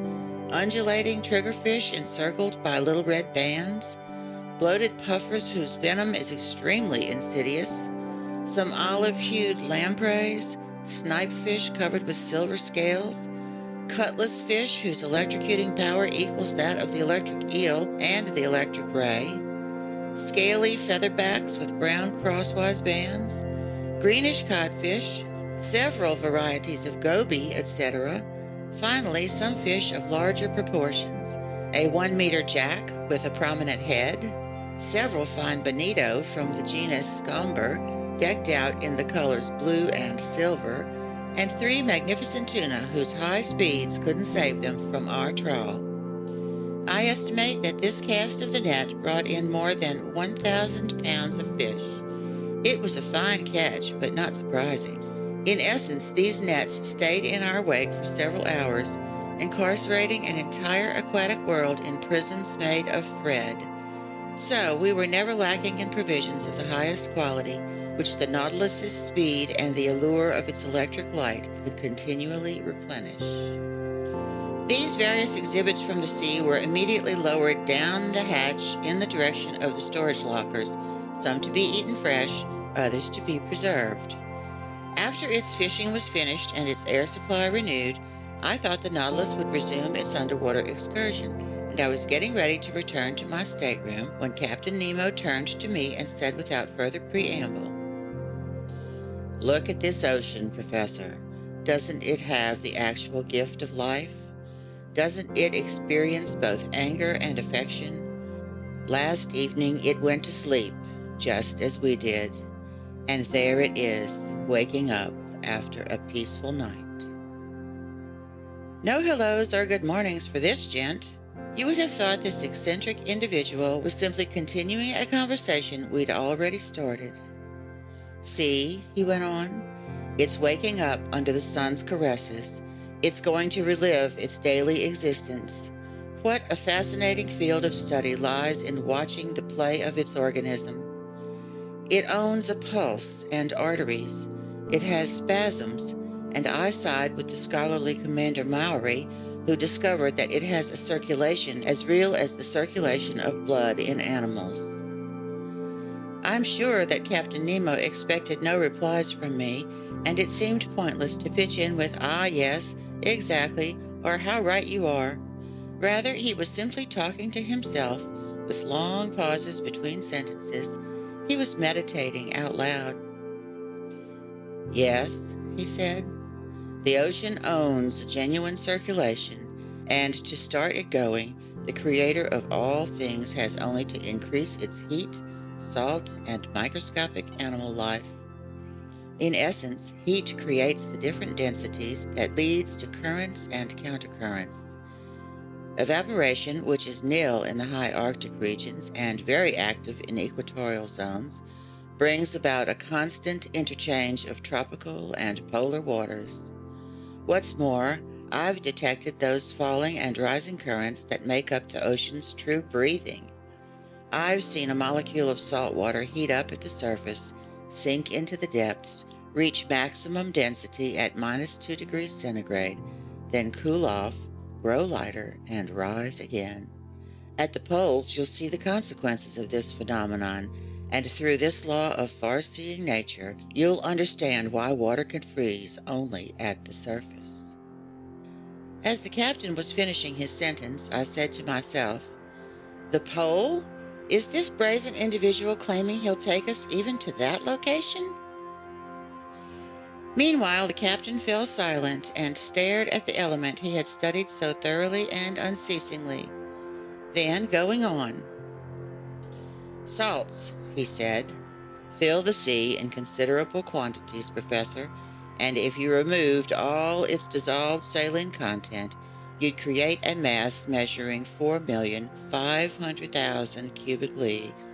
undulating triggerfish encircled by little red bands, bloated puffers whose venom is extremely insidious, some olive-hued lampreys, snipefish covered with silver scales, cutlass fish whose electrocuting power equals that of the electric eel and the electric ray, scaly featherbacks with brown crosswise bands, greenish codfish, several varieties of goby, etc. Finally, some fish of larger proportions, a 1-meter jack with a prominent head, several fine bonito from the genus Scomber, decked out in the colors blue and silver, and 3 magnificent tuna whose high speeds couldn't save them from our trawl. I estimate that this cast of the net brought in more than 1,000 pounds of fish. It was a fine catch, but not surprising. In essence, these nets stayed in our wake for several hours, incarcerating an entire aquatic world in prisons made of thread. So we were never lacking in provisions of the highest quality, which the Nautilus's speed and the allure of its electric light could continually replenish. These various exhibits from the sea were immediately lowered down the hatch in the direction of the storage lockers, some to be eaten fresh, others to be preserved. After its fishing was finished and its air supply renewed, I thought the Nautilus would resume its underwater excursion, and I was getting ready to return to my stateroom when Captain Nemo turned to me and said without further preamble, "Look at this ocean, Professor. Doesn't it have the actual gift of life? Doesn't it experience both anger and affection? Last evening it went to sleep, just as we did, and there it is, waking up after a peaceful night." No hellos or good mornings for this gent. You would have thought this eccentric individual was simply continuing a conversation we'd already started. "See," he went on, "it's waking up under the sun's caresses. It's going to relive its daily existence. What a fascinating field of study lies in watching the play of its organism. It owns a pulse and arteries. It has spasms, and I side with the scholarly Commander Maury, who discovered that it has a circulation as real as the circulation of blood in animals." I'm sure that Captain Nemo expected no replies from me, and it seemed pointless to pitch in with "Ah, yes, exactly," or "How right you are." Rather, he was simply talking to himself, with long pauses between sentences. He was meditating out loud. "Yes," he said, "the ocean owns genuine circulation, and to start it going, the Creator of all things has only to increase its heat, salt, and microscopic animal life. In essence, heat creates the different densities that leads to currents and countercurrents. Evaporation, which is nil in the high Arctic regions and very active in equatorial zones, brings about a constant interchange of tropical and polar waters. What's more, I've detected those falling and rising currents that make up the ocean's true breathing. I've seen a molecule of salt water heat up at the surface, sink into the depths, reach maximum density at -2 degrees centigrade, then cool off, grow lighter, and rise again. At the poles, you'll see the consequences of this phenomenon, and through this law of far-seeing nature, you'll understand why water can freeze only at the surface." As the captain was finishing his sentence, I said to myself, "The pole? Is this brazen individual claiming he'll take us even to that location?" Meanwhile, the captain fell silent and stared at the element he had studied so thoroughly and unceasingly. Then, going on, "Salts," he said, "fill the sea in considerable quantities, Professor, and if you removed all its dissolved saline content, you'd create a mass measuring 4,500,000 cubic leagues,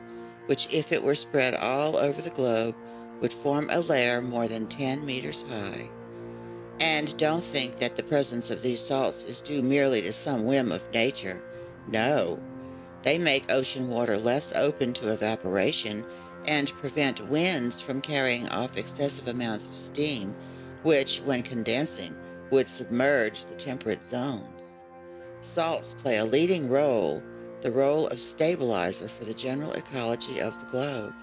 which, if it were spread all over the globe, would form a layer more than 10 meters high. And don't think that the presence of these salts is due merely to some whim of nature. No, they make ocean water less open to evaporation and prevent winds from carrying off excessive amounts of steam, which, when condensing, would submerge the temperate zones. Salts play a leading role, the role of stabilizer for the general ecology of the globe."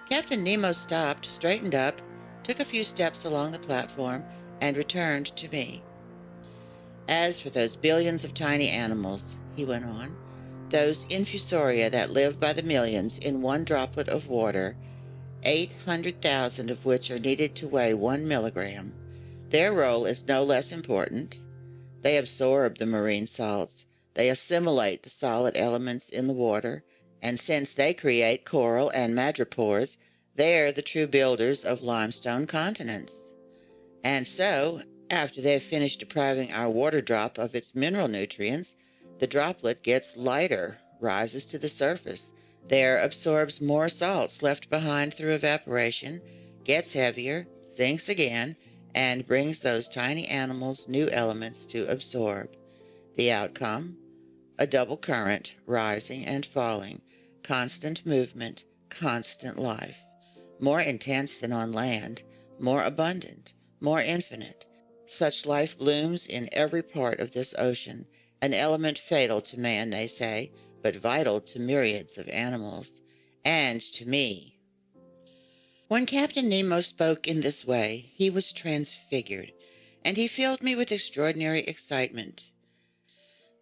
Captain Nemo stopped, straightened up, took a few steps along the platform, and returned to me. As for those billions of tiny animals, he went on, those infusoria that live by the millions in one droplet of water, 800,000 of which are needed to weigh 1 milligram, their role is no less important. They absorb the marine salts, they assimilate the solid elements in the water, and since they create coral and madrepores, they're the true builders of limestone continents. And so, after they've finished depriving our water drop of its mineral nutrients, the droplet gets lighter, rises to the surface, there absorbs more salts left behind through evaporation, gets heavier, sinks again, and brings those tiny animals new elements to absorb. The outcome? A double current, rising and falling, constant movement, constant life, more intense than on land, more abundant, more infinite. Such life blooms in every part of this ocean, an element fatal to man, they say, but vital to myriads of animals, and to me. When Captain Nemo spoke in this way, he was transfigured, and he filled me with extraordinary excitement.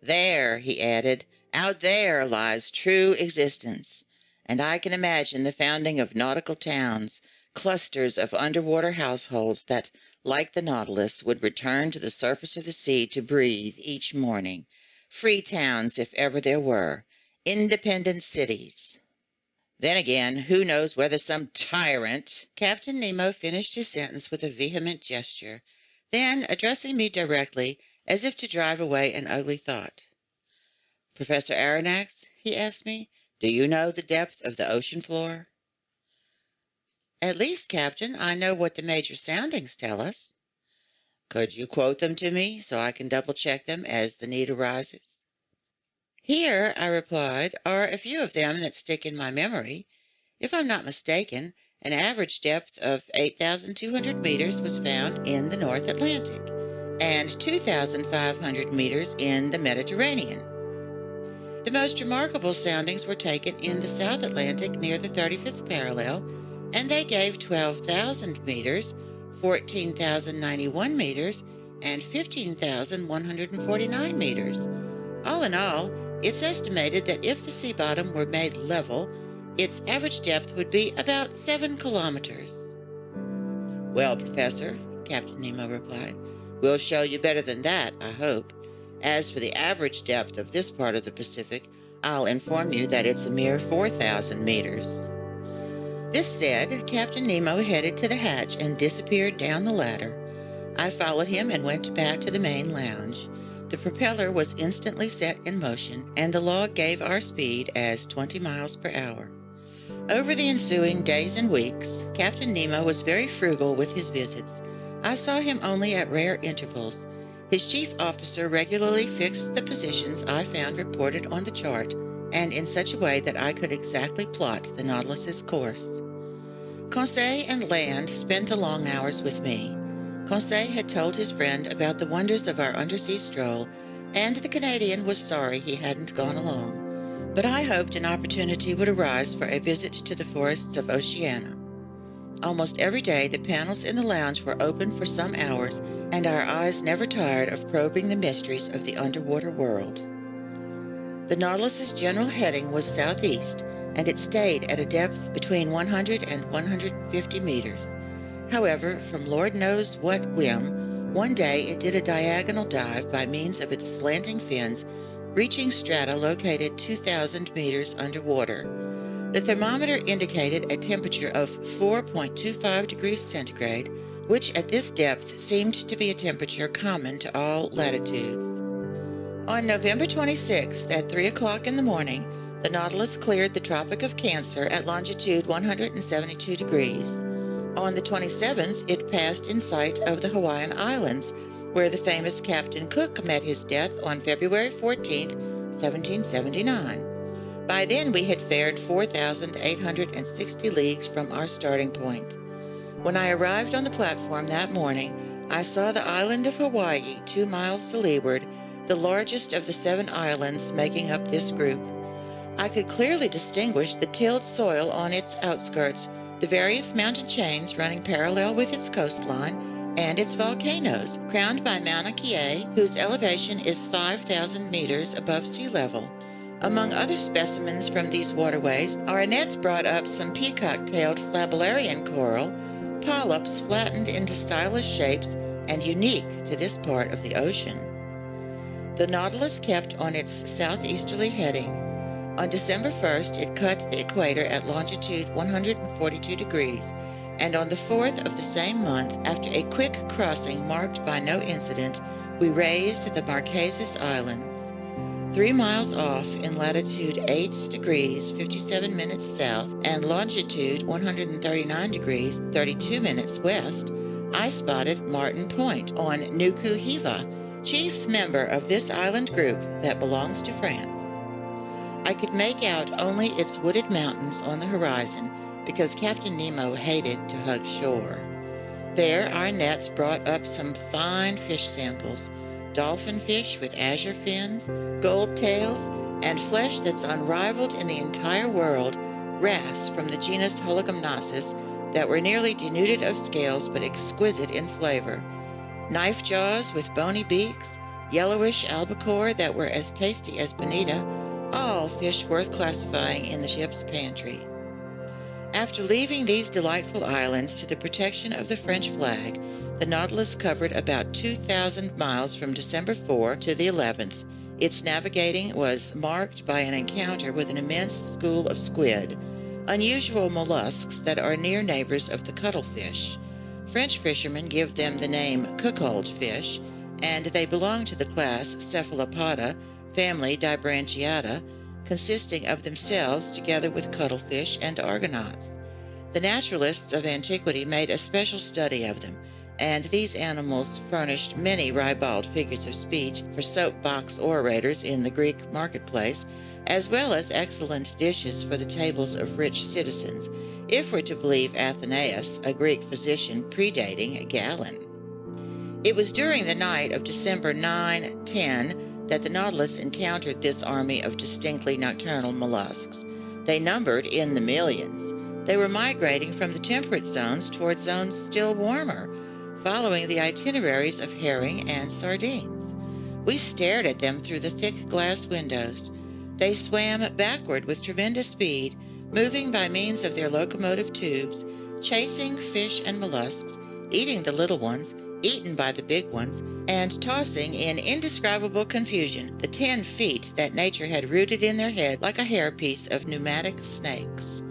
There, he added, out there lies true existence, and I can imagine the founding of nautical towns, clusters of underwater households that, like the Nautilus, would return to the surface of the sea to breathe each morning. Free towns, if ever there were. Independent cities. Then again, who knows whether some tyrant— Captain Nemo finished his sentence with a vehement gesture. Then, addressing me directly, as if to drive away an ugly thought, "Professor Aronnax," he asked me, "do you know the depth of the ocean floor?" "At least, Captain, I know what the major soundings tell us." "Could you quote them to me, so I can double-check them as the need arises?" "Here," I replied, "are a few of them that stick in my memory. If I'm not mistaken, an average depth of 8,200 meters was found in the North Atlantic, and 2,500 meters in the Mediterranean. The most remarkable soundings were taken in the South Atlantic near the 35th parallel, and they gave 12,000 meters, 14,091 meters, and 15,149 meters. All in all, it's estimated that if the sea bottom were made level, its average depth would be about 7 kilometers. "Well, Professor," Captain Nemo replied, "we'll show you better than that, I hope. As for the average depth of this part of the Pacific, I'll inform you that it's a mere 4,000 meters." This said, Captain Nemo headed to the hatch and disappeared down the ladder. I followed him and went back to the main lounge. The propeller was instantly set in motion, and the log gave our speed as 20 miles per hour. Over the ensuing days and weeks, Captain Nemo was very frugal with his visits. I saw him only at rare intervals. His chief officer regularly fixed the positions I found reported on the chart, and in such a way that I could exactly plot the Nautilus's course. Conseil and Land spent the long hours with me. Conseil had told his friend about the wonders of our undersea stroll, and the Canadian was sorry he hadn't gone along. But I hoped an opportunity would arise for a visit to the forests of Oceania. Almost every day the panels in the lounge were open for some hours, and our eyes never tired of probing the mysteries of the underwater world. The Nautilus's general heading was southeast, and it stayed at a depth between 100 and 150 meters. However, from Lord knows what whim, one day it did a diagonal dive by means of its slanting fins, reaching strata located 2,000 meters underwater. The thermometer indicated a temperature of 4.25 degrees centigrade, which at this depth seemed to be a temperature common to all latitudes. On November 26th, at 3 o'clock in the morning, the Nautilus cleared the Tropic of Cancer at longitude 172 degrees. On the 27th, it passed in sight of the Hawaiian Islands, where the famous Captain Cook met his death on February 14, 1779. By then we had fared 4,860 leagues from our starting point. When I arrived on the platform that morning, I saw the island of Hawaii 2 miles to leeward, the largest of the 7 islands making up this group. I could clearly distinguish the tilled soil on its outskirts, the various mountain chains running parallel with its coastline, and its volcanoes, crowned by Mauna Kea, whose elevation is 5,000 meters above sea level. Among other specimens from these waterways, our nets brought up some peacock-tailed flabellarian coral, polyps flattened into stylish shapes and unique to this part of the ocean. The Nautilus kept on its southeasterly heading. On December 1st, it cut the equator at longitude 142 degrees, and on the 4th of the same month, after a quick crossing marked by no incident, we raised the Marquesas Islands. 3 miles off, in latitude 8 degrees 57 minutes south and longitude 139 degrees 32 minutes west, I spotted Martin Point on Nuku Hiva, chief member of this island group that belongs to France. I could make out only its wooded mountains on the horizon because Captain Nemo hated to hug shore. There our nets brought up some fine fish samples, dolphin fish with azure fins, gold tails, and flesh that's unrivaled in the entire world, wrasse from the genus Hologymnosus that were nearly denuded of scales but exquisite in flavor, knife jaws with bony beaks, yellowish albacore that were as tasty as bonita, all fish worth classifying in the ship's pantry. After leaving these delightful islands to the protection of the French flag, the Nautilus covered about 2,000 miles from December 4 to the 11th. Its navigating was marked by an encounter with an immense school of squid, unusual mollusks that are near neighbors of the cuttlefish. French fishermen give them the name cuckold fish, and they belong to the class Cephalopoda, family Dibranchiata, consisting of themselves together with cuttlefish and argonauts. The naturalists of antiquity made a special study of them, and these animals furnished many ribald figures of speech for soapbox orators in the Greek marketplace, as well as excellent dishes for the tables of rich citizens, if we're to believe Athenaeus, a Greek physician predating Galen. It was during the night of December 9-10 that the Nautilus encountered this army of distinctly nocturnal mollusks. They numbered in the millions. They were migrating from the temperate zones toward zones still warmer, following the itineraries of herring and sardines. We stared at them through the thick glass windows. They swam backward with tremendous speed, moving by means of their locomotive tubes, chasing fish and mollusks, eating the little ones, eaten by the big ones, and tossing in indescribable confusion the 10 feet that nature had rooted in their head like a hairpiece of pneumatic snakes.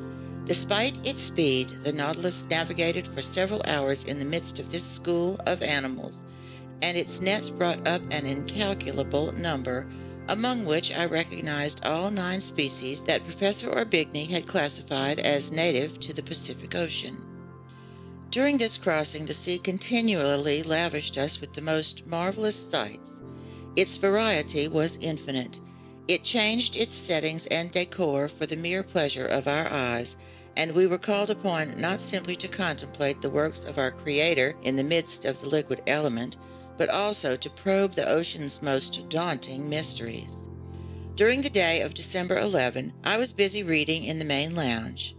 Despite its speed, the Nautilus navigated for several hours in the midst of this school of animals, and its nets brought up an incalculable number, among which I recognized all 9 species that Professor Orbigny had classified as native to the Pacific Ocean. During this crossing, the sea continually lavished us with the most marvelous sights. Its variety was infinite. It changed its settings and decor for the mere pleasure of our eyes, and we were called upon not simply to contemplate the works of our Creator in the midst of the liquid element, but also to probe the ocean's most daunting mysteries. During the day of December 11, I was busy reading in the main lounge.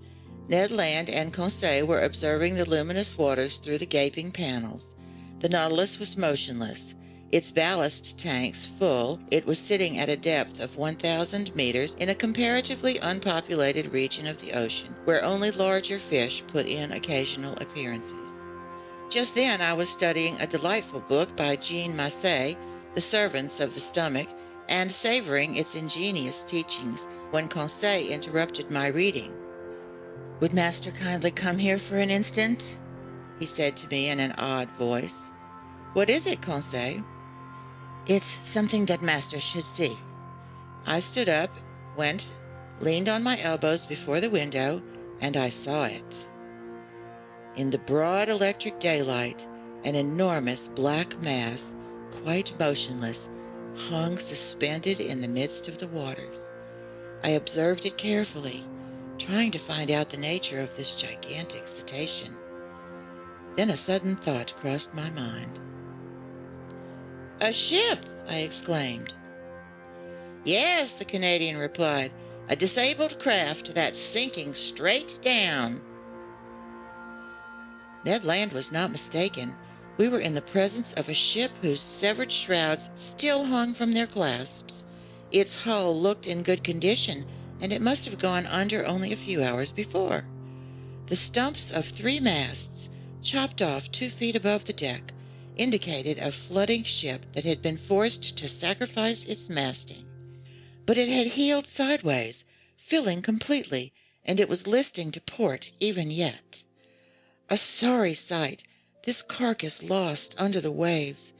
Ned Land and Conseil were observing the luminous waters through the gaping panels. The Nautilus was motionless. Its ballast tanks full, it was sitting at a depth of 1,000 meters in a comparatively unpopulated region of the ocean, where only larger fish put in occasional appearances. Just then I was studying a delightful book by Jean Massé, The Servants of the Stomach, and savoring its ingenious teachings, when Conseil interrupted my reading. "Would Master kindly come here for an instant?" he said to me in an odd voice. "What is it, Conseil?" "It's something that Master should see." I stood up, went, leaned on my elbows before the window, and I saw it. In the broad electric daylight, an enormous black mass, quite motionless, hung suspended in the midst of the waters. I observed it carefully, trying to find out the nature of this gigantic cetacean. Then a sudden thought crossed my mind. "A ship!" I exclaimed. "Yes," the Canadian replied, "a disabled craft that's sinking straight down." Ned Land was not mistaken. We were in the presence of a ship whose severed shrouds still hung from their clasps. Its hull looked in good condition, and it must have gone under only a few hours before. The stumps of 3 masts, chopped off 2 feet above the deck, indicated a flooding ship that had been forced to sacrifice its masting. But it had heeled sideways, filling completely, and it was listing to port even yet. A sorry sight, this carcass lost under the waves,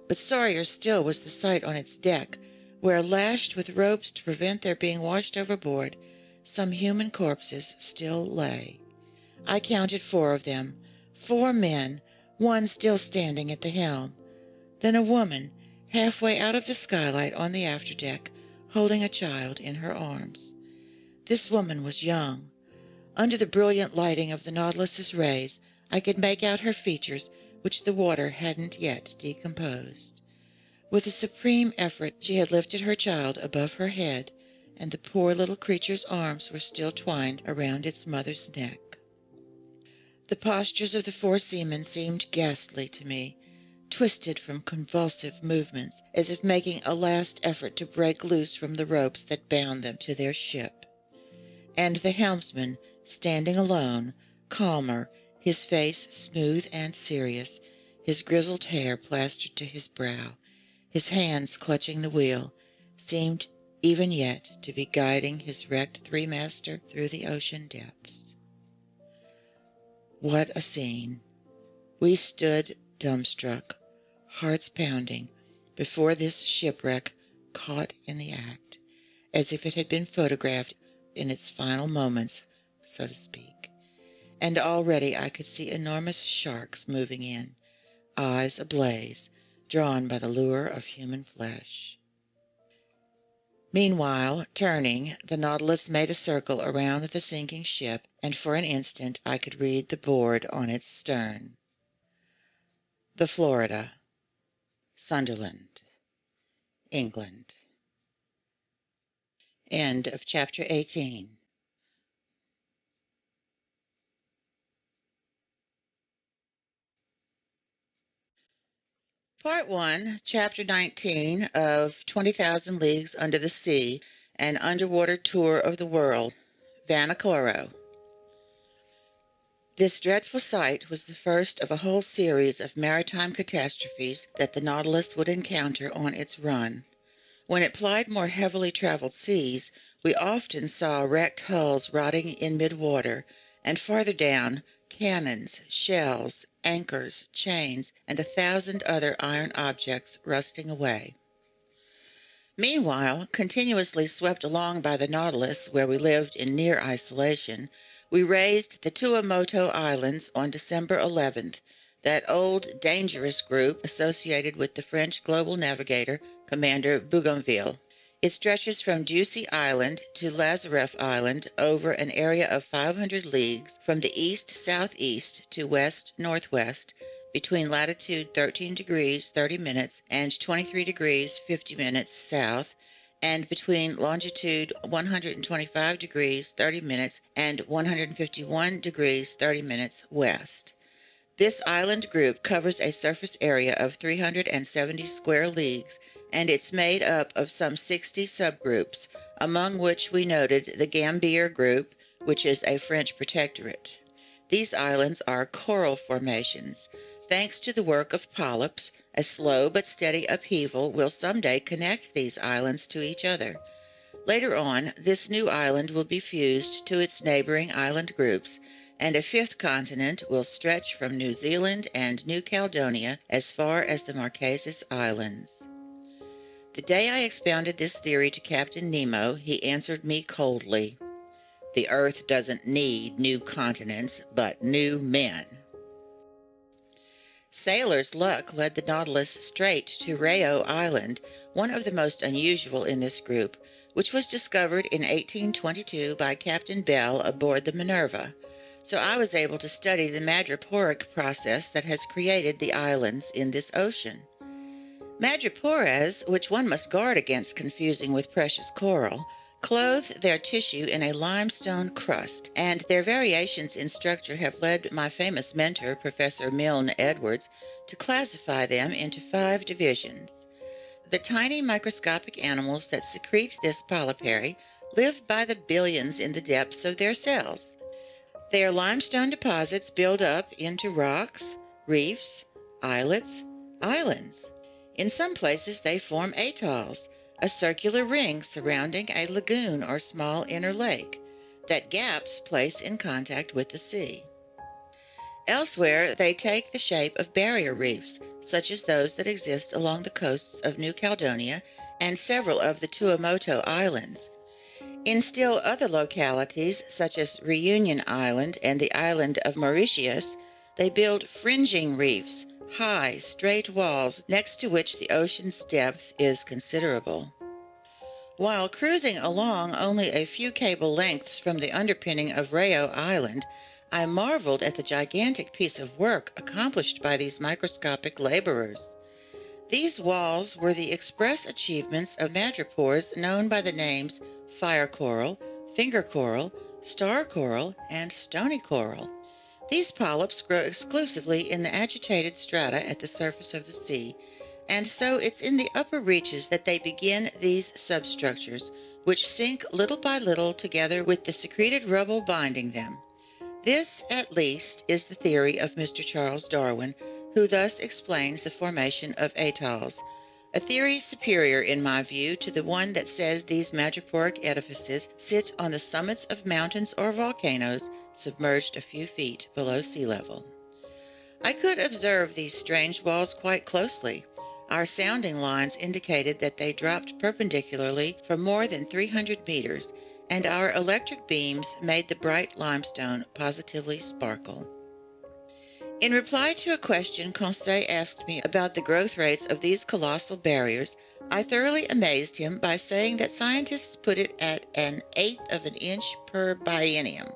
but sorrier still was the sight on its deck, where, lashed with ropes to prevent their being washed overboard, some human corpses still lay. I counted 4 of them, 4 men, one still standing at the helm. Then a woman, halfway out of the skylight on the afterdeck, holding a child in her arms. This woman was young. Under the brilliant lighting of the Nautilus's rays, I could make out her features, which the water hadn't yet decomposed. With a supreme effort, she had lifted her child above her head, and the poor little creature's arms were still twined around its mother's neck. The postures of the 4 seamen seemed ghastly to me, twisted from convulsive movements, as if making a last effort to break loose from the ropes that bound them to their ship. And the helmsman, standing alone, calmer, his face smooth and serious, his grizzled hair plastered to his brow, his hands clutching the wheel, seemed even yet to be guiding his wrecked 3-master through the ocean depths. What a scene! We stood dumbstruck, hearts pounding, before this shipwreck caught in the act, as if it had been photographed in its final moments, so to speak. And already I could see enormous sharks moving in, eyes ablaze, drawn by the lure of human flesh. Meanwhile, turning, the Nautilus made a circle around the sinking ship, and for an instant I could read the board on its stern. The Florida, Sunderland, England. End of chapter 18. Part 1, Chapter 19 of 20,000 Leagues Under the Sea, an underwater tour of the world, Vanikoro. This dreadful sight was the first of a whole series of maritime catastrophes that the Nautilus would encounter on its run. When it plied more heavily traveled seas, we often saw wrecked hulls rotting in mid-water, and farther down, cannons, shells, anchors, chains, and 1,000 other iron objects rusting away. Meanwhile, continuously swept along by the Nautilus, where we lived in near isolation, we raised the Tuamotu Islands on December 11th, that old, dangerous group associated with the French global navigator, Commander Bougainville. It stretches from Ducie Island to Lazareff Island over an area of 500 leagues from the east-southeast to west-northwest, between latitude 13 degrees 30 minutes and 23 degrees 50 minutes south, and between longitude 125 degrees 30 minutes and 151 degrees 30 minutes west. This island group covers a surface area of 370 square leagues, and it's made up of some 60 subgroups, among which we noted the Gambier group, which is a French protectorate. These islands are coral formations. Thanks to the work of polyps, a slow but steady upheaval will someday connect these islands to each other. Later on, this new island will be fused to its neighboring island groups, and a 5th continent will stretch from New Zealand and New Caledonia as far as the Marquesas Islands. The day I expounded this theory to Captain Nemo, he answered me coldly. The Earth doesn't need new continents, but new men. Sailor's luck led the Nautilus straight to Rayo Island, one of the most unusual in this group, which was discovered in 1822 by Captain Bell aboard the Minerva. So I was able to study the madreporic process that has created the islands in this ocean. Madrepores, which one must guard against confusing with precious coral, clothe their tissue in a limestone crust, and their variations in structure have led my famous mentor, Professor Milne Edwards, to classify them into 5 divisions. The tiny microscopic animals that secrete this polypary live by the billions in the depths of their cells. Their limestone deposits build up into rocks, reefs, islets, islands. In some places they form atolls, a circular ring surrounding a lagoon or small inner lake that gaps place in contact with the sea. Elsewhere, they take the shape of barrier reefs, such as those that exist along the coasts of New Caledonia and several of the Tuamotu Islands. In still other localities, such as Reunion Island and the island of Mauritius, they build fringing reefs, high, straight walls next to which the ocean's depth is considerable. While cruising along only a few cable lengths from the underpinning of Rayo Island, I marveled at the gigantic piece of work accomplished by these microscopic laborers. These walls were the express achievements of madrepores known by the names fire coral, finger coral, star coral, and stony coral. These polyps grow exclusively in the agitated strata at the surface of the sea, and so it's in the upper reaches that they begin these substructures, which sink little by little together with the secreted rubble binding them. This, at least, is the theory of Mr. Charles Darwin, who thus explains the formation of atolls, a theory superior, in my view, to the one that says these madreporic edifices sit on the summits of mountains or volcanoes submerged a few feet below sea level. I could observe these strange walls quite closely. Our sounding lines indicated that they dropped perpendicularly for more than 300 meters, and our electric beams made the bright limestone positively sparkle. In reply to a question Conseil asked me about the growth rates of these colossal barriers, I thoroughly amazed him by saying that scientists put it at 1/8 of an inch per biennium.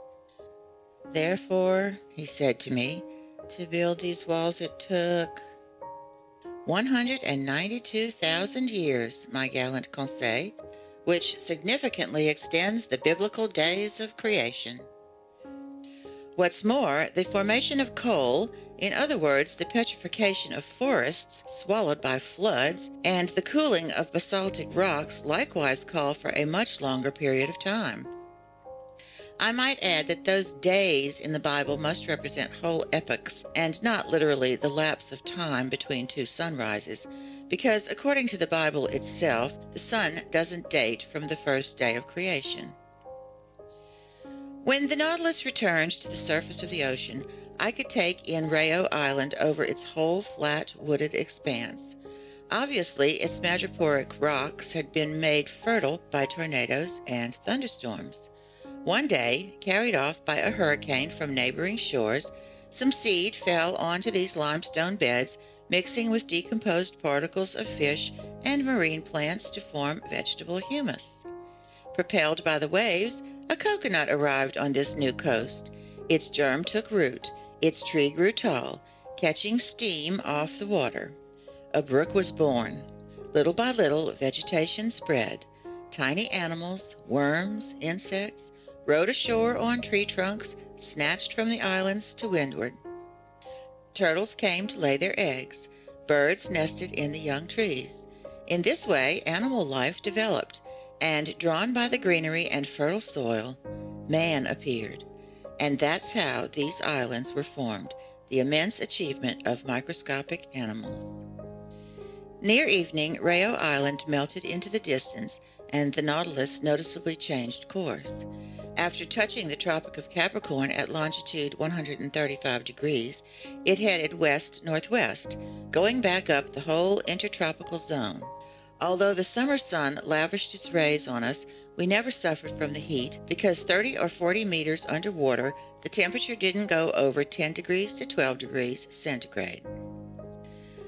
Therefore, he said to me, to build these walls it took 192,000 years, my gallant Conseil, which significantly extends the biblical days of creation. What's more, the formation of coal, in other words, the petrification of forests swallowed by floods, and the cooling of basaltic rocks likewise call for a much longer period of time. I might add that those days in the Bible must represent whole epochs, and not literally the lapse of time between 2 sunrises, because according to the Bible itself, the sun doesn't date from the first day of creation. When the Nautilus returned to the surface of the ocean, I could take in Rayo Island over its whole flat, wooded expanse. Obviously, its madreporic rocks had been made fertile by tornadoes and thunderstorms. One day, carried off by a hurricane from neighboring shores, some seed fell onto these limestone beds, mixing with decomposed particles of fish and marine plants to form vegetable humus. Propelled by the waves, a coconut arrived on this new coast. Its germ took root. Its tree grew tall, catching steam off the water. A brook was born. Little by little, vegetation spread. Tiny animals, worms, insects, rode ashore on tree trunks, snatched from the islands to windward. Turtles came to lay their eggs. Birds nested in the young trees. In this way, animal life developed, and drawn by the greenery and fertile soil, man appeared. And that's how these islands were formed, the immense achievement of microscopic animals. Near evening, Rayo Island melted into the distance, and the Nautilus noticeably changed course. After touching the Tropic of Capricorn at longitude 135 degrees, it headed west-northwest, going back up the whole intertropical zone. Although the summer sun lavished its rays on us, we never suffered from the heat, because 30 or 40 meters underwater, the temperature didn't go over 10 degrees to 12 degrees centigrade.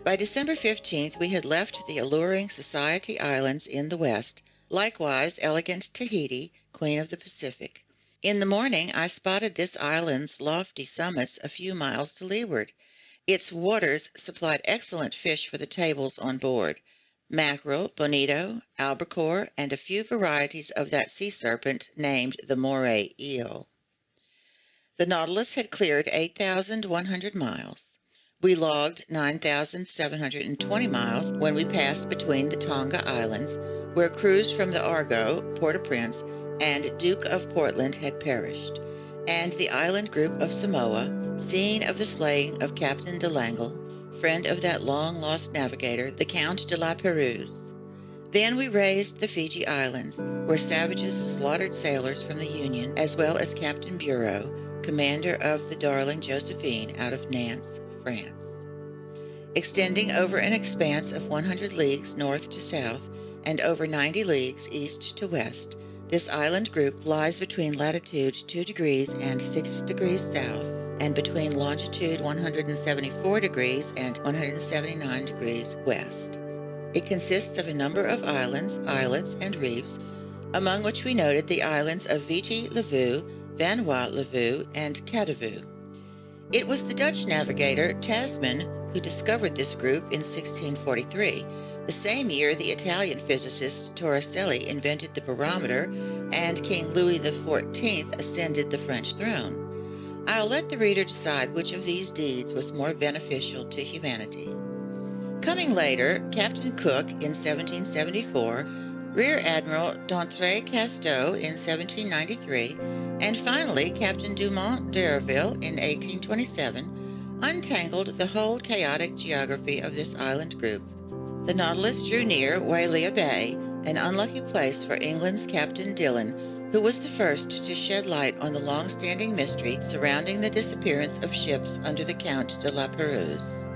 By December 15th, we had left the alluring Society Islands in the west, likewise elegant Tahiti, Queen of the Pacific. In the morning, I spotted this island's lofty summits a few miles to leeward. Its waters supplied excellent fish for the tables on board. mackerel, bonito, albacore, and a few varieties of that sea serpent named the moray eel. The Nautilus had cleared 8,100 miles. We logged 9,720 miles when we passed between the Tonga Islands, where crews from the Argo, Port-au-Prince, and Duke of Portland had perished, and the island group of Samoa, scene of the slaying of Captain de Langle, friend of that long-lost navigator, the Count de la Pérouse. Then we raised the Fiji Islands, where savages slaughtered sailors from the Union, as well as Captain Bureau, commander of the Darling Josephine out of Nantes, France. Extending over an expanse of 100 leagues north to south and over 90 leagues east to west, this island group lies between latitude 2 degrees and 6 degrees south and between longitude 174 degrees and 179 degrees west. It consists of a number of islands, islets, and reefs, among which we noted the islands of Viti-Levu, Vanuatu-Levu, and Kadavu. It was the Dutch navigator Tasman who discovered this group in 1643, the same year the Italian physicist Torricelli invented the barometer and King Louis XIV ascended the French throne. I'll let the reader decide which of these deeds was more beneficial to humanity. Coming later, Captain Cook in 1774, Rear Admiral d'Entrecasteaux in 1793, and finally Captain Dumont d'Urville in 1827, untangled the whole chaotic geography of this island group. The Nautilus drew near Wailea Bay, an unlucky place for England's Captain Dillon, who was the first to shed light on the long-standing mystery surrounding the disappearance of ships under the Count de la Pérouse.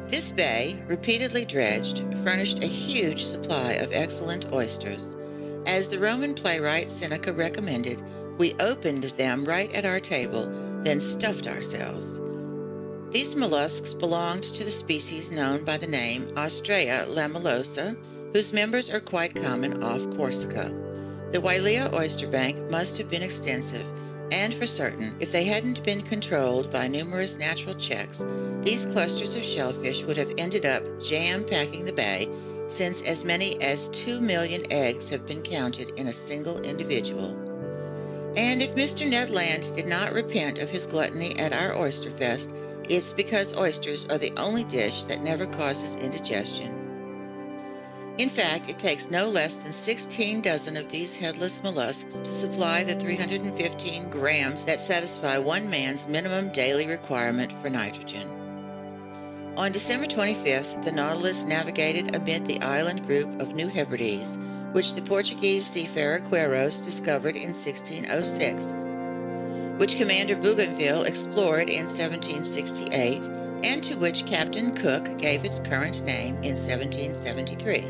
This bay, repeatedly dredged, furnished a huge supply of excellent oysters. As the Roman playwright Seneca recommended, we opened them right at our table, then stuffed ourselves. These mollusks belonged to the species known by the name Ostrea lamellosa, whose members are quite common off Corsica. The Wailea oyster bank must have been extensive, and for certain, if they hadn't been controlled by numerous natural checks, these clusters of shellfish would have ended up jam-packing the bay, since as many as 2 million eggs have been counted in a single individual. And if Mr. Ned Land did not repent of his gluttony at our oyster fest, it's because oysters are the only dish that never causes indigestion. In fact, it takes no less than 16 dozen of these headless mollusks to supply the 315 grams that satisfy one man's minimum daily requirement for nitrogen. On December 25th, the Nautilus navigated amid the island group of New Hebrides, which the Portuguese seafarer Queiroz discovered in 1606, which Commander Bougainville explored in 1768, and to which Captain Cook gave its current name in 1773.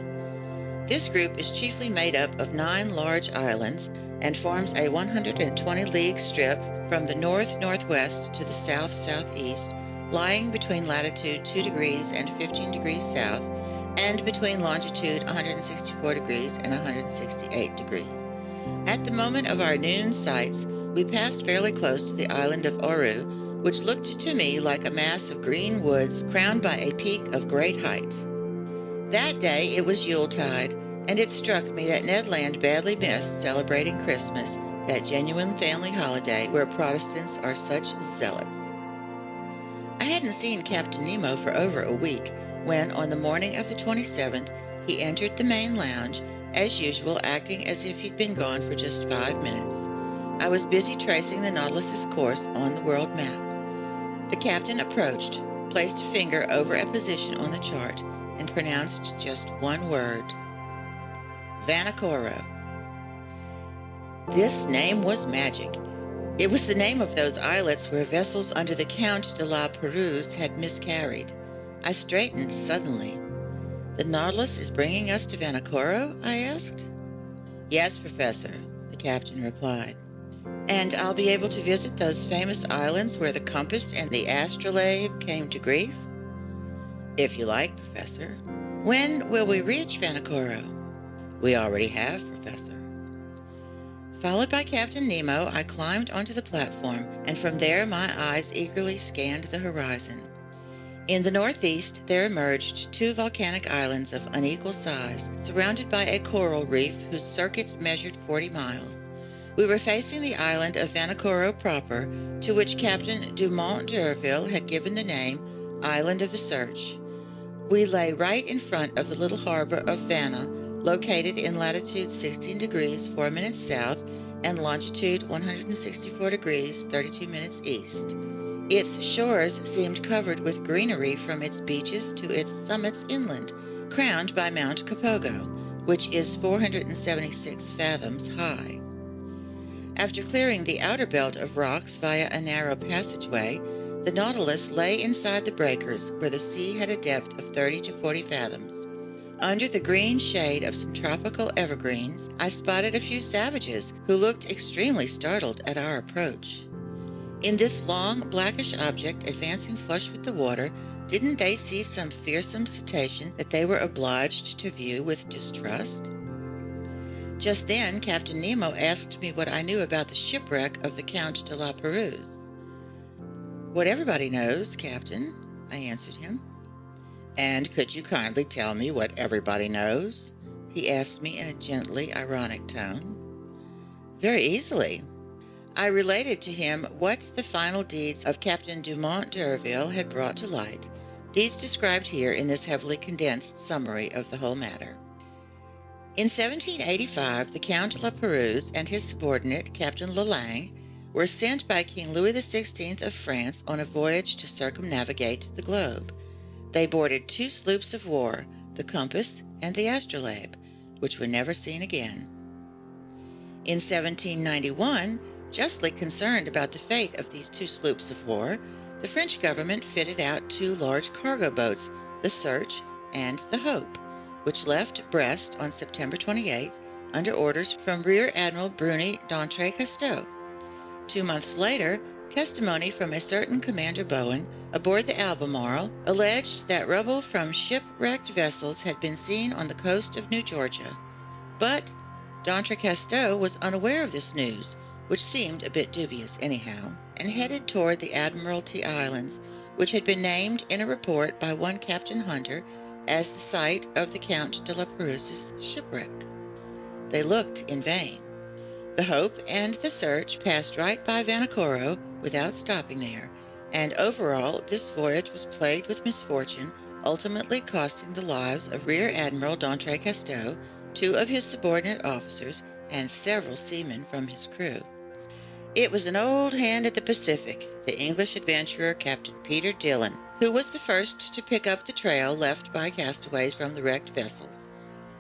This group is chiefly made up of 9 large islands and forms a 120-league strip from the north-northwest to the south-southeast, lying between latitude 2 degrees and 15 degrees south and between longitude 164 degrees and 168 degrees. At the moment of our noon sights, we passed fairly close to the island of Oru, which looked to me like a mass of green woods crowned by a peak of great height. That day it was Yuletide, and it struck me that Ned Land badly missed celebrating Christmas, that genuine family holiday where Protestants are such zealots. I hadn't seen Captain Nemo for over a week when, on the morning of the 27th, he entered the main lounge, as usual acting as if he'd been gone for just 5 minutes. I was busy tracing the Nautilus's course on the world map. The captain approached, placed a finger over a position on the chart, and pronounced just one word: Vanikoro. This name was magic. It was the name of those islets where vessels under the Count de la Pérouse had miscarried. I straightened suddenly. "The Nautilus is bringing us to Vanikoro?" I asked. "Yes, Professor," the captain replied. "And I'll be able to visit those famous islands where the compass and the astrolabe came to grief?" "If you like, Professor." "When will we reach Vanikoro?" "We already have, Professor." Followed by Captain Nemo, I climbed onto the platform, and from there my eyes eagerly scanned the horizon. In the northeast, there emerged two volcanic islands of unequal size, surrounded by a coral reef whose circuit measured 40 miles. We were facing the island of Vanikoro proper, to which Captain Dumont d'Urville had given the name Island of the Search. We lay right in front of the little harbor of Vanna, located in latitude 16 degrees 4 minutes south and longitude 164 degrees 32 minutes east. Its shores seemed covered with greenery from its beaches to its summits inland, crowned by Mount Kapogo, which is 476 fathoms high. After clearing the outer belt of rocks via a narrow passageway, the Nautilus lay inside the breakers where the sea had a depth of 30 to 40 fathoms. Under the green shade of some tropical evergreens, I spotted a few savages who looked extremely startled at our approach. In this long, blackish object advancing flush with the water, didn't they see some fearsome cetacean that they were obliged to view with distrust? Just then, Captain Nemo asked me what I knew about the shipwreck of the Count de la Pérouse. "What everybody knows, Captain," I answered him. "And could you kindly tell me what everybody knows?" he asked me in a gently ironic tone. "Very easily." I related to him what the final deeds of Captain Dumont d'Urville had brought to light, deeds described here in this heavily condensed summary of the whole matter. In 1785, the Count de la Pérouse and his subordinate, Captain Lalande, were sent by King Louis XVI of France on a voyage to circumnavigate the globe. They boarded two sloops of war, the Compass and the Astrolabe, which were never seen again. In 1791, justly concerned about the fate of these two sloops of war, the French government fitted out two large cargo boats, the Search and the Hope, which left Brest on September 28th under orders from Rear Admiral Bruni d'Entrecasteaux. 2 months later, testimony from a certain Commander Bowen aboard the Albemarle alleged that rubble from shipwrecked vessels had been seen on the coast of New Georgia. But d'Entrecasteaux was unaware of this news, which seemed a bit dubious anyhow, and headed toward the Admiralty Islands, which had been named in a report by one Captain Hunter as the site of the Count de la Pérouse's shipwreck. They looked in vain. The Hope and the Search passed right by Vanikoro without stopping there, and overall this voyage was plagued with misfortune, ultimately costing the lives of Rear Admiral d'Entrecasteaux, 2 of his subordinate officers, and several seamen from his crew. It was an old hand at the Pacific, the English adventurer Captain Peter Dillon, who was the first to pick up the trail left by castaways from the wrecked vessels.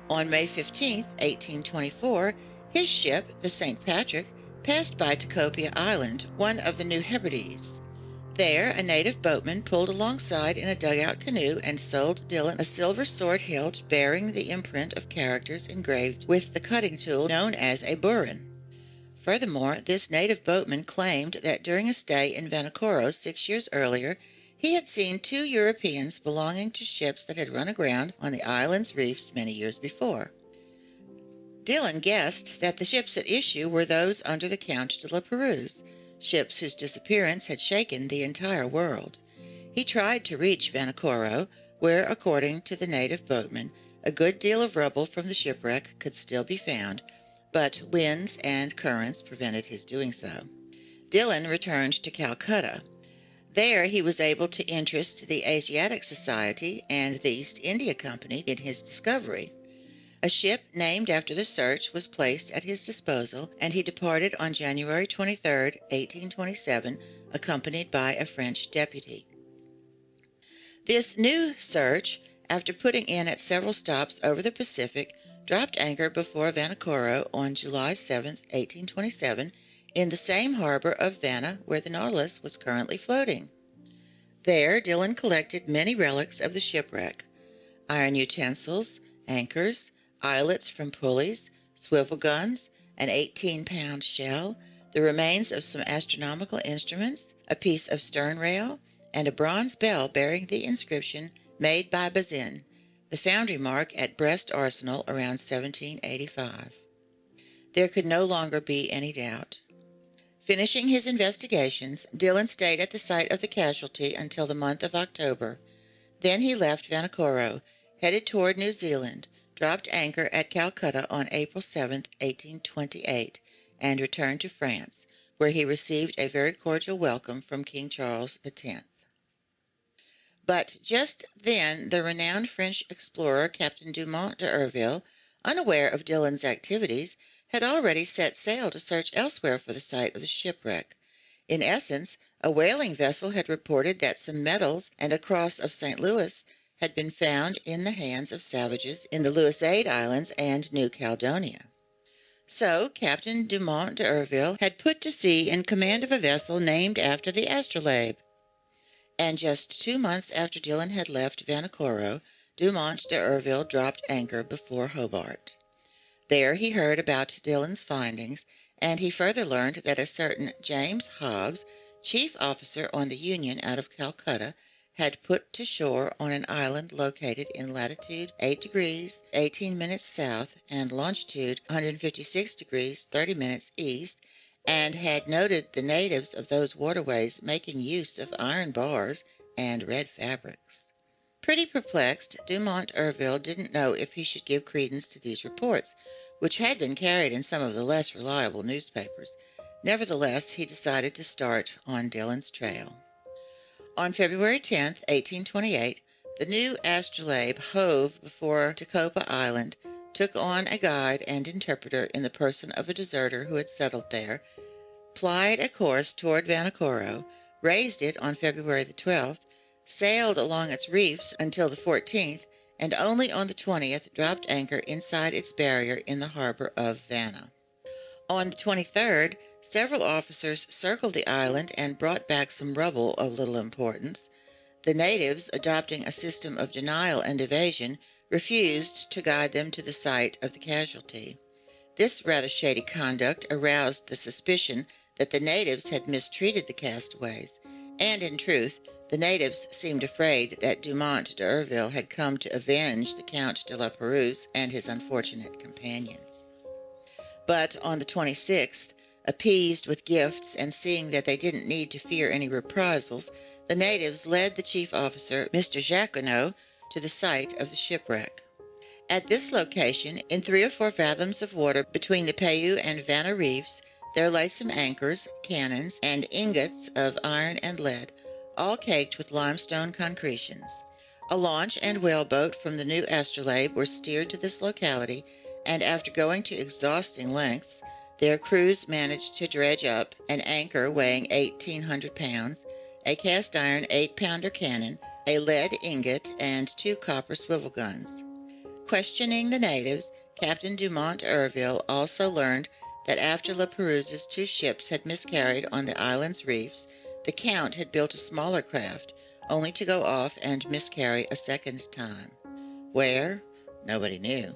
On May 15, 1824, his ship, the St. Patrick, passed by Tikopia Island, one of the New Hebrides. There, a native boatman pulled alongside in a dugout canoe and sold Dillon a silver sword hilt bearing the imprint of characters engraved with the cutting tool known as a burin. Furthermore, this native boatman claimed that during a stay in Vanikoro 6 years earlier, he had seen 2 Europeans belonging to ships that had run aground on the island's reefs many years before. Dillon guessed that the ships at issue were those under the Count de la Pérouse, ships whose disappearance had shaken the entire world. He tried to reach Vanikoro, where, according to the native boatman, a good deal of rubble from the shipwreck could still be found, but winds and currents prevented his doing so. Dillon returned to Calcutta. There he was able to interest the Asiatic Society and the East India Company in his discovery. A ship named after the Search was placed at his disposal, and he departed on January 23, 1827, accompanied by a French deputy. This new Search, after putting in at several stops over the Pacific, dropped anchor before Vanikoro on July 7, 1827, in the same harbor of Vanna where the Nautilus was currently floating. There Dillon collected many relics of the shipwreck: iron utensils, anchors, eyelets from pulleys, swivel guns, an 18-pound shell, the remains of some astronomical instruments, a piece of stern rail, and a bronze bell bearing the inscription "Made by Bazin," the foundry mark at Brest Arsenal around 1785. There could no longer be any doubt. Finishing his investigations, Dillon stayed at the site of the casualty until the month of October. Then he left Vanikoro, headed toward New Zealand, dropped anchor at Calcutta on April 7, 1828, and returned to France, where he received a very cordial welcome from King Charles X. But just then the renowned French explorer Captain Dumont d'Urville, unaware of Dillon's activities, had already set sail to search elsewhere for the site of the shipwreck. In essence, a whaling vessel had reported that some medals and a cross of St. Louis had been found in the hands of savages in the Louisade Islands and New Caledonia. So Captain Dumont d'Urville had put to sea in command of a vessel named after the astrolabe. And just 2 months after Dillon had left Vanikoro, Dumont d'Urville dropped anchor before Hobart. There he heard about Dillon's findings, and he further learned that a certain James Hobbs, chief officer on the Union out of Calcutta, had put to shore on an island located in latitude 8 degrees 18 minutes south and longitude 156 degrees 30 minutes east, and had noted the natives of those waterways making use of iron bars and red fabrics. Pretty perplexed, Dumont d'Urville didn't know if he should give credence to these reports, which had been carried in some of the less reliable newspapers. Nevertheless, he decided to start on Dillon's trail. On February 10, 1828, the new astrolabe hove before Tecopa Island, took on a guide and interpreter in the person of a deserter who had settled there, plied a course toward Vanikoro, raised it on February the 12th, sailed along its reefs until the 14th, and only on the 20th dropped anchor inside its barrier in the harbor of Vanna. On the 23rd, several officers circled the island and brought back some rubble of little importance. The natives, adopting a system of denial and evasion, refused to guide them to the site of the casualty. This rather shady conduct aroused the suspicion that the natives had mistreated the castaways, and in truth, the natives seemed afraid that Dumont d'Urville had come to avenge the Count de la Pérouse and his unfortunate companions. But on the 26th, appeased with gifts and seeing that they didn't need to fear any reprisals, the natives led the chief officer, Mr. Jacquinot, to the site of the shipwreck. At this location, in 3 or 4 fathoms of water between the Payou and Vanna reefs, there lay some anchors, cannons, and ingots of iron and lead, all caked with limestone concretions. A launch and whaleboat from the new astrolabe were steered to this locality, and after going to exhausting lengths, their crews managed to dredge up an anchor weighing 1,800 pounds, a cast-iron 8-pounder cannon, a lead ingot, and 2 copper swivel guns. Questioning the natives, Captain Dumont d'Urville also learned that after La Pérouse's 2 ships had miscarried on the island's reefs, the Count had built a smaller craft, only to go off and miscarry a second time. Where? Nobody knew.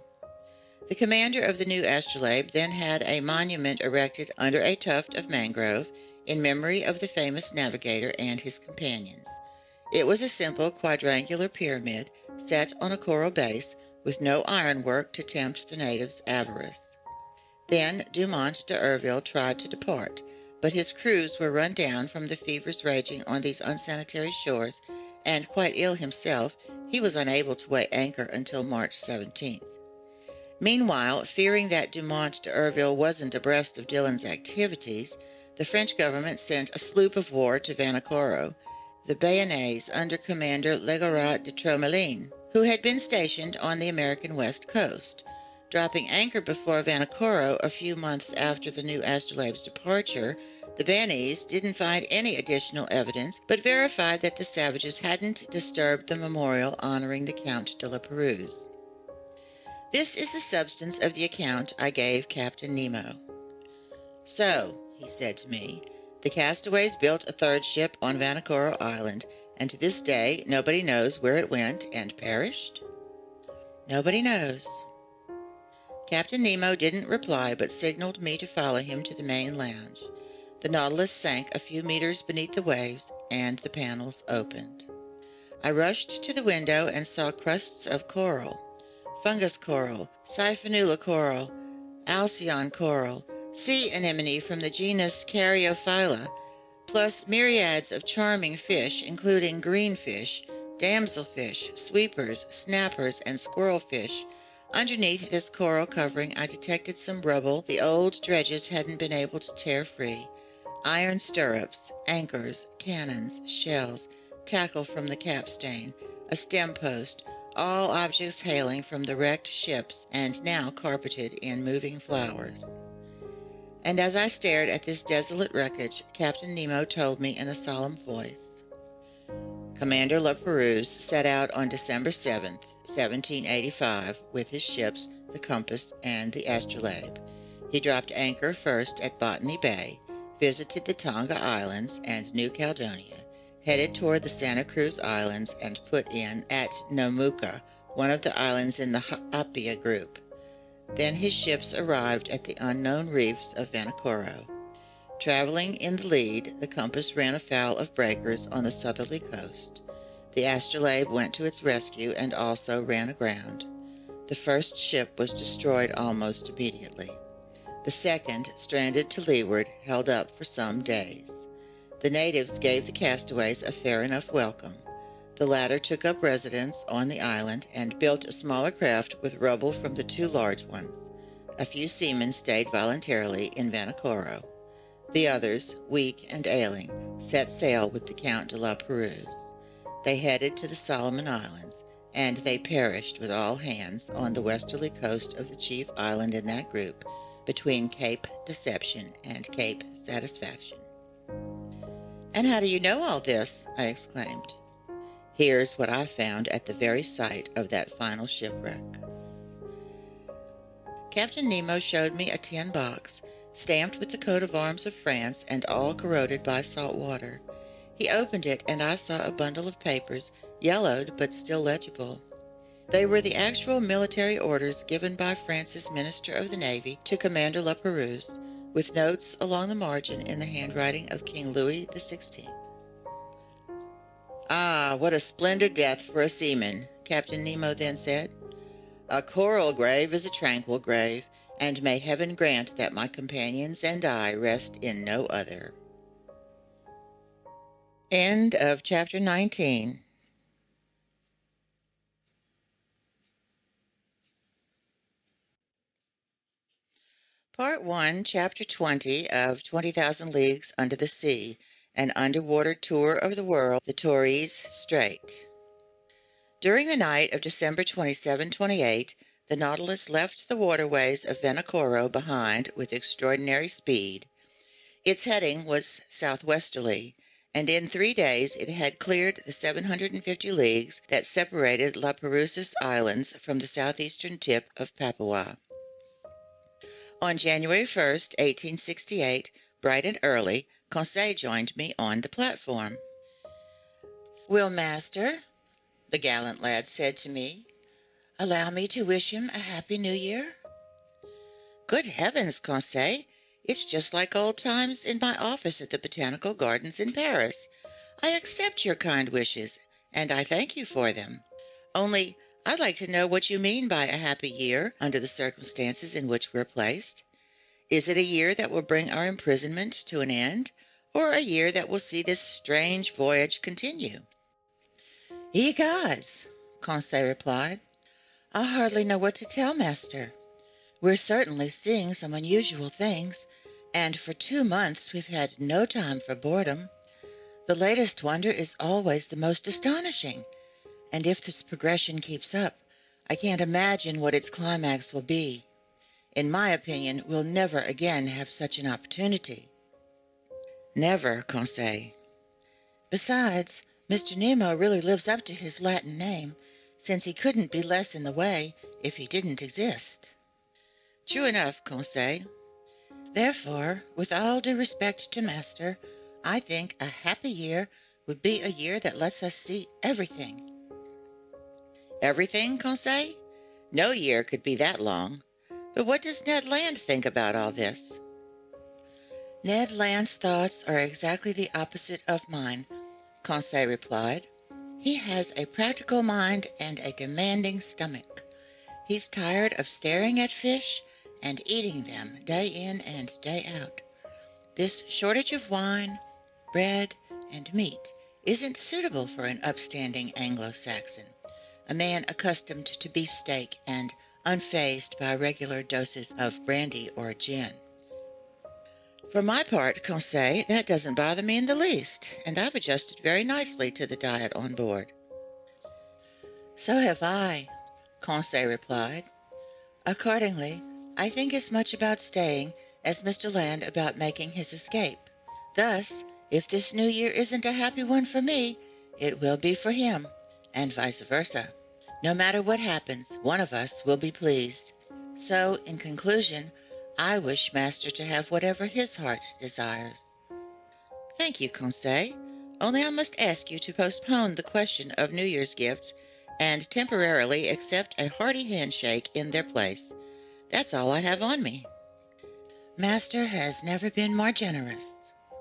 The commander of the new astrolabe then had a monument erected under a tuft of mangrove in memory of the famous navigator and his companions. It was a simple quadrangular pyramid set on a coral base, with no ironwork to tempt the natives' avarice. Then Dumont d'Urville tried to depart, but his crews were run down from the fevers raging on these unsanitary shores, and quite ill himself, he was unable to weigh anchor until March 17th. Meanwhile, fearing that Dumont d'Urville wasn't abreast of Dillon's activities, the French government sent a sloop of war to Vanikoro, the Bayonnaise, under Commander Legarat de Tromelin, who had been stationed on the American west coast. Dropping anchor before Vanikoro a few months after the new astrolabe's departure, the Bayonnaise didn't find any additional evidence, but verified that the savages hadn't disturbed the memorial honoring the Count de la Pérouse. This is the substance of the account I gave Captain Nemo. So, he said to me, the castaways built a 3rd ship on Vanikoro Island, and to this day nobody knows where it went and perished? Nobody knows. Captain Nemo didn't reply, but signaled me to follow him to the main lounge. The Nautilus sank a few meters beneath the waves, and the panels opened. I rushed to the window and saw crusts of coral, fungus coral, siphonula coral, alcyon coral, sea anemone from the genus Caryophylla, plus myriads of charming fish, including greenfish, damselfish, sweepers, snappers, and squirrelfish. Underneath this coral covering I detected some rubble the old dredges hadn't been able to tear free. Iron stirrups, anchors, cannons, shells, tackle from the capstan, a stem post, all objects hailing from the wrecked ships and now carpeted in moving flowers. And as I stared at this desolate wreckage, Captain Nemo told me in a solemn voice, Commander La Perouse set out on December 7th, 1785, with his ships, the Compass and the Astrolabe. He dropped anchor first at Botany Bay, visited the Tonga Islands and New Caledonia, headed toward the Santa Cruz Islands, and put in at Nomuka, one of the islands in the Apia group. Then his ships arrived at the unknown reefs of Vanikoro. Traveling in the lead, the Compass ran afoul of breakers on the southerly coast. The Astrolabe went to its rescue and also ran aground. The first ship was destroyed almost immediately. The second, stranded to leeward, held up for some days. The natives gave the castaways a fair enough welcome. The latter took up residence on the island and built a smaller craft with rubble from the two large ones. A few seamen stayed voluntarily in Vanikoro. The others, weak and ailing, set sail with the Count de La Perouse. They headed to the Solomon Islands, and they perished with all hands on the westerly coast of the chief island in that group, between Cape Deception and Cape Satisfaction. "And how do you know all this?" I exclaimed. "Here's what I found at the very site of that final shipwreck." Captain Nemo showed me a tin box, stamped with the coat of arms of France and all corroded by salt water. He opened it, and I saw a bundle of papers, yellowed but still legible. They were the actual military orders given by France's Minister of the Navy to Commander La Perouse, with notes along the margin in the handwriting of King Louis XVI. "Ah, what a splendid death for a seaman," Captain Nemo then said. "A coral grave is a tranquil grave, and may heaven grant that my companions and I rest in no other." End of chapter 19. Part 1, Chapter 20 of 20,000 Leagues Under the Sea, an underwater tour of the world, the Torres Strait. During the night of December 27-28, the Nautilus left the waterways of Vanikoro behind with extraordinary speed. Its heading was southwesterly, and in 3 days it had cleared the 750 leagues that separated La Perouse's Islands from the southeastern tip of Papua. On January 1st, 1868, bright and early, Conseil joined me on the platform. "Will master," the gallant lad said to me, "allow me to wish him a happy New Year?" "Good heavens, Conseil! It's just like old times in my office at the Botanical Gardens in Paris. I accept your kind wishes, and I thank you for them. Only, I'd like to know what you mean by a happy year under the circumstances in which we're placed. Is it a year that will bring our imprisonment to an end, or a year that will see this strange voyage continue?" "Ye gods!" Conseil replied. "I hardly know what to tell, master. We're certainly seeing some unusual things, and for 2 months we've had no time for boredom. The latest wonder is always the most astonishing, and if this progression keeps up, I can't imagine what its climax will be. In my opinion, we'll never again have such an opportunity." "Never, Conseil." "Besides, Mr. Nemo really lives up to his Latin name, since he couldn't be less in the way if he didn't exist." "True enough, Conseil." "Therefore, with all due respect to master, I think a happy year would be a year that lets us see everything." "Everything, Conseil? No year could be that long. But what does Ned Land think about all this?" "Ned Land's thoughts are exactly the opposite of mine," Conseil replied. "He has a practical mind and a demanding stomach. He's tired of staring at fish and eating them day in and day out. This shortage of wine, bread, and meat isn't suitable for an upstanding Anglo-Saxon, a man accustomed to beefsteak and unfazed by regular doses of brandy or gin. For my part, Conseil, that doesn't bother me in the least, and I've adjusted very nicely to the diet on board. So have I, Conseil replied. Accordingly, I think as much about staying as Mr. Land about making his escape. Thus, if this new year isn't a happy one for me, it will be for him, and vice versa. No matter what happens, one of us will be pleased. So, in conclusion, I wish Master to have whatever his heart desires. Thank you, Conseil. Only I must ask you to postpone the question of New Year's gifts and temporarily accept a hearty handshake in their place. That's all I have on me. Master has never been more generous,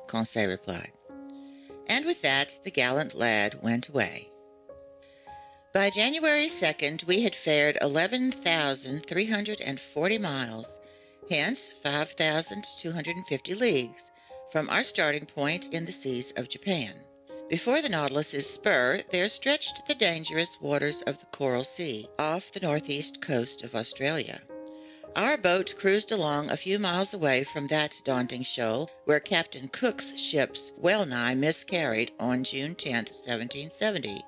Conseil replied. And with that, the gallant lad went away. By January 2nd, we had fared 11,340 miles, hence 5,250 leagues, from our starting point in the seas of Japan. Before the Nautilus's spur, there stretched the dangerous waters of the Coral Sea, off the northeast coast of Australia. Our boat cruised along a few miles away from that daunting shoal, where Captain Cook's ships well-nigh miscarried on June 10, 1770.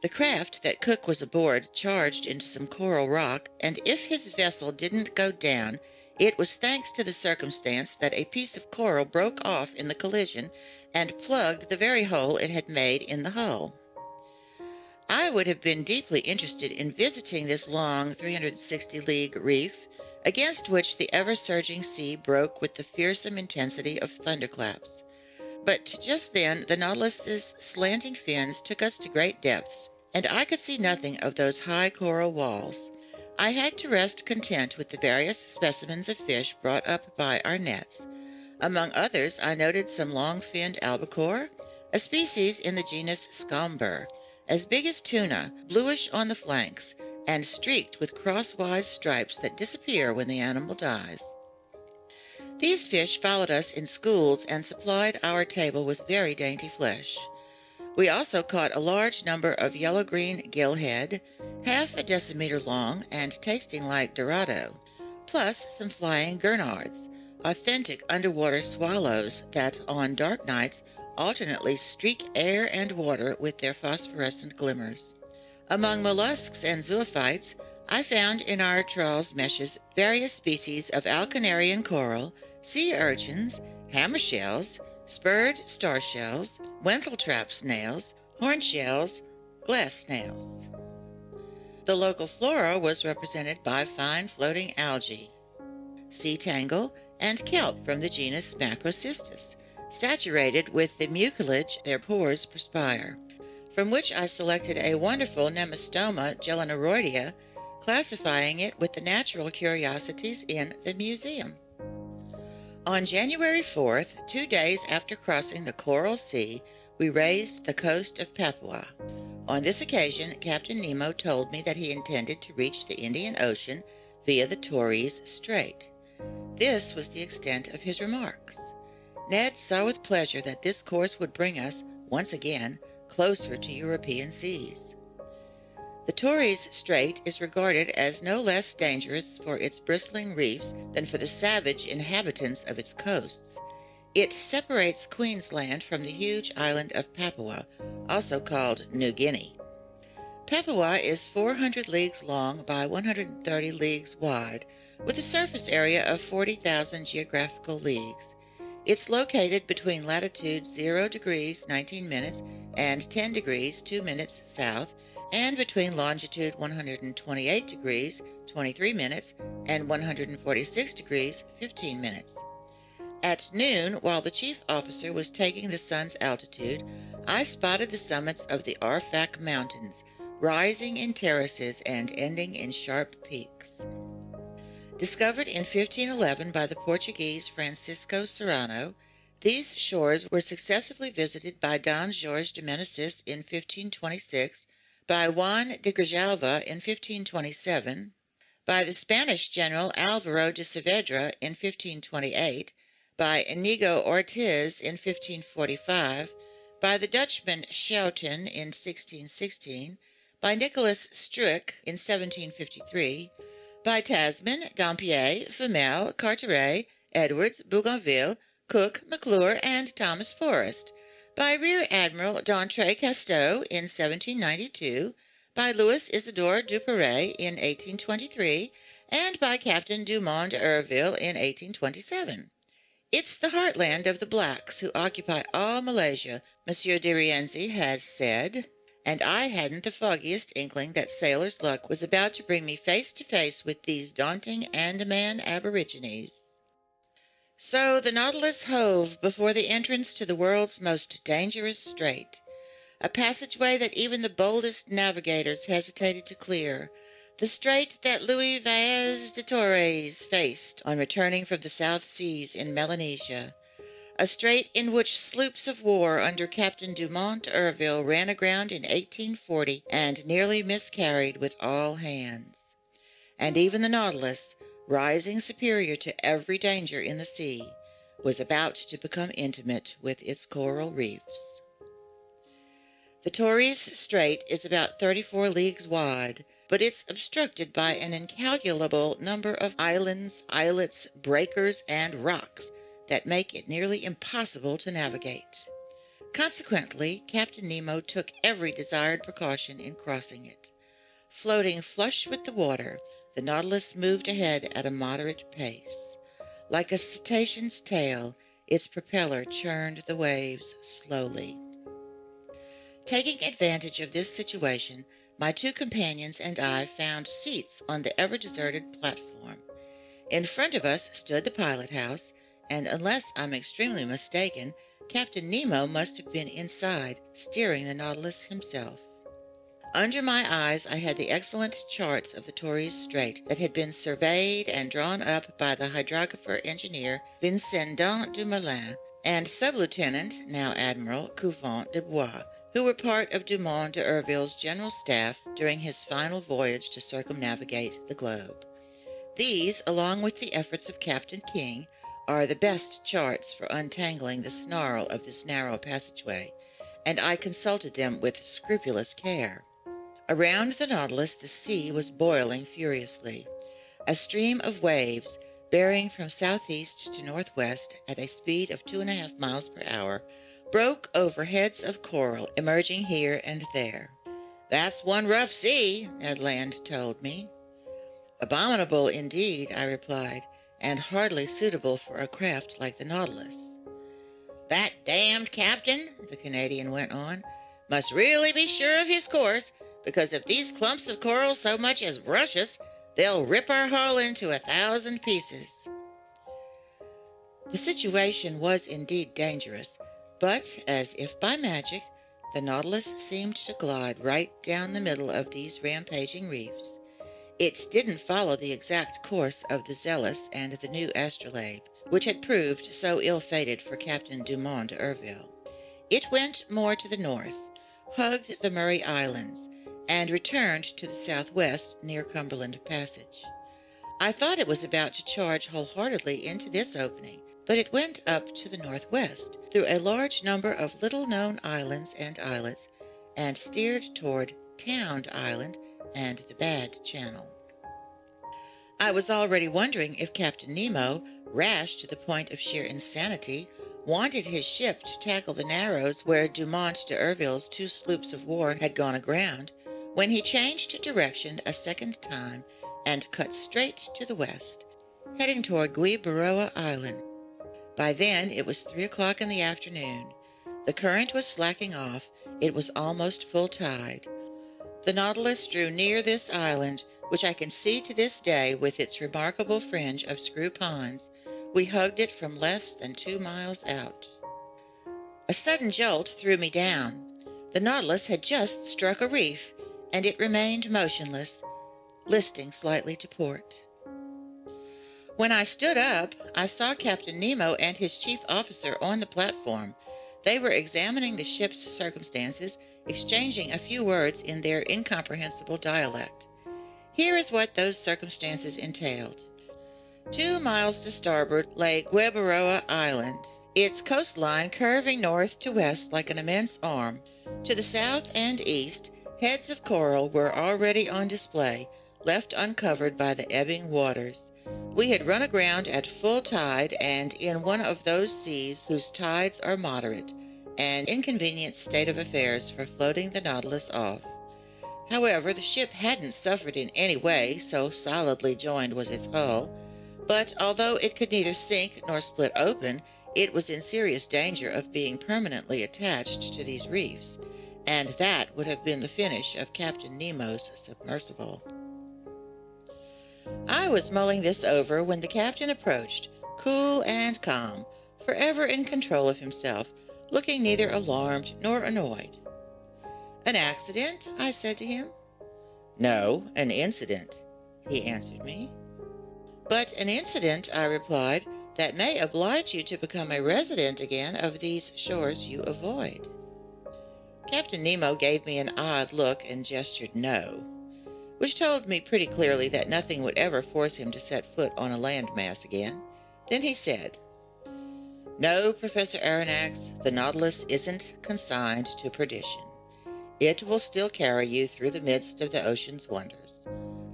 The craft that Cook was aboard charged into some coral rock, and if his vessel didn't go down, it was thanks to the circumstance that a piece of coral broke off in the collision and plugged the very hole it had made in the hull. I would have been deeply interested in visiting this long 360-league reef, against which the ever-surging sea broke with the fearsome intensity of thunderclaps. But just then the Nautilus's slanting fins took us to great depths, and I could see nothing of those high coral walls. I had to rest content with the various specimens of fish brought up by our nets. Among others, I noted some long-finned albacore, a species in the genus Scomber, as big as tuna, bluish on the flanks, and streaked with crosswise stripes that disappear when the animal dies. These fish followed us in schools and supplied our table with very dainty flesh. We also caught a large number of yellow-green gillhead, half a decimeter long and tasting like dorado, plus some flying gurnards, authentic underwater swallows that on dark nights alternately streak air and water with their phosphorescent glimmers. Among mollusks and zoophytes, I found in our trawls meshes various species of alcanarian coral, sea urchins, hammer shells, spurred star shells, wentletrap snails, horn shells, glass snails. The local flora was represented by fine floating algae, sea tangle, and kelp from the genus Macrocystis, saturated with the mucilage their pores perspire, from which I selected a wonderful Nemastoma gelaneroidea, classifying it with the natural curiosities in the museum. On January 4th, 2 days after crossing the Coral Sea, we raised the coast of Papua. On this occasion, Captain Nemo told me that he intended to reach the Indian Ocean via the Torres Strait. This was the extent of his remarks. Ned saw with pleasure that this course would bring us, once again, closer to European seas. The Torres Strait is regarded as no less dangerous for its bristling reefs than for the savage inhabitants of its coasts. It separates Queensland from the huge island of Papua, also called New Guinea. Papua is 400 leagues long by 130 leagues wide, with a surface area of 40,000 geographical leagues. It's located between latitude 0 degrees 19 minutes and 10 degrees 2 minutes south, and between longitude 128 degrees 23 minutes and 146 degrees 15 minutes. At noon, while the chief officer was taking the sun's altitude, I spotted the summits of the Arfak Mountains, rising in terraces and ending in sharp peaks. Discovered in 1511 by the Portuguese Francisco Serrano, these shores were successively visited by Don Jorge de Meneses in 1526, by Juan de Grijalva in 1527, by the Spanish general Alvaro de Saavedra in 1528, by Inigo Ortiz in 1545, by the Dutchman Schouten in 1616, by Nicholas Struik in 1753, by Tasman, Dampier, Femelle, Carteret, Edwards, Bougainville, Cook, McClure, and Thomas Forrest, by Rear Admiral d'Entrecasteaux in 1792, by Louis Isidore Duperrey in 1823, and by Captain Dumont d'Urville in 1827. It's the heartland of the blacks who occupy all Malaysia, Monsieur de Rienzi has said, and I hadn't the foggiest inkling that sailor's luck was about to bring me face to face with these daunting Andaman aborigines. So the Nautilus hove before the entrance to the world's most dangerous strait, a passageway that even the boldest navigators hesitated to clear, the strait that Louis Vaez de Torres faced on returning from the South Seas in Melanesia, a strait in which sloops of war under Captain Dumont d'Urville ran aground in 1840 and nearly miscarried with all hands. And even the Nautilus, rising superior to every danger in the sea, was about to become intimate with its coral reefs. The Torres Strait is about 34 leagues wide, but it's obstructed by an incalculable number of islands, islets, breakers, and rocks that make it nearly impossible to navigate. Consequently, Captain Nemo took every desired precaution in crossing it. Floating flush with the water, the Nautilus moved ahead at a moderate pace. Like a cetacean's tail, its propeller churned the waves slowly. Taking advantage of this situation, my two companions and I found seats on the ever-deserted platform. In front of us stood the pilot house, and unless I'm extremely mistaken, Captain Nemo must have been inside, steering the Nautilus himself. Under my eyes I had the excellent charts of the Torres Strait that had been surveyed and drawn up by the hydrographer engineer Vincendant Dumoulin and Sub-Lieutenant, now Admiral, Couvent de Bois, who were part of Dumont d'Urville's general staff during his final voyage to circumnavigate the globe. These, along with the efforts of Captain King, are the best charts for untangling the snarl of this narrow passageway, and I consulted them with scrupulous care. Around the Nautilus the sea was boiling furiously. A stream of waves, bearing from southeast to northwest at a speed of 2.5 miles per hour, broke over heads of coral emerging here and there. "That's one rough sea," Ned Land told me. "Abominable indeed," I replied, "and hardly suitable for a craft like the Nautilus." "That damned captain," the Canadian went on, "must really be sure of his course, because if these clumps of coral so much as brush us, they'll rip our hull into 1,000 pieces." The situation was indeed dangerous, but, as if by magic, the Nautilus seemed to glide right down the middle of these rampaging reefs. It didn't follow the exact course of the Zealous and the new Astrolabe, which had proved so ill-fated for Captain Dumont d'Urville. It went more to the north, hugged the Murray Islands, and returned to the southwest near Cumberland Passage. I thought it was about to charge wholeheartedly into this opening, but it went up to the northwest, through a large number of little-known islands and islets, and steered toward Tound Island and the Bad Channel. I was already wondering if Captain Nemo, rash to the point of sheer insanity, wanted his ship to tackle the narrows where Dumont d'Urville's 2 sloops of war had gone aground, when he changed direction a second time and cut straight to the west, heading toward Gueboroa Island. By then it was 3 o'clock in the afternoon. The current was slacking off. It was almost full tide. The Nautilus drew near this island, which I can see to this day with its remarkable fringe of screw ponds. We hugged it from less than 2 miles out. A sudden jolt threw me down. The Nautilus had just struck a reef, and it remained motionless, listing slightly to port. When I stood up, I saw Captain Nemo and his chief officer on the platform. They were examining the ship's circumstances, exchanging a few words in their incomprehensible dialect. Here is what those circumstances entailed. 2 miles to starboard lay Gueboroa Island. its coastline curving north to west like an immense arm. To the south and east, heads of coral were already on display, left uncovered by the ebbing waters. We had run aground at full tide and in one of those seas whose tides are moderate, an inconvenient state of affairs for floating the Nautilus off. However, the ship hadn't suffered in any way, so solidly joined was its hull, but although it could neither sink nor split open, it was in serious danger of being permanently attached to these reefs, and that would have been the finish of Captain Nemo's submersible. I was mulling this over when the captain approached, cool and calm, forever in control of himself, looking neither alarmed nor annoyed. "An accident?" I said to him. "No, an incident," he answered me. "But an incident," I replied, "that may oblige you to become a resident again of these shores you avoid." Captain Nemo gave me an odd look and gestured no, which told me pretty clearly that nothing would ever force him to set foot on a land mass again. Then he said, "No, Professor Aronnax, the Nautilus isn't consigned to perdition. It will still carry you through the midst of the ocean's wonders.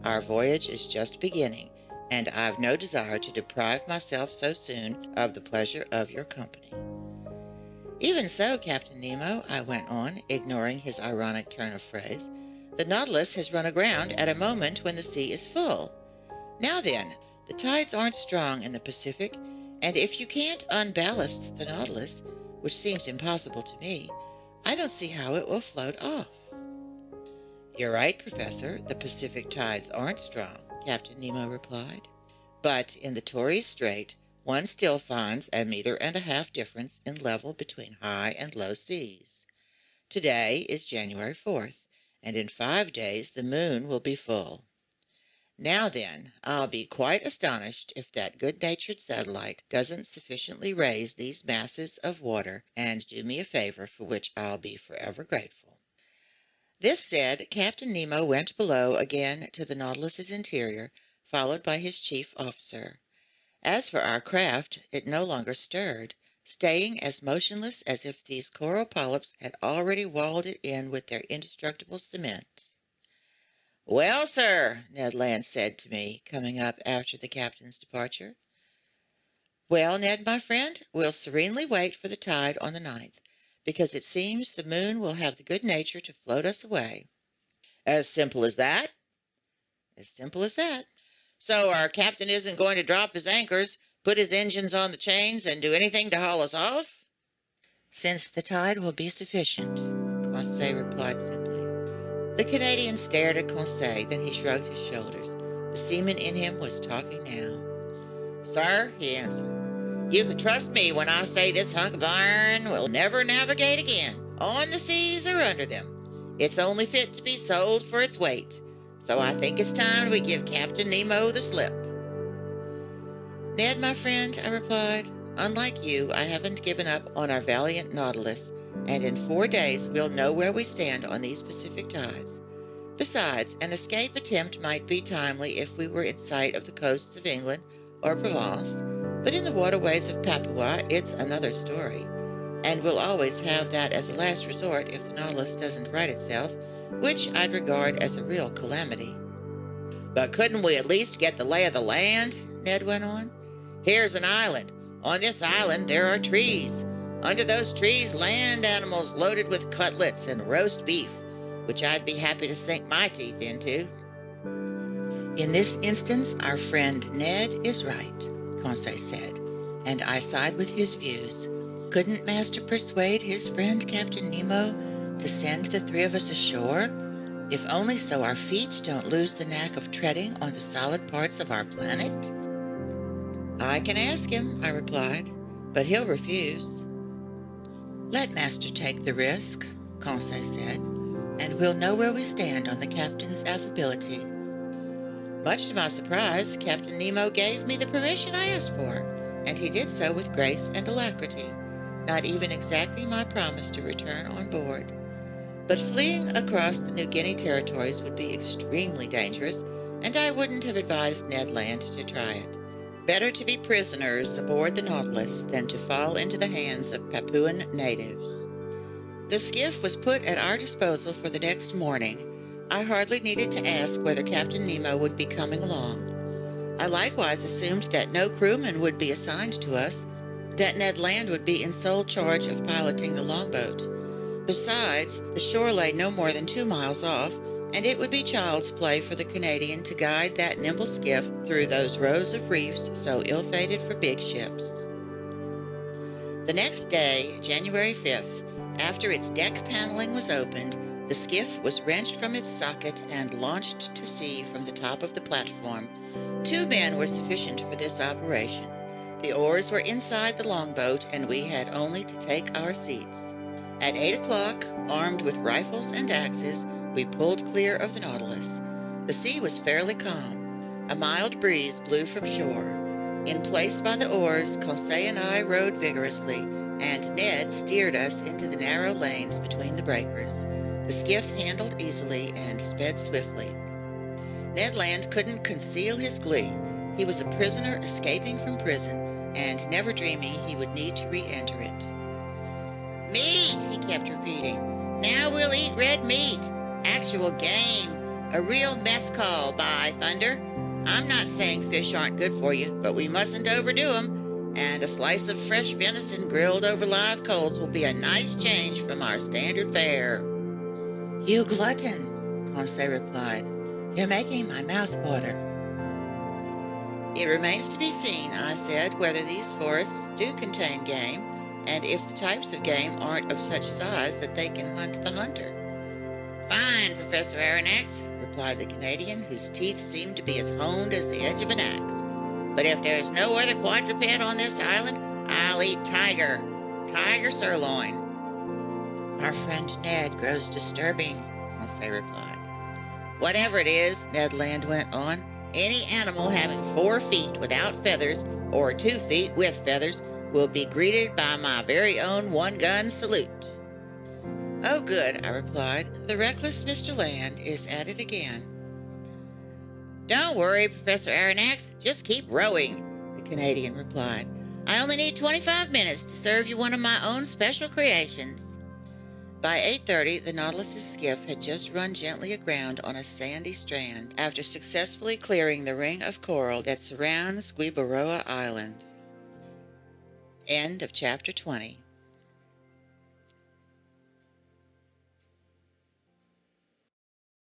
Our voyage is just beginning, and I've no desire to deprive myself so soon of the pleasure of your company." "Even so, Captain Nemo," I went on, ignoring his ironic turn of phrase, "the Nautilus has run aground at a moment when the sea is full. Now then, the tides aren't strong in the Pacific, and if you can't unballast the Nautilus, which seems impossible to me, I don't see how it will float off." "You're right, Professor, the Pacific tides aren't strong," Captain Nemo replied. "But in the Torres Strait, one still finds 1.5 meters difference in level between high and low seas. Today is January 4th, and in 5 days the moon will be full. Now then, I'll be quite astonished if that good-natured satellite doesn't sufficiently raise these masses of water and do me a favor for which I'll be forever grateful." This said, Captain Nemo went below again to the Nautilus's interior, followed by his chief officer. As for our craft, it no longer stirred, staying as motionless as if these coral polyps had already walled it in with their indestructible cement. "Well, sir," Ned Land said to me, coming up after the captain's departure. "Well, Ned, my friend, we'll serenely wait for the tide on the 9th, because it seems the moon will have the good nature to float us away." "As simple as that?" "As simple as that." "So our captain isn't going to drop his anchors, put his engines on the chains, and do anything to haul us off?" "Since the tide will be sufficient," Conseil replied simply. The Canadian stared at Conseil, then he shrugged his shoulders. The seaman in him was talking now. "Sir," he answered, "you can trust me when I say this hunk of iron will never navigate again, on the seas or under them. It's only fit to be sold for its weight. So I think it's time we give Captain Nemo the slip." "Ned, my friend," I replied, "unlike you, I haven't given up on our valiant Nautilus, and in 4 days we'll know where we stand on these Pacific tides. Besides, an escape attempt might be timely if we were in sight of the coasts of England or Provence, but in the waterways of Papua it's another story, and we'll always have that as a last resort if the Nautilus doesn't right itself, which I'd regard as a real calamity." "But couldn't we at least get the lay of the land?" Ned went on. "Here's an island. On this island there are trees. Under those trees land animals loaded with cutlets and roast beef, which I'd be happy to sink my teeth into." "In this instance, our friend Ned is right," Conseil said, "and I side with his views. Couldn't Master persuade his friend Captain Nemo to send the 3 of us ashore, if only so our feet don't lose the knack of treading on the solid parts of our planet?" "I can ask him," I replied, "but he'll refuse." "Let Master take the risk," Conseil said, "and we'll know where we stand on the captain's affability." Much to my surprise, Captain Nemo gave me the permission I asked for, and he did so with grace and alacrity, not even exacting my promise to return on board. But fleeing across the New Guinea territories would be extremely dangerous, and I wouldn't have advised Ned Land to try it. Better to be prisoners aboard the Nautilus than to fall into the hands of Papuan natives. The skiff was put at our disposal for the next morning. I hardly needed to ask whether Captain Nemo would be coming along. I likewise assumed that no crewman would be assigned to us, that Ned Land would be in sole charge of piloting the longboat. Besides, the shore lay no more than 2 miles off, and it would be child's play for the Canadian to guide that nimble skiff through those rows of reefs so ill-fated for big ships. The next day, January 5th, after its deck paneling was opened, the skiff was wrenched from its socket and launched to sea from the top of the platform. 2 men were sufficient for this operation. The oars were inside the longboat, and we had only to take our seats. At 8 o'clock, armed with rifles and axes, we pulled clear of the Nautilus. The sea was fairly calm. A mild breeze blew from shore. In place by the oars, Conseil and I rowed vigorously, and Ned steered us into the narrow lanes between the breakers. The skiff handled easily and sped swiftly. Ned Land couldn't conceal his glee. He was a prisoner escaping from prison, and never dreaming he would need to re-enter it. "Meat," he kept repeating. "Now we'll eat red meat. Actual game. A real mess call, by thunder. I'm not saying fish aren't good for you, but we mustn't overdo 'em, and a slice of fresh venison grilled over live coals will be a nice change from our standard fare." "You glutton," Conseil replied. "You're making my mouth water." "It remains to be seen," I said, "whether these forests do contain game, and if the types of game aren't of such size that they can hunt the hunter." "Fine, Professor Aronnax," replied the Canadian, whose teeth seemed to be as honed as the edge of an axe. "But if there's no other quadruped on this island, I'll eat tiger sirloin." "Our friend Ned grows disturbing," Conseil replied. "Whatever it is," Ned Land went on, "any animal having 4 feet without feathers, or 2 feet with feathers, will be greeted by my very own one-gun salute." "Oh, good," I replied. "The reckless Mr. Land is at it again." "Don't worry, Professor Aronnax. Just keep rowing," the Canadian replied. "I only need 25 minutes to serve you one of my own special creations." By 8:30, the Nautilus's skiff had just run gently aground on a sandy strand after successfully clearing the ring of coral that surrounds Gueboroa Island. End of chapter 20.